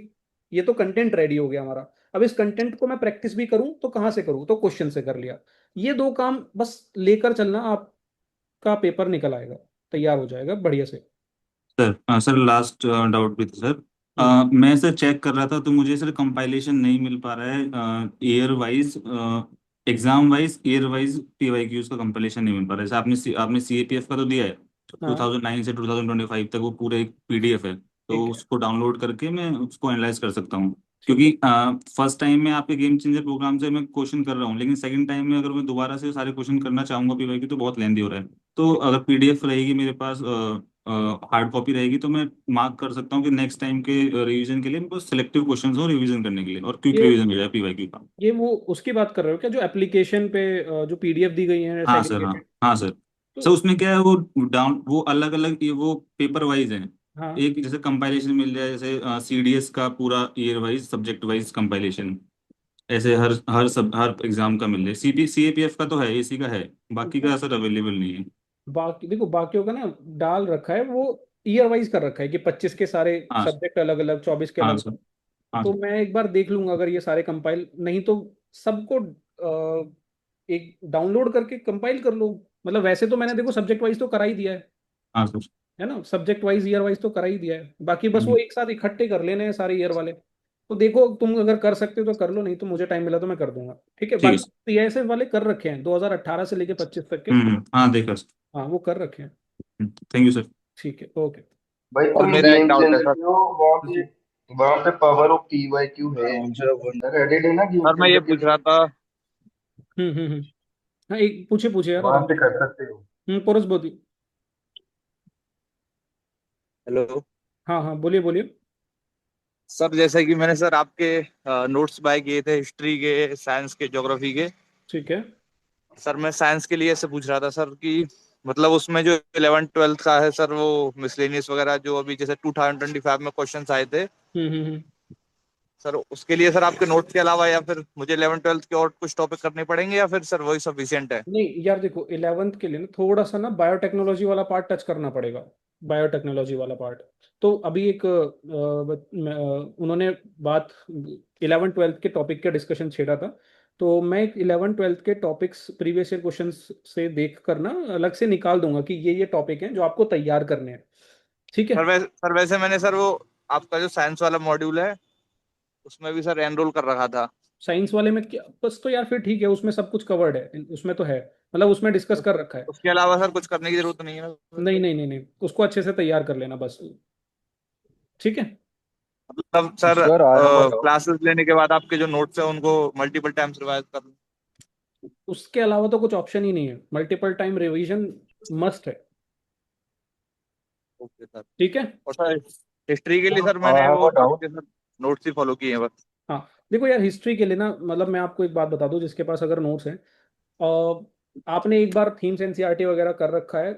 ये तो कंटेंट रेडी हो गया हमारा। अब इस कंटेंट को मैं प्रैक्टिस भी करूं तो कहाँ से करूं, तो क्वेश्चन से कर लिया। ये दो काम बस लेकर चलना, आपका पेपर निकल आएगा, तैयार हो जाएगा बढ़िया से। सर सर लास्ट डाउट भी था सर। हम्म। मैं सर चेक कर रहा था तो मुझे सर कंपाइलेशन नहीं मिल पा रहा है, year wise, exam wise, year wise PYQs का कंपाइलेशन नहीं मिल पा रहा है। जैसे आपने सीएपीएफ का तो दिया है, हाँ 2009 से 2025 तक वो पूरा एक पीडीएफ है, तो ठीक है। उसको डाउनलोड करके मैं उसको एनालाइज कर सकता हूँ। ठीक क्योंकि है। फर्स्ट टाइम में आपके गेम चेंजर प्रोग्राम से मैं क्वेश्चन कर रहा हूँ, लेकिन सेकंड टाइम में अगर मैं दोबारा से सारे क्वेश्चन करना चाहूंगा पीवाईक्यू तो बहुत लेंदी हो रहा है। तो अगर पीडीएफ रहेगी मेरे पास, हार्ड कॉपी रहेगी, तो मैं मार्क कर सकता हूँ कि नेक्स्ट टाइम के रिवीजन के लिए मेरे को सिलेक्टिव क्वेश्चंस हो रिवीजन करने के लिए, और क्विक ये रिवीजन हो जाए पीवाईक्यू का। ये वो उसकी बात कर रहे हो क्या, जो एप्लीकेशन पे जो पीडीएफ दी गई है हाँ सर, हाँ सेग्रीगेटेड? हाँ सर। तो सर उसमें क्या है, वो अलग अलग, ये वो पेपर वाइज है। हाँ एक जैसे कंपाइलेशन मिल जाए, जैसे सीडीएस का पूरा year wise subject wise compilation, ऐसे हर एग्जाम का मिल जाए। सीएपीएफ का तो है, एसी का है, बाकी का सर अवेलेबल नहीं है। बाकी देखो, बाकियों का ना डाल रखा है वो, ईयर वाइज कर रखा है कि 25 के सारे हाँ सब्जेक्ट अलग अलग, 24 के हाँ अलग। सर। हाँ तो सर। मैं एक बार देख लूंगा अगर ये सारे कंपाइल नहीं तो सबको एक डाउनलोड करके कंपाइल कर लो। मतलब वैसे तो मैंने देखो सब्जेक्ट वाइज तो करा ही दिया हाँ सर। है ना, सब्जेक्ट वाइज ईयर वाइज तो करा ही दिया है, बाकी बस वो हम्म, एक साथ इकट्ठे कर लेने हैं सारे ईयर वाले। तो देखो तुम अगर कर सकते हो तो कर लो, नहीं तो मुझे टाइम मिला तो मैं कर दूंगा, ठीक है। ठीक है बाकी सर। पीएसएफ वाले कर रखे हैं 2018 से लेके 25 तक के। हाँ देखा सर। हाँ वो कर रखे हैं। Thank you sir. ठीक है, ओके। भाई और तुम मेरा एक गेम डाउट है चेंजर सर। पे हो, वहाँ पे जी। वहाँ पे पावर ऑफ पीवाईक्यू है, रेडिट है ना गेम सर मैं ये चेंजर के पूछ लिए? रहा था। हम्म। हाँ एक पूछे पूछे यार वहां आराम से से। कर सकते हो। पोरस बोती। हेलो। हाँ हाँ बोलिए बोलिए। सर जैसे कि मैंने सर आपके नोट्स बाय किए थे, हिस्ट्री के, साइंस के, ज्योग्राफी के। ठीक है। सर मैं साइंस के लिए ऐसे पूछ रहा था सर कि मतलब उसमें जो 11th 12th का है सर, वो मिसलेनियस वगैरह जो अभी जैसे 2025 में क्वेश्चंस आए थे हम्म। सर, उसके लिए सर आपके नोट्स के अलावा या फिर मुझे 11th 12th के और कुछ टॉपिक करने पड़ेंगे, या फिर सर वही सफिशियंट है? नहीं यार देखो, 11th के लिए ना थोड़ा सा ना बायोटेक्नोलॉजी वाला पार्ट टच करना पड़ेगा। बायोटेक्नोलॉजी वाला पार्ट। तो अभी एक उन्होंने बात 11th 12th के टॉपिक के डिस्कशन छेड़ा था। तो मैं 11th 12th के टॉपिक्स प्रीवियस ईयर क्वेश्चन से देख कर ना अलग से निकाल दूंगा कि ये टॉपिक हैं जो आपको तैयार करने हैं, ठीक है। सर वैसे मैंने सर वो आपका जो साइंस वाला मॉड्यूल है उसमें भी सर एनरोल कर रखा था। साइंस वाले में क्या बस, तो यार फिर ठीक है, उसमें सब कुछ कवर्ड है, उसमें तो है, मतलब उसमें डिस्कस उस, कर रखा है। उसके अलावा सर कुछ करने की जरूरत नहीं है ना? नहीं नहीं नहीं नहीं, उसको अच्छे से तैयार कर लेना बस, ठीक है। मतलब sir sir I have a doubt. Classes लेने के बाद आपके जो नोट्स है उनको मल्टीपल टाइम्स रिवाइज कर लूं? उसके अलावा तो कुछ ऑप्शन ही नहीं है, मल्टीपल टाइम रिवीजन मस्ट है, ओके सर। ठीक है। और सर हिस्ट्री के लिए सर सर आई मैंने हैव वो अ डाउट। आपके सर नोट्स ही फॉलो किए हैं बस। हाँ देखो यार, हिस्ट्री के लिए ना मतलब मैं आपको एक बात बता दूं, जिसके पास अगर नोट्स हैं, आपने एक बार थीम्स एनसीईआरटी वगैरह कर रखा है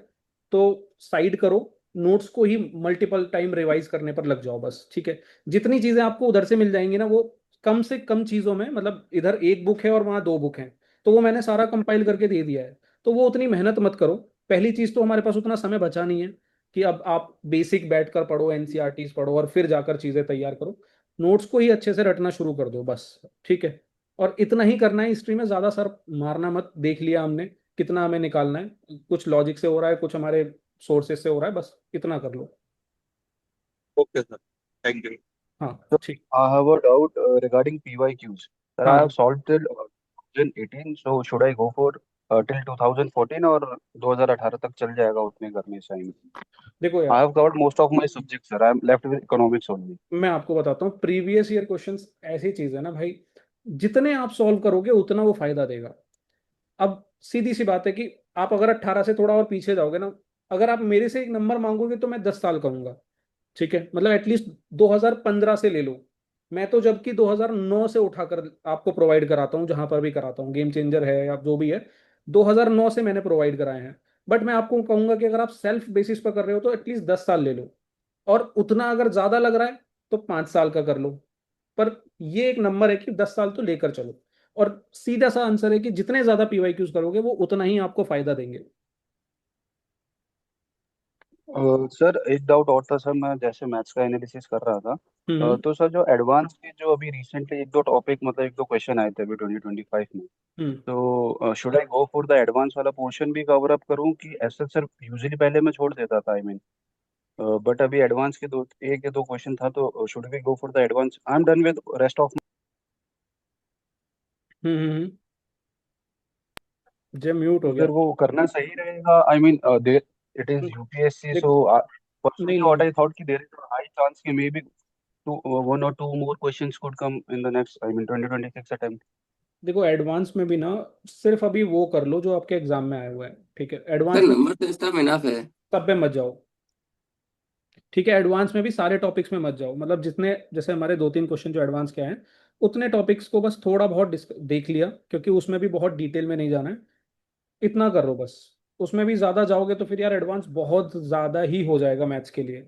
तो साइड करो, नोट्स को ही मल्टीपल टाइम रिवाइज करने पर लग जाओ बस, ठीक है। जितनी चीजें आपको उधर से मिल जाएंगी ना, वो कम से कम चीजों में, मतलब इधर एक बुक है और वहाँ दो बुक हैं, तो वो मैंने सारा कंपाइल करके दे दिया है। तो वो उतनी मेहनत मत करो। पहली चीज तो हमारे पास उतना समय बचा नहीं है कि अब आप बेसिक बैठकर पढ़ो, एनसीईआरटीज पढ़ो और फिर जाकर चीजें तैयार करो। नोट्स को ही अच्छे से रटना शुरू कर दो बस, ठीक है। और इतना ही करना है, हिस्ट्री में ज्यादा सर मारना मत, देख लिया हमने कितना हमें निकालना है, कुछ लॉजिक से हो रहा है, कुछ हमारे सोर्सेज से हो रहा है, बस इतना कर लो। Okay sir, thank you. हाँ Sir, ठीक। I have a doubt regarding PYQs. Sir, I हाँ have solved till 2018, so should I go for till 2014 और 2018 तक चल जाएगा उतने करने चाहिए? देखो I यार, have covered most of my subjects, sir. I am left with economics only. मैं आपको बताता हूँ, प्रीवियस ईयर क्वेश्चंस ऐसी चीज है ना भाई, जितने आप सॉल्व करोगे उतना वो फायदा देगा। अब सीधी सी बात है कि आप अगर 18 से थोड़ा और पीछे जाओगे ना, अगर आप मेरे से एक नंबर मांगोगे तो मैं 10 साल कहूंगा, ठीक है। मतलब एटलीस्ट 2015 से ले लो। मैं तो जबकि 2009 से उठाकर आपको प्रोवाइड कराता हूँ, जहां पर भी कराता हूँ, गेम चेंजर है या जो भी है, 2009 से मैंने प्रोवाइड कराए हैं। बट मैं आपको कहूंगा कि अगर आप सेल्फ बेसिस पर कर रहे हो तो एटलीस्ट 10 साल ले लो, और उतना अगर ज्यादा लग रहा है तो 5 साल का कर लो। पर ये एक नंबर है कि 10 साल तो लेकर चलो। और सीधा सा आंसर है कि जितने ज्यादा पीवाईक्यूज करोगे वो उतना ही आपको फायदा देंगे। सर एक डाउट और था सर, मैं जैसे मैथ्स का एनालिसिस कर रहा था, हम्म तो सर जो एडवांस के जो अभी रिसेंटली एक दो टॉपिक मतलब एक दो क्वेश्चन आए थे अभी 2025 में, हम्म तो should I go for the advance वाला पोर्शन भी कवर अप करूं कि ऐसा सर यूजुअली पहले मैं छोड़ देता था, आई मीन, बट अभी एडवांस के दो एक या दो क्वेश्चन था, तो should we go for the advance? I am done with rest of. Hmm hmm, hmm. Jay mute हो गया। सर वो करना सही रहेगा, I mean there it is UPSC, देख, सो नहीं पर्सनली व्हाट नहीं, आई थॉट कि देर इज हाई चांस कि may be two, one or two more questions could come in the next, I mean, 2026 attempt. देखो एडवांस में भी ना सिर्फ अभी वो कर लो जो आपके एग्जाम में आए हुए हैं, ठीक है, सर एडवांस में नंबर तो इसका इनफ है। सब पे मत जाओ। ठीक है, एडवांस में भी सारे टॉपिक्स में मत जाओ, मतलब जितने जैसे हमारे दो तीन क्वेश्चन जो एडवांस के हैं उतने टॉपिक्स को बस थोड़ा बहुत देख लिया, क्योंकि उसमें भी बहुत डिटेल में नहीं जाना है, इतना करो बस। उसमें भी ज्यादा जाओगे तो फिर यार एडवांस बहुत ज्यादा ही हो जाएगा मैथ्स के लिए।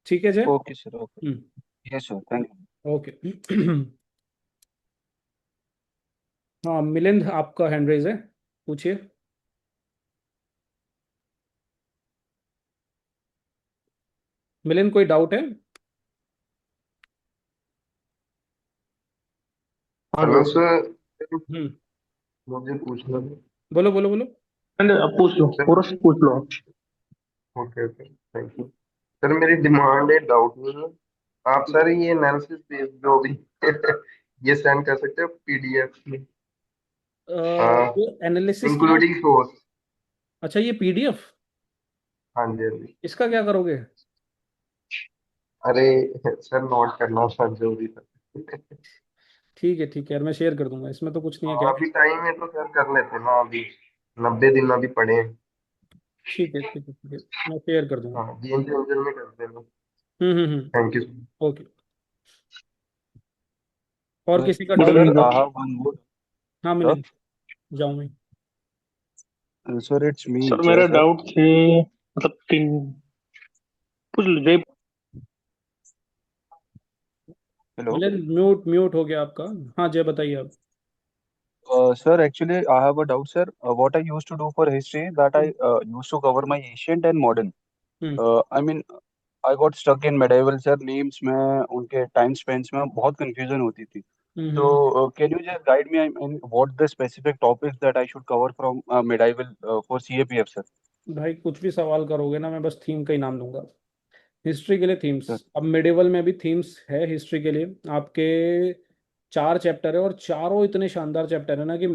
ठीक है जय। Okay, sir. Okay. Yes, sir. Thank you. Okay. हाँ मिलिंद, आपका हैंड रेज है, पूछिए। मिलिंद, कोई डाउट है? हेलो सर, हम्म मुझे पूछना था बोलो बोलो बोलो। अब पूछ लो, सर। पूरा पूछ लो। Okay okay, thank you sir. मेरी डिमांड है, डाउट नहीं है। आप सर ये एनालिसिस पेज जो भी ये सेंड कर सकते हो पीडीएफ में, ये एनालिसिस का? Including source. अच्छा, ये पीडीएफ, हाँ जी, हाँ जी। इसका क्या करोगे? अरे सर, नोट करना सर जो भी सर। ठीक है यार, मैं शेयर कर दूंगा, इसमें तो कुछ नहीं है, हाँ, क्या। अभी टाइम है तो सर कर लेते हैं ना अभी। 90 दिन अभी पड़े हैं। ठीक है, मैं शेयर कर दूंगा। हाँ, गेम चेंजर में कर देना। हम्म। Thank you. ओके। और किसी का Sir, doubt? Done I have one more. हाँ Sir, मिलिंद, जाऊँ मैं? sir, it's me, sir Jay मेरा sir. डाउट थे, मतलब तीन पूछ लो जय। Hello. मिलिंद म्यूट म्यूट हो गया आपका। हाँ जय, बताइए आप। Sir, actually, I have a doubt, sir. What I used to do for history, that I used to cover my ancient and modern. Hmm I mean, I got stuck in medieval, sir. Names में उनके time spans में बहुत confusion होती थी. So, hmm. can you just guide me in what the specific topics that I should cover from medieval for CAPF, sir? भाई कुछ भी सवाल करोगे ना, मैं बस थीम का ही नाम दूंगा। हिस्ट्री के लिए थीम्स, Sir. अब मिडिवल में भी थीम्स है हिस्ट्री के लिए आपके। 4 चैप्टर है और चारों इतने शानदार चैप्टर है ना कि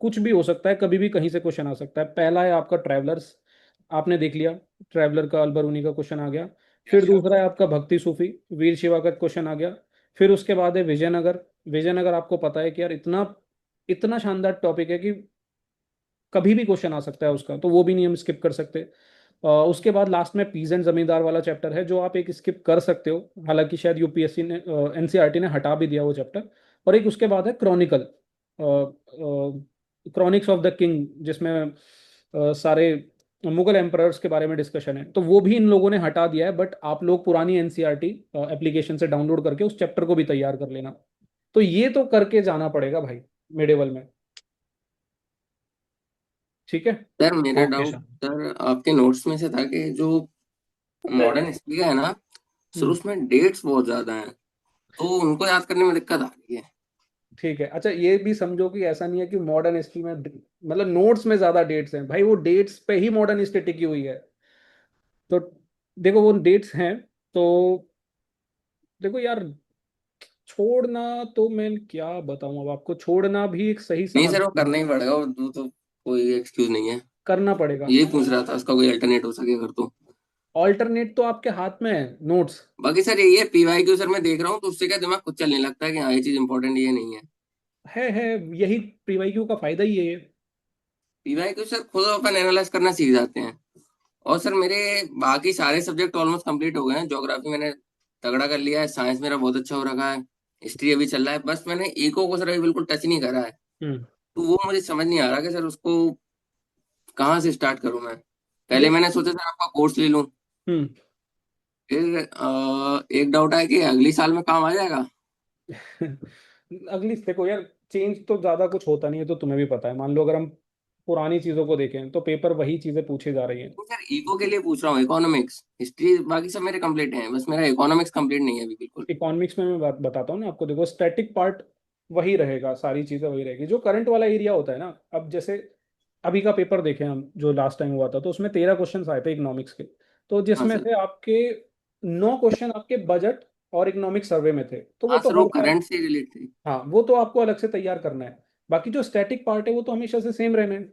कुछ भी हो सकता है, कभी भी कहीं से क्वेश्चन आ सकता है। पहला है आपका ट्रैवलर्स, आपने देख लिया, ट्रैवलर का अलबरूनी का क्वेश्चन आ गया। फिर Yes, sir. दूसरा है आपका भक्ति सूफी, वीर शिवा का क्वेश्चन आ गया। फिर उसके बाद है विजयनगर। विजयनगर आपको पता है कि यार इतना इतना शानदार टॉपिक है कि कभी भी क्वेश्चन आ सकता है उसका, तो वो भी नहीं हम स्किप कर सकते। उसके बाद लास्ट में पीजेंट जमींदार वाला चैप्टर है जो आप एक स्किप कर सकते हो, हालांकि शायद यूपीएससी ने एनसीईआरटी ने हटा भी दिया वो चैप्टर। और एक उसके बाद है क्रॉनिकल, क्रॉनिक्स ऑफ द किंग, जिसमें सारे मुगल एम्परर्स के बारे में डिस्कशन है, तो वो भी इन लोगों ने हटा दिया है। बट आप लोग पुरानी एनसीईआरटी एप्लीकेशन से डाउनलोड करके उस चैप्टर को भी तैयार कर लेना। तो ये तो करके जाना पड़ेगा भाई मिडेवल में। ठीक है। सर मेरा Okay, डाउट sir. सर आपके नोट्स में से था कि जो मॉडर्न हिस्ट्री का है ना सर, हम्म उसमें डेट्स बहुत ज्यादा हैं, तो उनको याद करने में दिक्कत आ रही है। ठीक है। अच्छा, ये भी समझो कि ऐसा नहीं है कि मॉडर्न हिस्ट्री में मतलब नोट्स में ज्यादा डेट्स हैं, भाई वो डेट्स पे ही मॉडर्न हिस्ट्री टिकी हुई है। तो देखो वो डेट्स हैं, तो देखो यार, छोड़ना, तो मैं क्या बताऊं, अब आपको छोड़ना भी एक सही नहीं सर, वो समाधान करना ही पड़ेगा, वो तो कोई एक्सक्यूज नहीं है। करना पड़ेगा। यही पूछ रहा था उसका कोई अल्टरनेट हो सके अगर तो। ऑल्टरनेट तो आपके हाथ में है, नोट्स। बाकी सर यही है, पीवाईक्यू सर मैं देख रहा हूँ तो उससे क्या दिमाग खुद चलने लगता है कि हाँ ये चीज इंपॉर्टेंट ये नहीं है। है यही प्रीवाईक्यू का फायदा ही है ये। पीवाईक्यू सर खुद अपन एनालाइज करना सीख जाते हैं। और सर मेरे बाकी सारे सब्जेक्ट ऑलमोस्ट कंप्लीट हो गए हैं। ज्योग्राफी मैंने तगड़ा कर लिया है, साइंस मेरा बहुत अच्छा हो रखा है, हिस्ट्री अभी चल रहा है, बस मैंने इको को सर अभी बिल्कुल टच नहीं करा है। हम्म तो वो मुझे समझ नहीं आ रहा कि सर उसको कहाँ से स्टार्ट करूं मैं। पहले देख। मैंने सोचा सर आपका कोर्स ले लूं, हम्म फिर एक डाउट आया कि अगली साल में काम आ जाएगा। अगली देखो यार, चेंज तो ज्यादा कुछ होता नहीं है, तो तुम्हें भी पता है। मान लो अगर हम पुरानी चीजों को देखें तो पेपर वही चीजें पूछी जा रही हैं। तो सर इको के लिए पूछ रहा हूँ, इकोनॉमिक्स हिस्ट्री बाकी सब मेरे कंप्लीट हैं, बस मेरा इकोनॉमिक्स कंप्लीट नहीं है अभी बिल्कुल। इकोनॉमिक्स में मैं बात बताता हूँ ना आपको, देखो स्टैटिक पार्ट वही रहेगा, सारी चीजें वही रहेगी। जो करंट वाला एरिया होता है ना, अब जैसे अभी का पेपर देखें हम, जो लास्ट टाइम हुआ था, तो उसमें 13 क्वेश्चन आए थे इकोनॉमिक्स के, तो हाँ जिसमें सर। से आपके 9 क्वेश्चन आपके बजट और इकोनॉमिक सर्वे में थे, तो वो हाँ तो सर, वो हर साल, करंट से रिलेटेड थी। हाँ वो तो आपको अलग से तैयार करना है। बाकी जो स्टैटिक पार्ट है वो तो हमेशा से सेम रहना है।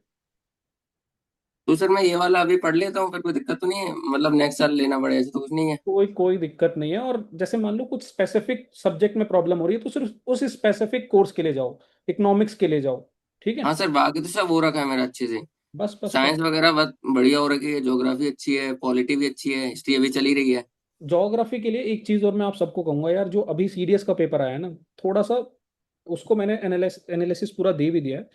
तो सर मैं ये वाला अभी पढ़ लेता हूँ, फिर कोई दिक्कत तो नहीं है, मतलब नेक्स्ट साल लेना पड़े ऐसे तो कुछ नहीं है। कोई कोई दिक्कत नहीं है। और जैसे मान लो कुछ स्पेसिफिक सब्जेक्ट में प्रॉब्लम हो रही है तो सिर्फ उस स्पेसिफिक कोर्स के लिए जाओ, इकोनॉमिक्स के लिए जाओ, ठीक है। हाँ सर, बाकी तो सब हो रखा है मेरा अच्छे से। बस बस बस। साइंस वगैरह बहुत बढ़िया हो रखी है, ज्योग्राफी अच्छी है, पॉलिटी भी अच्छी है, हिस्ट्री अभी चली रही है। ज्योग्राफी के लिए एक चीज और मैं आप सबको कहूंगा यार, जो अभी सीडीएस का पेपर आया है ना, थोड़ा सा उसको मैंने एनालिसिस पूरा दे भी दिया है,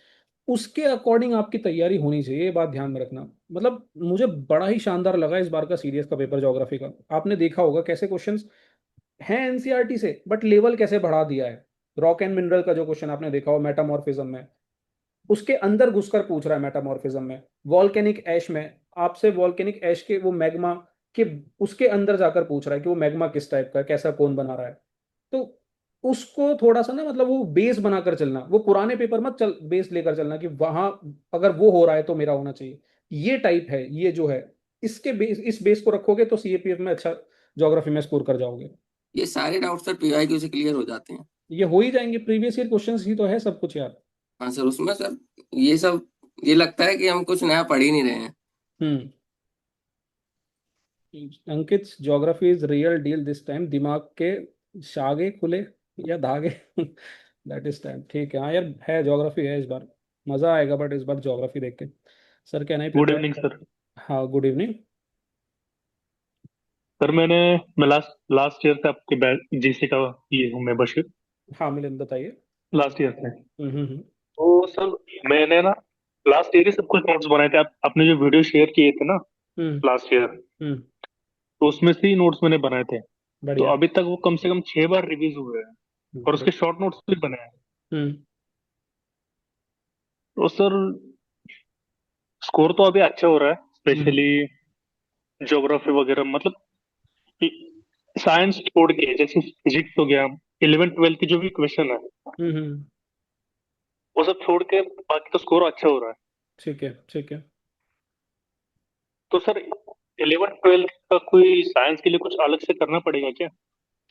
उसके अकॉर्डिंग आपकी तैयारी होनी चाहिए, ये बात ध्यान में रखना। मतलब मुझे बड़ा ही शानदार लगा इस बार का सीडीएस का पेपर ज्योग्राफी का। आपने देखा होगा कैसे क्वेश्चंस हैं एनसीईआरटी से, बट लेवल कैसे बढ़ा दिया है। रॉक एंड मिनरल का जो क्वेश्चन आपने देखा हो मेटामॉर्फिज्म में, उसके अंदर घुसकर पूछ रहा है मेटामॉर्फिज्म में। वॉल्केनिक ऐश में आपसे वॉल्केनिक ऐश के वो मैग्मा के, उसके अंदर जाकर पूछ रहा है कि वो मैग्मा किस टाइप का है, कैसा कौन बना रहा है। तो उसको थोड़ा सा ना, मतलब वो बेस बनाकर चलना, वो पुराने पेपर मत चल बेस लेकर चलना कि वहां अगर वो हो रहा है तो मेरा होना चाहिए। ये टाइप है ये जो है, इसके बेस, इस बेस को रखोगे तो सीएपीएफ में अच्छा ज्योग्राफी में स्कोर कर जाओगे। ये सारे डाउट सर पीवाईक्यू से क्लियर हो जाते हैं। ये हो ही जाएंगे, प्रीवियस ईयर क्वेश्चंस ही तो है सब कुछ यार। हाँ सर, उसमें सर ये सब, ये लगता है कि हम कुछ नया पढ़ ही नहीं रहे हैं। Hmm. Ankit, geography is real deal this time, दिमाग के शागे खुले या धागे दैट इज टाइम। ठीक है हाँ यार, है ज्योग्राफी है इस बार, मजा आएगा बट इस बार ज्योग्राफी देख के। सर क्या नहीं गुड प्रिपेयर इवनिंग कर। सर। हाँ गुड इवनिंग। सर मैं लास्ट लास्ट ईयर से आपके जीसी का ये हूँ मेंबरशिप, हाँ मिलिंद बताइए। लास्ट ईयर से। हम्म। तो सर मैंने ना लास्ट ईयर ही सब कुछ नोट्स बनाए थे। आपने जो वीडियो शेयर किए थे ना हम्म। लास्ट ईयर, हम्म। तो उसमें से ही नोट्स मैंने बनाए थे। तो बढ़िया। अभी तक वो कम से कम 6 बार रिवीज हुए हैं, और उसके बढ़िया। शॉर्ट नोट्स भी बने हैं। हम्म। तो सर स्कोर तो अभी अच्छा हो रहा है, हम्म। स्पेशली ज्योग्राफी वगैरह, मतलब साइंस छोड़ के, जैसे फिजिक्स हो गया, 11th 12th की जो भी क्वेश्चन है हम्म। वो सब छोड़ के बाकी तो स्कोर अच्छा हो रहा है। ठीक है ठीक है। तो सर 11th 12th का कोई साइंस के लिए कुछ अलग से करना पड़ेगा क्या?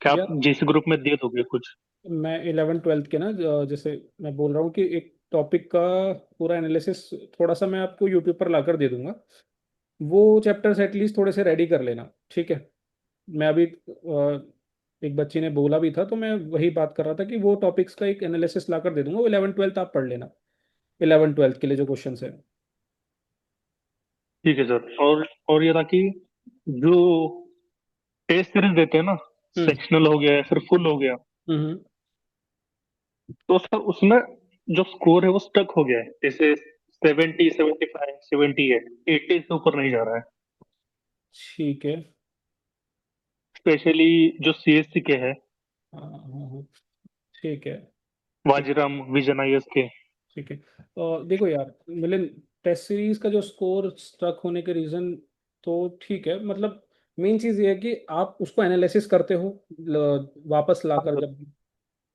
क्या आप यार जीसी ग्रुप में दे दोगे कुछ? मैं 11 12 के ना, जैसे मैं बोल रहा हूँ कि एक टॉपिक का पूरा एनालिसिस थोड़ा सा मैं आपको यूट्यूब पर लाकर दे दूंगा। वो चैप्टर्स एटलीस्ट थोड़े से रेडी कर लेना, ठीक है। मैं अभी एक बच्ची ने बोला भी था, तो मैं वही बात कर रहा था कि वो टॉपिक्स का एक एनालिसिस लाकर दे दूंगा, वो 11 12 आप पढ़ लेना, 11 12 के लिए जो क्वेश्चन है। ठीक है सर। और ये था कि जो टेस्ट सीरीज देते हैं ना, हम्म। सेक्शनल हो गया या फिर फुल हो गया, हम्म। तो सर उसमें जो स्कोर है वो स्टक हो गया है, जैसे 70 75 78 80 से ऊपर नहीं जा रहा है। ठीक है। स्पेशली जो सीएससी के है, हाँ हाँ हाँ, ठीक है। ठीक। वाजीराम विजन आईएएस के। ठीक है। देखो यार मिलिन, टेस्ट सीरीज का जो स्कोर स्ट्रक होने के रीजन तो ठीक है, मतलब मेन चीज ये है कि आप उसको एनालिसिस करते हो वापस हाँ लाकर, सर। जब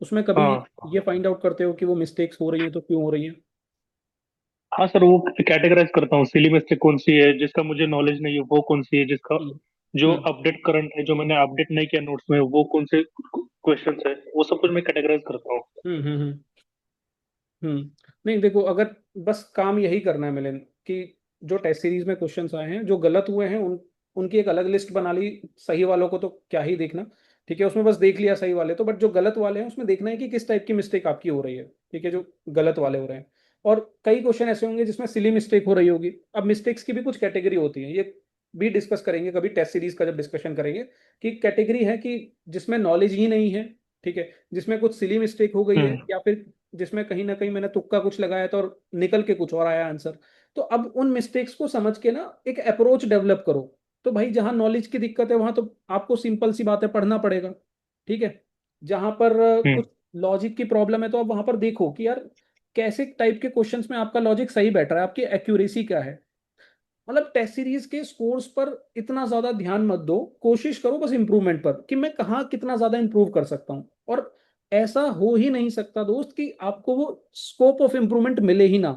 उसमें कभी हाँ ये फाइंड आउट करते हो कि वो मिस्टेक्स हो रही हैं तो क्यों हो रही हैं। हाँ सर, वो कैटेगराइज करता हूँ, सिली मिस्टेक कौन सी है जिसका मुझे नॉलेज नहीं है, वो कौन सी है जिसका हम्म। जो हम्म। अपडेट करंट है, जो मैंने अपडेट नहीं किया नोट्स में, वो कौन से क्वेश्चंस है, वो सब कुछ मैं कैटेगराइज करता हूँ। हम्म। हम्म। नहीं देखो, अगर बस काम यही करना है मिलन, कि जो टेस्ट सीरीज में क्वेश्चंस आए हैं जो गलत हुए हैं उनकी एक अलग लिस्ट बना ली। सही वालों को तो क्या ही देखना, ठीक है, उसमें बस देख लिया सही वाले तो, बट जो गलत वाले हैं उसमें देखना है कि किस टाइप की मिस्टेक आपकी हो रही है, ठीक है, जो गलत वाले हो रहे हैं। और कई क्वेश्चन ऐसे होंगे जिसमें सिली मिस्टेक हो रही होगी। अब मिस्टेक्स की भी कुछ कैटेगरी होती है, ये भी डिस्कस करेंगे कभी टेस्ट सीरीज का जब डिस्कशन करेंगे, कि कैटेगरी है कि जिसमें नॉलेज ही नहीं है, ठीक है, जिसमें कुछ सिली मिस्टेक हो गई है, हम्म। या फिर जिसमें कहीं ना कहीं मैंने तुक्का कुछ लगाया था और निकल के कुछ और आया आंसर। तो अब उन मिस्टेक्स को समझ के ना एक अप्रोच डेवलप करो। तो भाई जहां नॉलेज की दिक्कत है वहां तो आपको सिंपल सी बात है, पढ़ना पड़ेगा, ठीक है। जहां पर हम्म। कुछ लॉजिक की प्रॉब्लम है तो आप वहां पर देखो कि यार कैसे टाइप के क्वेश्चंस में आपका लॉजिक सही बैठ रहा है, आपकी एक्यूरेसी क्या है। मतलब टेस्ट सीरीज के स्कोर्स पर इतना ज्यादा ध्यान मत दो, कोशिश करो बस इंप्रूवमेंट पर कि मैं कहाँ कितना ज्यादा इंप्रूव कर सकता हूँ। और ऐसा हो ही नहीं सकता दोस्त कि आपको वो स्कोप ऑफ इंप्रूवमेंट मिले ही ना,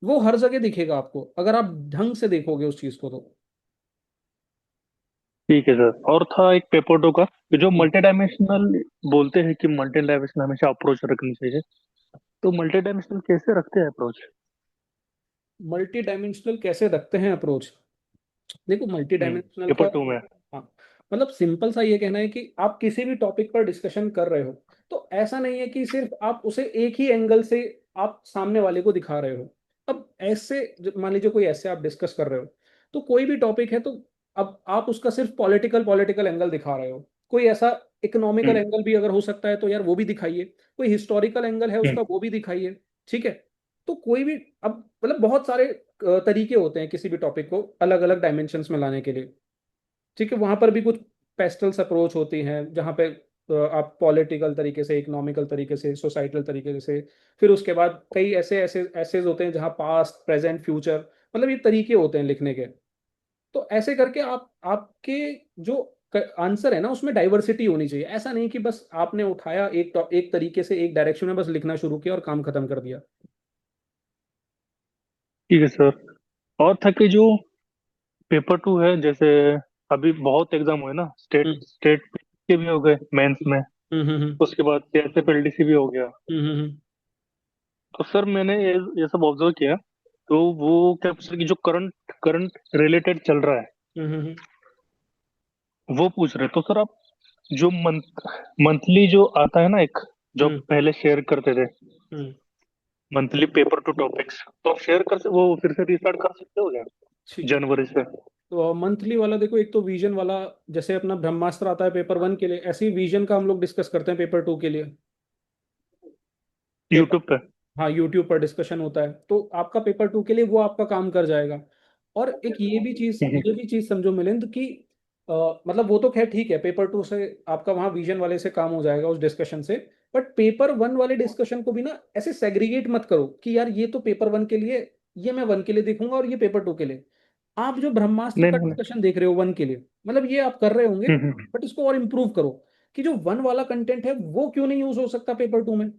वो हर जगह दिखेगा आपको अगर आप ढंग से देखोगे उस चीज को तो। ठीक है सर। और था एक पेपर टू का, कि जो मल्टी डायमेंशनल बोलते हैं कि मल्टी डायमेंशनल हमेशा अप्रोच रखनी चाहिए, तो मल्टी डायमेंशनल कैसे रखते हैं अप्रोच? मल्टी डायमेंशनल कैसे रखते हैं अप्रोच? देखो मल्टी डायमेंशनल का, पेपर टू में। हाँ, मतलब सिंपल सा ये कहना है कि आप किसी भी टॉपिक पर डिस्कशन कर रहे हो तो ऐसा नहीं है कि सिर्फ आप उसे एक ही एंगल से आप सामने वाले को दिखा रहे हो। अब ऐसे मान लीजिए कोई ऐसे आप डिस्कस कर रहे हो तो कोई भी टॉपिक है, तो अब आप उसका सिर्फ पॉलिटिकल पॉलिटिकल एंगल दिखा रहे हो। कोई ऐसा इकोनॉमिकल हम्म। एंगल भी अगर हो सकता है तो यार वो भी दिखाइए। कोई हिस्टोरिकल एंगल है हम्म। उसका, वो भी दिखाइए। ठीक है। तो कोई भी, अब मतलब बहुत सारे तरीके होते हैं किसी भी टॉपिक को अलग अलग डायमेंशंस में लाने के लिए। ठीक है, वहां पर भी कुछ पेस्टल्स अप्रोच होती हैं जहां पे आप पॉलिटिकल तरीके से, इकोनॉमिकल तरीके से, सोसाइटल तरीके से, फिर उसके बाद कई ऐसे ऐसे ऐसेज होते हैं जहां पास्ट प्रेजेंट फ्यूचर, मतलब ये तरीके होते हैं लिखने के। तो ऐसे करके आप आपके जो आंसर है ना उसमें डाइवर्सिटी होनी चाहिए। ऐसा नहीं कि बस आपने उठाया एक तरीके से एक डायरेक्शन में बस लिखना शुरू किया और काम खत्म कर दिया। ठीक है सर। और था कि जो पेपर टू है, जैसे अभी बहुत एग्जाम हुए ना, स्टेट हम्म स्टेट के भी हो गए मेंस में, हम्म हम्म उसके बाद सीएसएफ एलडीसी भी हो गया। हम्म हम्म हम्म तो सर मैंने ये सब ऑब्जर्व किया। तो वो क्या पूछ रहे कि जो करंट करंट रिलेटेड चल रहा है हम्म हम्म वो पूछ रहे। तो सर आप जो मंथली जो आता है ना, एक जो आप हम्म पहले शेयर करते थे, हम्म, मंथली पेपर टू टॉपिक्स, तो आप शेयर वो फिर से रिस्टार्ट कर सकते हो क्या ठीक है। जनवरी से? तो मंथली वाला देखो, एक तो विजन वाला, जैसे अपना ब्रह्मास्त्र आता है पेपर 1 के लिए, ऐसे ही विजन का हम लोग डिस्कस करते हैं पेपर 2 के लिए। पेपर, यूट्यूब पे? हाँ, यूट्यूब पर डिस्कशन होता है, तो आपका पेपर 2 के लिए वो आपका काम कर जाएगा। और एक ये भी चीज समझो मिलिंद कि मतलब वो तो खैर ठीक है, पेपर 2 से आपका वहाँ विजन वाले से काम हो जाएगा उस डिस्कशन से। बट पेपर 1 वाले डिस्कशन को भी ना ऐसे सेग्रीगेट मत करो कि यार ये तो पेपर 1 के लिए, ये मैं 1 के लिए देखूंगा और ये पेपर 2 के लिए। आप जो ब्रह्मास्त्र नहीं का नहीं नहीं। डिस्कशन देख रहे हो 1 के लिए, मतलब ये आप कर रहे होंगे, हम्म। बट इसको और इम्प्रूव करो कि जो 1 वाला कंटेंट है वो क्यों नहीं यूज हो सकता पेपर 2 में।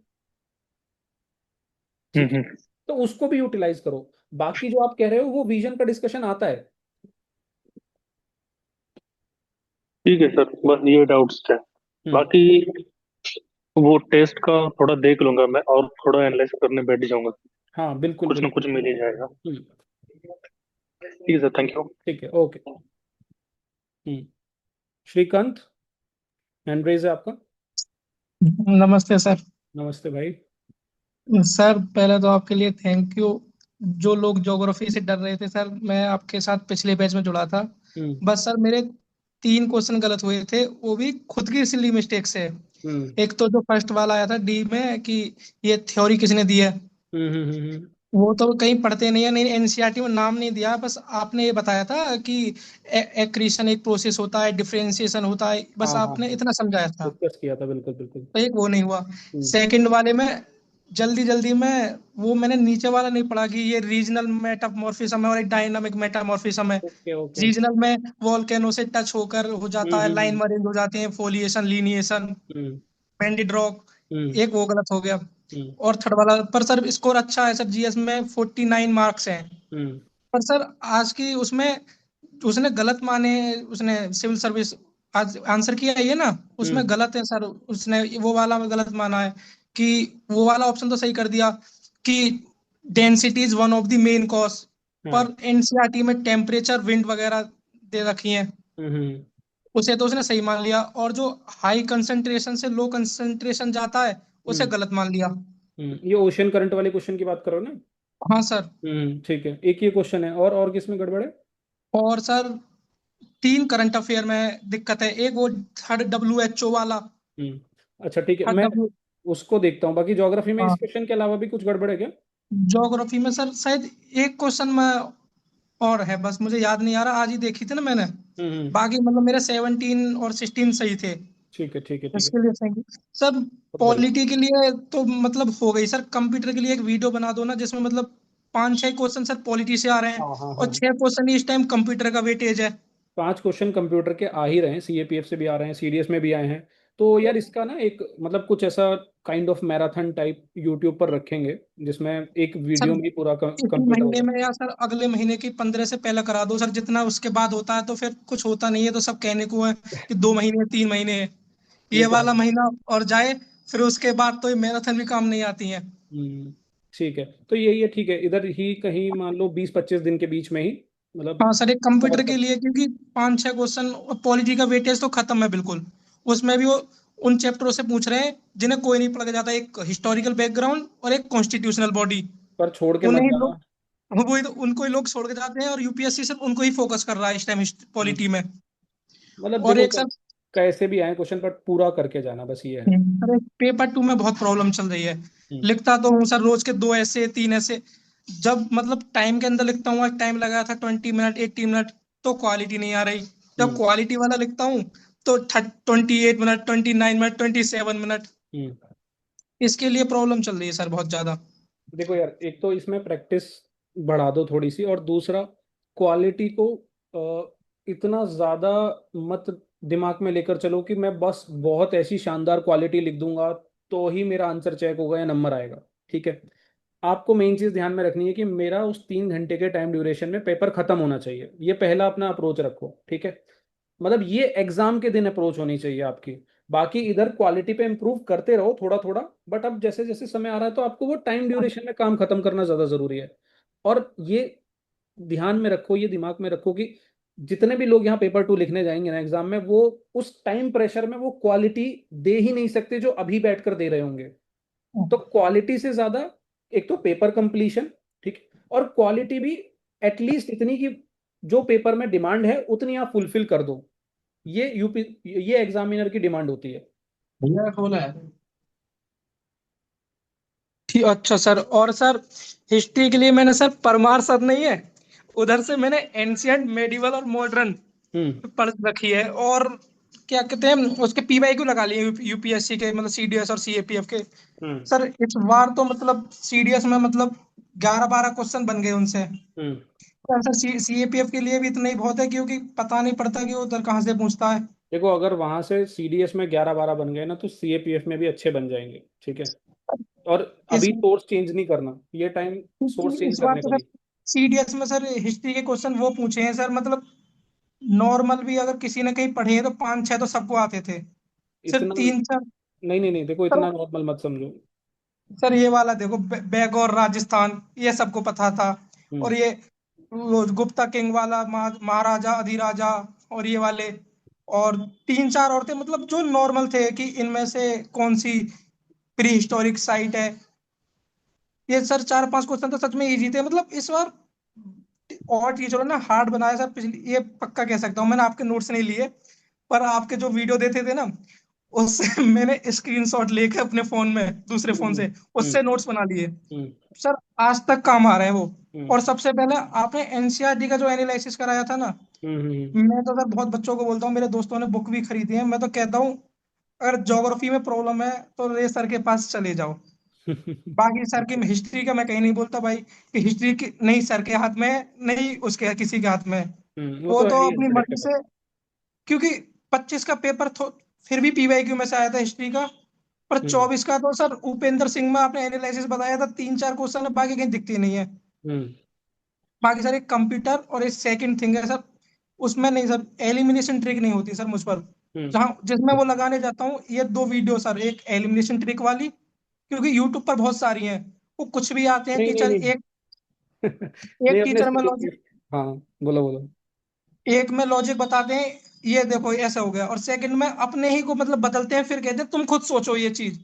ठीक है, हम्म। तो उसको भी यूटिलाइज करो। बाकी जो आप कह रहे हो वो विजन का डिस्कशन आता है। ठीक है सर, बस ये डाउट्स थे। हम्म बाकी वो टेस्ट का थोड़ा देख लूंगा मैं, और थोड़ा एनालाइज करने बैठ जाऊंगा। हाँ बिल्कुल कुछ ना बिल्कुल। कुछ मिल ही जाएगा। हम्म, ठीक है सर, थैंक यू। ठीक है, ओके। श्रीकांत, हैंड रेज है आपका। नमस्ते सर। नमस्ते भाई। सर पहले तो आपके लिए थैंक यू। जो लोग ज्योग्राफी से डर रहे थे सर, मैं आपके साथ पिछले बैच में जुड़ा था। हम्म बस सर मेरे 3 क्वेश्चन गलत हुए थे, वो भी खुद की सिली मिस्टेक से। हम्म एक तो जो फर्स्ट वाला आया था डी में कि ये थ्योरी किसने दी है, हम्म हम्म हम्म हम्म वो तो कहीं पढ़ते नहीं है, नहीं एनसीईआरटी में नाम नहीं दिया, बस आपने ये बताया था कि एक्रीशन एक प्रोसेस होता है, डिफरेंशिएशन होता है, हाँ बस हाँ आपने हाँ, इतना समझाया था। डिस्कस किया था, बिल्कुल बिल्कुल। तो एक वो नहीं हुआ। हम्म सेकंड वाले में जल्दी जल्दी में वो मैंने नीचे वाला नहीं पढ़ा कि ये रीजनल मेटामॉर्फिज्म है और एक डायनामिक मेटामॉर्फिज्म है। Okay okay. रीजनल में वोल्केनो से टच होकर हो जाता है, लाइन हम्म मरेज हो जाते हैं, फोलिएशन, लीनिएशन, हम्म बेंडिड रॉक। हम्म एक वो गलत हो गया। हम्म और थर्ड वाला पर सर स्कोर अच्छा है सर, जीएस में 49 मार्क्स हैं। हम्म पर सर आज की उसमें उसने गलत माने, उसने सिविल सर्विस आज आंसर किया है ये ना, उसमें हम्म गलत है सर, उसने वो वाला गलत माना है कि वो वाला ऑप्शन तो सही कर दिया कि density is one of the main cause, हाँ पर एनसीईआरटी में टेम्परेचर विंड वगैरह दे रखी हैं, हम्म उसे तो उसने सही मान लिया, और जो हाई कंसंट्रेशन से लो कंसंट्रेशन जाता है उसे हम्म गलत मान लिया। ये ओशन करंट वाले क्वेश्चन की बात करो ना। हाँ सर। ठीक है, एक ये क्वेश्चन है, और किसमें गड़बड़ है? और सर 3 करंट अफेयर में दिक्कत है, एक वो थर्ड WHO वाला। अच्छा ठीक है, थर्ड मैं डब्ल्यू उसको देखता हूँ। बाकी ज्योग्राफी में इस हाँ, क्वेश्चन के अलावा भी कुछ गड़बड़ है क्या? ज्योग्राफी में सर शायद एक क्वेश्चन में और है, बस मुझे याद नहीं आ रहा, आज ही देखी थी ना मैंने। हम्म बाकी मतलब मेरे 17 और 16 सही थे। ठीक है ठीक है ठीक है। इसके लिए सही सर। बहुत बढ़िया। पॉलिटी के लिए तो मतलब हो गई सर। कंप्यूटर के लिए एक वीडियो बना दो ना, जिसमें मतलब 5-6 क्वेश्चन सर पॉलिटी से आ रहे हैं हाँ हाँ और हाँ। 6 क्वेश्चन इस टाइम कंप्यूटर का वेटेज है। 5 क्वेश्चन कंप्यूटर के आ ही रहे हैं, सीएपीएफ से भी आ रहे हैं, सीडीएस में भी आए हैं। तो यार इसका ना एक मतलब कुछ ऐसा kind of marathon type YouTube पर रखेंगे, जिसमें एक सर वीडियो में ही पूरा इस कंप्यूटर महीने होगा। में या सर अगले महीने की 15 से पहले करा दो सर। जितना उसके बाद होता है तो फिर कुछ होता नहीं है, तो सब कहने को है कि 2 महीने 3 महीने है। ये ये तो है। वाला महीना और जाए, फिर उसके बाद तो ये मैराथन भी काम नहीं आती है। हम्म, ठीक है, तो यही है, ठीक है, इधर ही कहीं मान लो 20-25 दिन के बीच में ही मतलब हाँ सर, एक कंप्यूटर कवर के कर। लिए क्योंकि 5-6 क्वेश्चन और पॉलिटी का वेटेज तो खत्म है बिल्कुल। उसमें भी वो उन चैप्टरों से पूछ रहे हैं जिन्हें कोई नहीं पढ़ के जाता। एक हिस्टोरिकल बैकग्राउंड और एक कॉन्स्टिट्यूशनल बॉडी। पर छोड़ के मत उन्हें ही जाना। लोग, वो ही तो उनको ही लोग छोड़ के जाते हैं, और यूपीएससी सिर्फ उनको ही फोकस कर रहा है इस टाइम हम्म, पॉलिटी में। मतलब और देखो एक सर, कैसे भी आए क्वेश्चन, पर पूरा करके जाना, बस ये है। अरे पेपर 2 में बहुत प्रॉब्लम चल रही है। हम्म लिखता तो हूँ सर रोज के 2 ऐसे 3 ऐसे। जब मतलब टाइम के अंदर लिखता हूँ, टाइम लगाया था 20 मिनट 80 मिनट, तो क्वालिटी नहीं आ रही। जब हम्म क्वालिटी वाला लिखता हूँ तो 28 मिनट 29 मिनट 27 मिनट। हम्म। इसके लिए प्रॉब्लम चल रही है सर बहुत ज्यादा। देखो यार, एक तो इसमें प्रैक्टिस बढ़ा दो थोड़ी सी, और दूसरा क्वालिटी को इतना ज्यादा मत दिमाग में लेकर चलो कि मैं बस बहुत ऐसी शानदार क्वालिटी लिख दूंगा तो ही मेरा आंसर चेक होगा या नंबर आएगा। ठीक है, आपको मेन चीज ध्यान में रखनी है कि मेरा उस 3 घंटे के टाइम ड्यूरेशन में पेपर खत्म होना चाहिए, ये पहला अपना अप्रोच रखो। ठीक है, मतलब ये एग्जाम के दिन अप्रोच होनी चाहिए आपकी। बाकी इधर क्वालिटी पे इंप्रूव करते रहो थोड़ा थोड़ा, बट अब जैसे जैसे समय आ रहा है तो आपको वो टाइम ड्यूरेशन में काम खत्म करना ज्यादा जरूरी है। और ये ध्यान में रखो, ये दिमाग में रखो कि जितने भी लोग यहाँ पेपर 2 लिखने जाएंगे ना एग्जाम में, वो उस टाइम प्रेशर में वो क्वालिटी दे ही नहीं सकते जो अभी बैठकर दे रहे होंगे। तो क्वालिटी से ज्यादा एक तो पेपर कंप्लीशन, ठीक, और क्वालिटी भी एटलीस्ट इतनी कि जो पेपर में डिमांड है उतनी आप फुलफिल कर दो। ये एग्जामिनर की डिमांड होती है। भैया खोला है। ठीक, अच्छा सर। और सर हिस्ट्री के लिए मैंने सर परमार सर नहीं है, उधर से मैंने एंशियंट मेडिवल और मॉडर्न हम्म पढ़ रखी है। और क्या कहते हैं, उसके पीवाईक्यू लगा लिए यूपीएससी के, मतलब सीडीएस और सीएपीएफ के। हम्म सर इस बार तो मतलब सीडीएस में मतलब 11-12 क्वेश्चन बन गए उनसे। हम्म। तो सर सीएपीएफ के लिए भी इतना ही बहुत है, क्योंकि पता नहीं पड़ता कि वो उधर कहाँ से पूछता है। देखो अगर वहां से सीडीएस में 11-12 बन गए ना तो सीएपीएफ में भी अच्छे बन जाएंगे। ठीक है, और इस अभी सोर्स चेंज नहीं करना, ये टाइम सोर्स चेंज इस बार करने का तो सर नहीं। सीडीएस में सर हिस्ट्री के क्वेश्चन वो पूछे हैं सर, मतलब नॉर्मल भी अगर किसी ने कहीं पढ़े हैं तो 5-6 तो सबको आते थे। सिर्फ इतना 3-4। नहीं नहीं नहीं, देखो सर इतना नॉर्मल मत समझो। सर ये वाला देखो, बैगौर राजस्थान ये सबको पता था। हम्म। और ये वो गुप्ता किंग वाला, महाराजा अधिराजा, और ये वाले, और 3-4 और थे, मतलब जो नॉर्मल थे कि इनमें से कौन सी प्री हिस्टोरिक साइट है। ये सर 4-5 क्वेश्चन तो सच में इजी थे। मतलब इस बार और टीचरों ने हार्ड बनाया सर। पिछली ये पक्का कह सकता हूँ, मैंने आपके नोट्स नहीं लिए, पर आपके जो वीडियो देते थे ना, उससे मैंने स्क्रीनशॉट लेके अपने फोन में, दूसरे हम्म फोन हम्म से उससे नोट्स बना लिए। हम्म सर आज तक काम आ रहे हैं वो। हम्म और सबसे पहले आपने एनसीईआरटी का जो एनालिसिस कराया था ना, हम्म। मैं तो सर बहुत बच्चों को बोलता हूँ, मेरे दोस्तों ने बुक भी खरीदी है। मैं तो कहता हूँ अगर ज्योग्राफी में प्रॉब्लम है तो रे सर के पास चले जाओ। बाकी सर की हिस्ट्री का मैं कहीं नहीं बोलता भाई, कि हिस्ट्री की नहीं सर के हाथ में है, नहीं उसके किसी के हाथ में है। वो वो तो है तो ही अपनी मर्जी अनप्रेडिक्टेबल। से, क्योंकि 25 का पेपर फिर भी पीवाईक्यू में से आया था हिस्ट्री का। पर हम्म 24 का तो सर उपेंद्र सिंह में आपने एनालिसिस बताया था, 3-4 क्वेश्चन है, बाकी कहीं दिखती नहीं है। हम्म बाकी सर एक कंप्यूटर और एक सेकंड थिंग है सर, उसमें नहीं सर एलिमिनेशन ट्रिक नहीं होती सर मुझ पर। हम्म। जहाँ जिसमें वो लगाने जाता हूँ ये 2 वीडियो सर, एक एलिमिनेशन ट्रिक वाली, क्योंकि यूट्यूब पर बहुत सारी हैं, वो कुछ भी आते हैं नहीं नहीं टीचर। नहीं। एक नहीं, एक अपने टीचर में सीएपीएफ। लॉजिक, हाँ, बोलो बोलो। एक में लॉजिक बताते हैं ये देखो ऐसा हो गया, और सेकंड में अपने ही को मतलब बदलते हैं, फिर कहते हैं तुम खुद सोचो ये चीज।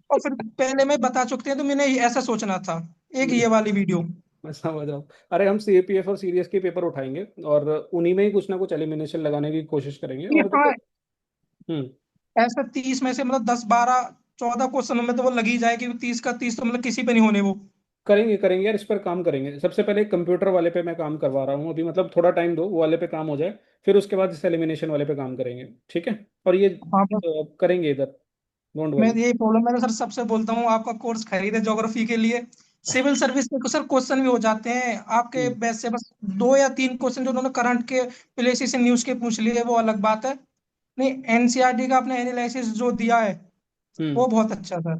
और फिर पहले में बता चुकते हैं तो मैंने ऐसा सोचना था। एक नहीं, ये वाली वीडियो। मैं समझ रहा हूँ। अरे हम सीएपीएफ और सीडीएस के पेपर उठाएंगे और उन्हीं में ही कुछ ना कुछ एलिमिनेशन लगाने की कोशिश करेंगे, ये और देखो। हाँ, हम्म ऐसा 30 में से मतलब 10-12-14 क्वेश्चन में तो वो लगी जाए कि 30 का 30 तो मतलब किसी पे नहीं होने वो। करेंगे करेंगे यार, इस पर काम करेंगे। सबसे पहले कंप्यूटर वाले पे मैं काम करवा रहा हूँ अभी, मतलब थोड़ा टाइम दो, वो वाले पे काम हो जाए, फिर उसके बाद इस एलिमिनेशन वाले पे काम करेंगे, ठीक है। और ये हाँ बस करेंगे इधर, डोंट मैं वरी। यही प्रॉब्लम, मैं तो सर सबसे बोलता हूँ आपका कोर्स खरीदे ज्योग्राफी के लिए। सिविल सर्विस के सर क्वेश्चन भी हो जाते हैं आपके हम्म। बेस से, बस 2 या 3 क्वेश्चन जो उन्होंने करंट के प्लेसेस से न्यूज के पूछ लिए, वो अलग बात है। नहीं, एनसीईआरटी का आपने एनालिसिस जो दिया है हम्म। वो बहुत अच्छा सर।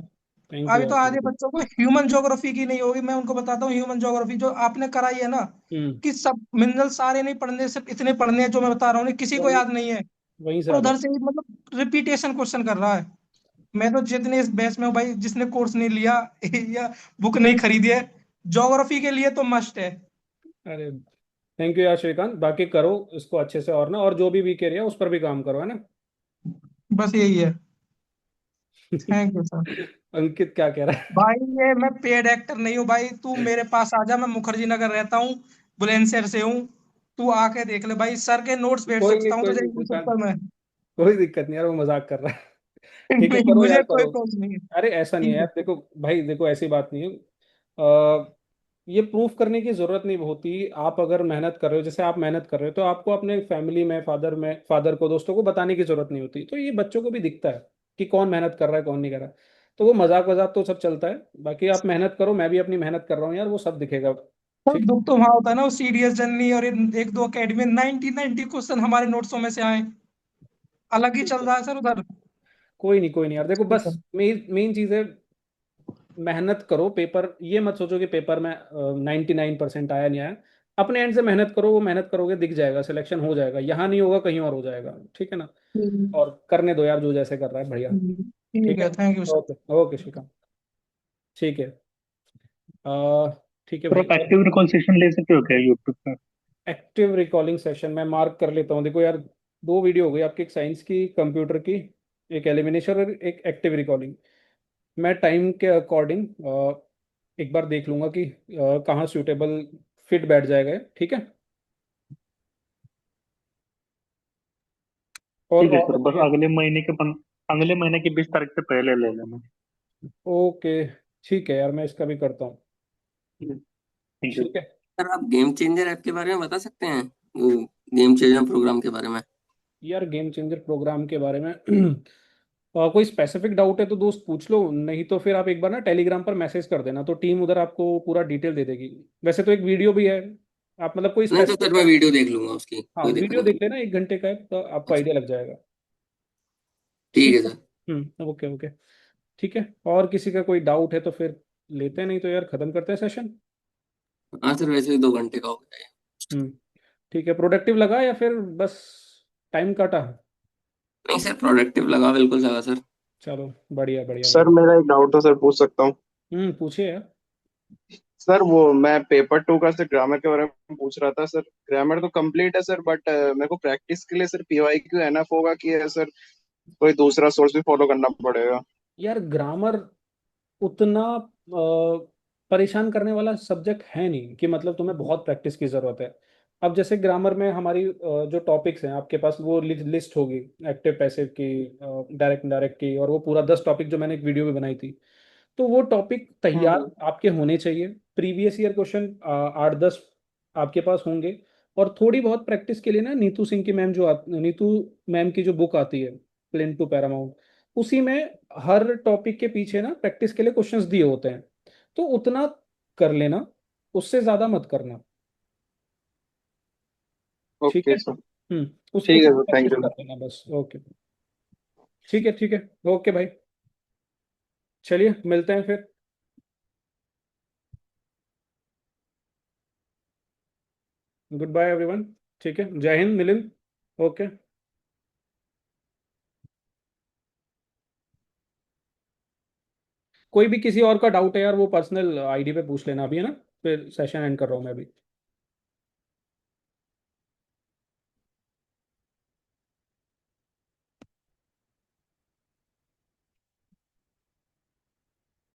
थैंक यू अभी यार, तो आधे थैंक यू। बच्चों को ह्यूमन ज्योग्राफी की नहीं होगी, मैं उनको बताता हूँ ह्यूमन ज्योग्राफी जो आपने कराई है ना, हम्म। कि सब मिनरल सारे नहीं पढ़ने, सिर्फ इतने पढ़ने हैं जो मैं बता रहा हूँ, नहीं किसी को वही, याद नहीं है। वहीं से और आ उधर जाओ। से ही मतलब रिपीटेशन क्वेश्चन कर रहा है। मैं तो जितने इस बैच में हूँ भाई, जिसने कोर्स नहीं लिया या बुक नहीं खरीदी है, ज्योग्राफी के लिए तो मस्ट है। अरे थैंक यू यार श्रीकांत, बाकी करो इसको अच्छे से, और ना, और जो भी वीक एरिया उस पर भी काम करो, है ना। बस यही है। Thank you sir. अंकित क्या कह रहा है? भाई ये मैं पेड एक्टर नहीं हूँ भाई, तू मेरे पास आ जा, मैं मुखर्जी नगर रहता हूँ, बुलंदशहर से हूँ। तू आके देख ले भाई, सर के नोट्स भेज कोई नहीं, सकता हूँ कोई तुझे नहीं यूट्यूब श्रीकांत, पर मैं। कोई दिक्कत नहीं यार, वो मजाक कर रहा है। ठीक है, नहीं, करो यार, मुझे कोई करो। प्रॉब्लम नहीं है। अरे ऐसा नहीं है ठीक है। यार, देखो भाई, देखो ऐसी बात नहीं है। ये प्रूफ करने की जरूरत नहीं होती। आप अगर मेहनत कर रहे हो, जैसे आप मेहनत कर रहे हो, तो आपको अपने फैमिली में, फादर को, दोस्तों को बताने की जरूरत नहीं होती। तो ये बच्चों को भी दिखता है कि कौन मेहनत कर रहा है, कौन नहीं कर रहा है। तो वो मजाक वजाक तो सब चलता है, बाकी आप मेहनत करो, मैं भी अपनी मेहनत कर रहा हूँ यार, वो सब दिखेगा। तो ठीक दुख तो वहां होता है ना, वो सीडीएस जनरली और एक दो अकेडमी 90 क्वेश्चन हमारे नोट्सों में से आए। अलग ही चल है। रहा है सर उधर। कोई नहीं, कोई नहीं यार, देखो ठीक है। बस मेन मेन चीज है, मेहनत करो। पेपर ये मत सोचो कि पेपर में 99% आया नहीं आया। अपने एंड से मेहनत करो, वो मेहनत करोगे दिख जाएगा, सिलेक्शन हो जाएगा, यहाँ नहीं होगा कहीं और हो जाएगा, ठीक है ना। हम्म, और करने दो यार, जो जैसे कर रहा है, बढ़िया। ठीक ठीक है। है, thank you sir. Okay, okay Shrikant. ठीक है। ठीक है सर भाई, आप और एक्टिव रिकॉल सेशन ले सकते हो क्या यूट्यूब पे? एक्टिव रिकॉर्डिंग सेशन मैं मार्क कर लेता हूँ। देखो यार, दो वीडियो हो गई आपकी, एक साइंस की, कंप्यूटर की, एक एलिमिनेशन और एक एक्टिव रिकॉर्डिंग। मैं टाइम के अकॉर्डिंग एक बार देख लूंगा कि कहाँ सूटेबल फिट बैठ जाएगा ये, ठीक है। ठीक है और सर, बस बताइए। अगले महीने की 20 तारीख से पहले ले लेना। ओके, ठीक है यार, मैं इसका भी करता हूँ। Thank you. ठीक है। सर आप गेम चेंजर ऐप के बारे में बता सकते हैं, वो गेम चेंजर प्रोग्राम के बारे में? यार गेम चेंजर प्रोग्राम के बारे में कोई स्पेसिफिक डाउट है तो दोस्त पूछ लो, नहीं तो फिर आप एक बार ना टेलीग्राम पर मैसेज कर देना, तो टीम उधर आपको पूरा डिटेल दे देगी। वैसे तो एक वीडियो भी है, आप मतलब कोई नहीं तो स्पेसिफिक सर मैं डाउट। वीडियो देख लूंगा उसकी, हाँ, कोई दिक्कत वीडियो नहीं। देख लेना, 1 घंटे का है, तो आपको अच्छा, आइडिया लग जाएगा। ठीक ठीक है है। सर। Okay, okay. ठीक है। और किसी का कोई डाउट है तो फिर लेते हैं, नहीं तो यार खत्म करते हैं सेशन। हाँ सर, वैसे भी 2 घंटे का हो गया है। हम्म। ठीक है, प्रोडक्टिव लगा या फिर बस टाइम काटा? नहीं सर, प्रोडक्टिव लगा, बिल्कुल लगा सर। चलो, बढ़िया बढ़िया सर बढ़िया। मेरा एक डाउट था सर, पूछ सकता हूँ? पूछिए यार। सर वो मैं पेपर 2 का सर ग्रामर के बारे में पूछ रहा था सर। ग्रामर तो कंप्लीट है सर, बट मेरे को प्रैक्टिस के लिए सर पीवाईक्यू एनएफ होगा कि सर कोई दूसरा सोर्स भी फॉलो करना पड़ेगा? यार ग्रामर उतना परेशान करने वाला सब्जेक्ट है नहीं कि मतलब तुम्हें बहुत प्रैक्टिस की ज़रूरत है। अब जैसे ग्रामर में हमारी जो टॉपिक्स हैं आपके पास, वो लिस्ट होगी, एक्टिव पैसिव की, डायरेक्ट इनडायरेक्ट की, और वो पूरा 10 टॉपिक जो मैंने एक वीडियो में बनाई थी। तो वो टॉपिक तैयार आपके होने चाहिए। प्रीवियस ईयर क्वेश्चन 8-10 आपके पास होंगे। और थोड़ी बहुत प्रैक्टिस के लिए ना, नीतू सिंह की मैम नीतू मैम की जो बुक आती है, प्लेन टू पैरामाउंट, उसी में हर टॉपिक के पीछे ना प्रैक्टिस के लिए क्वेश्चंस दिए होते हैं। तो उतना कर लेना, उससे ज्यादा मत करना। ठीक ओके है। सर। उस ठीक है उतना सर, प्रैक्टिस थैंक यू। कर लेना बस। ओके। ठीक है, ठीक है। ओके भाई, चलिए मिलते हैं फिर। Good bye everyone. ठीक है, जय हिंद मिलिंद। ओके। कोई भी किसी और का डाउट है यार, वो पर्सनल आईडी पे पूछ लेना अभी, है ना। फिर सेशन एंड कर रहा हूँ मैं अभी।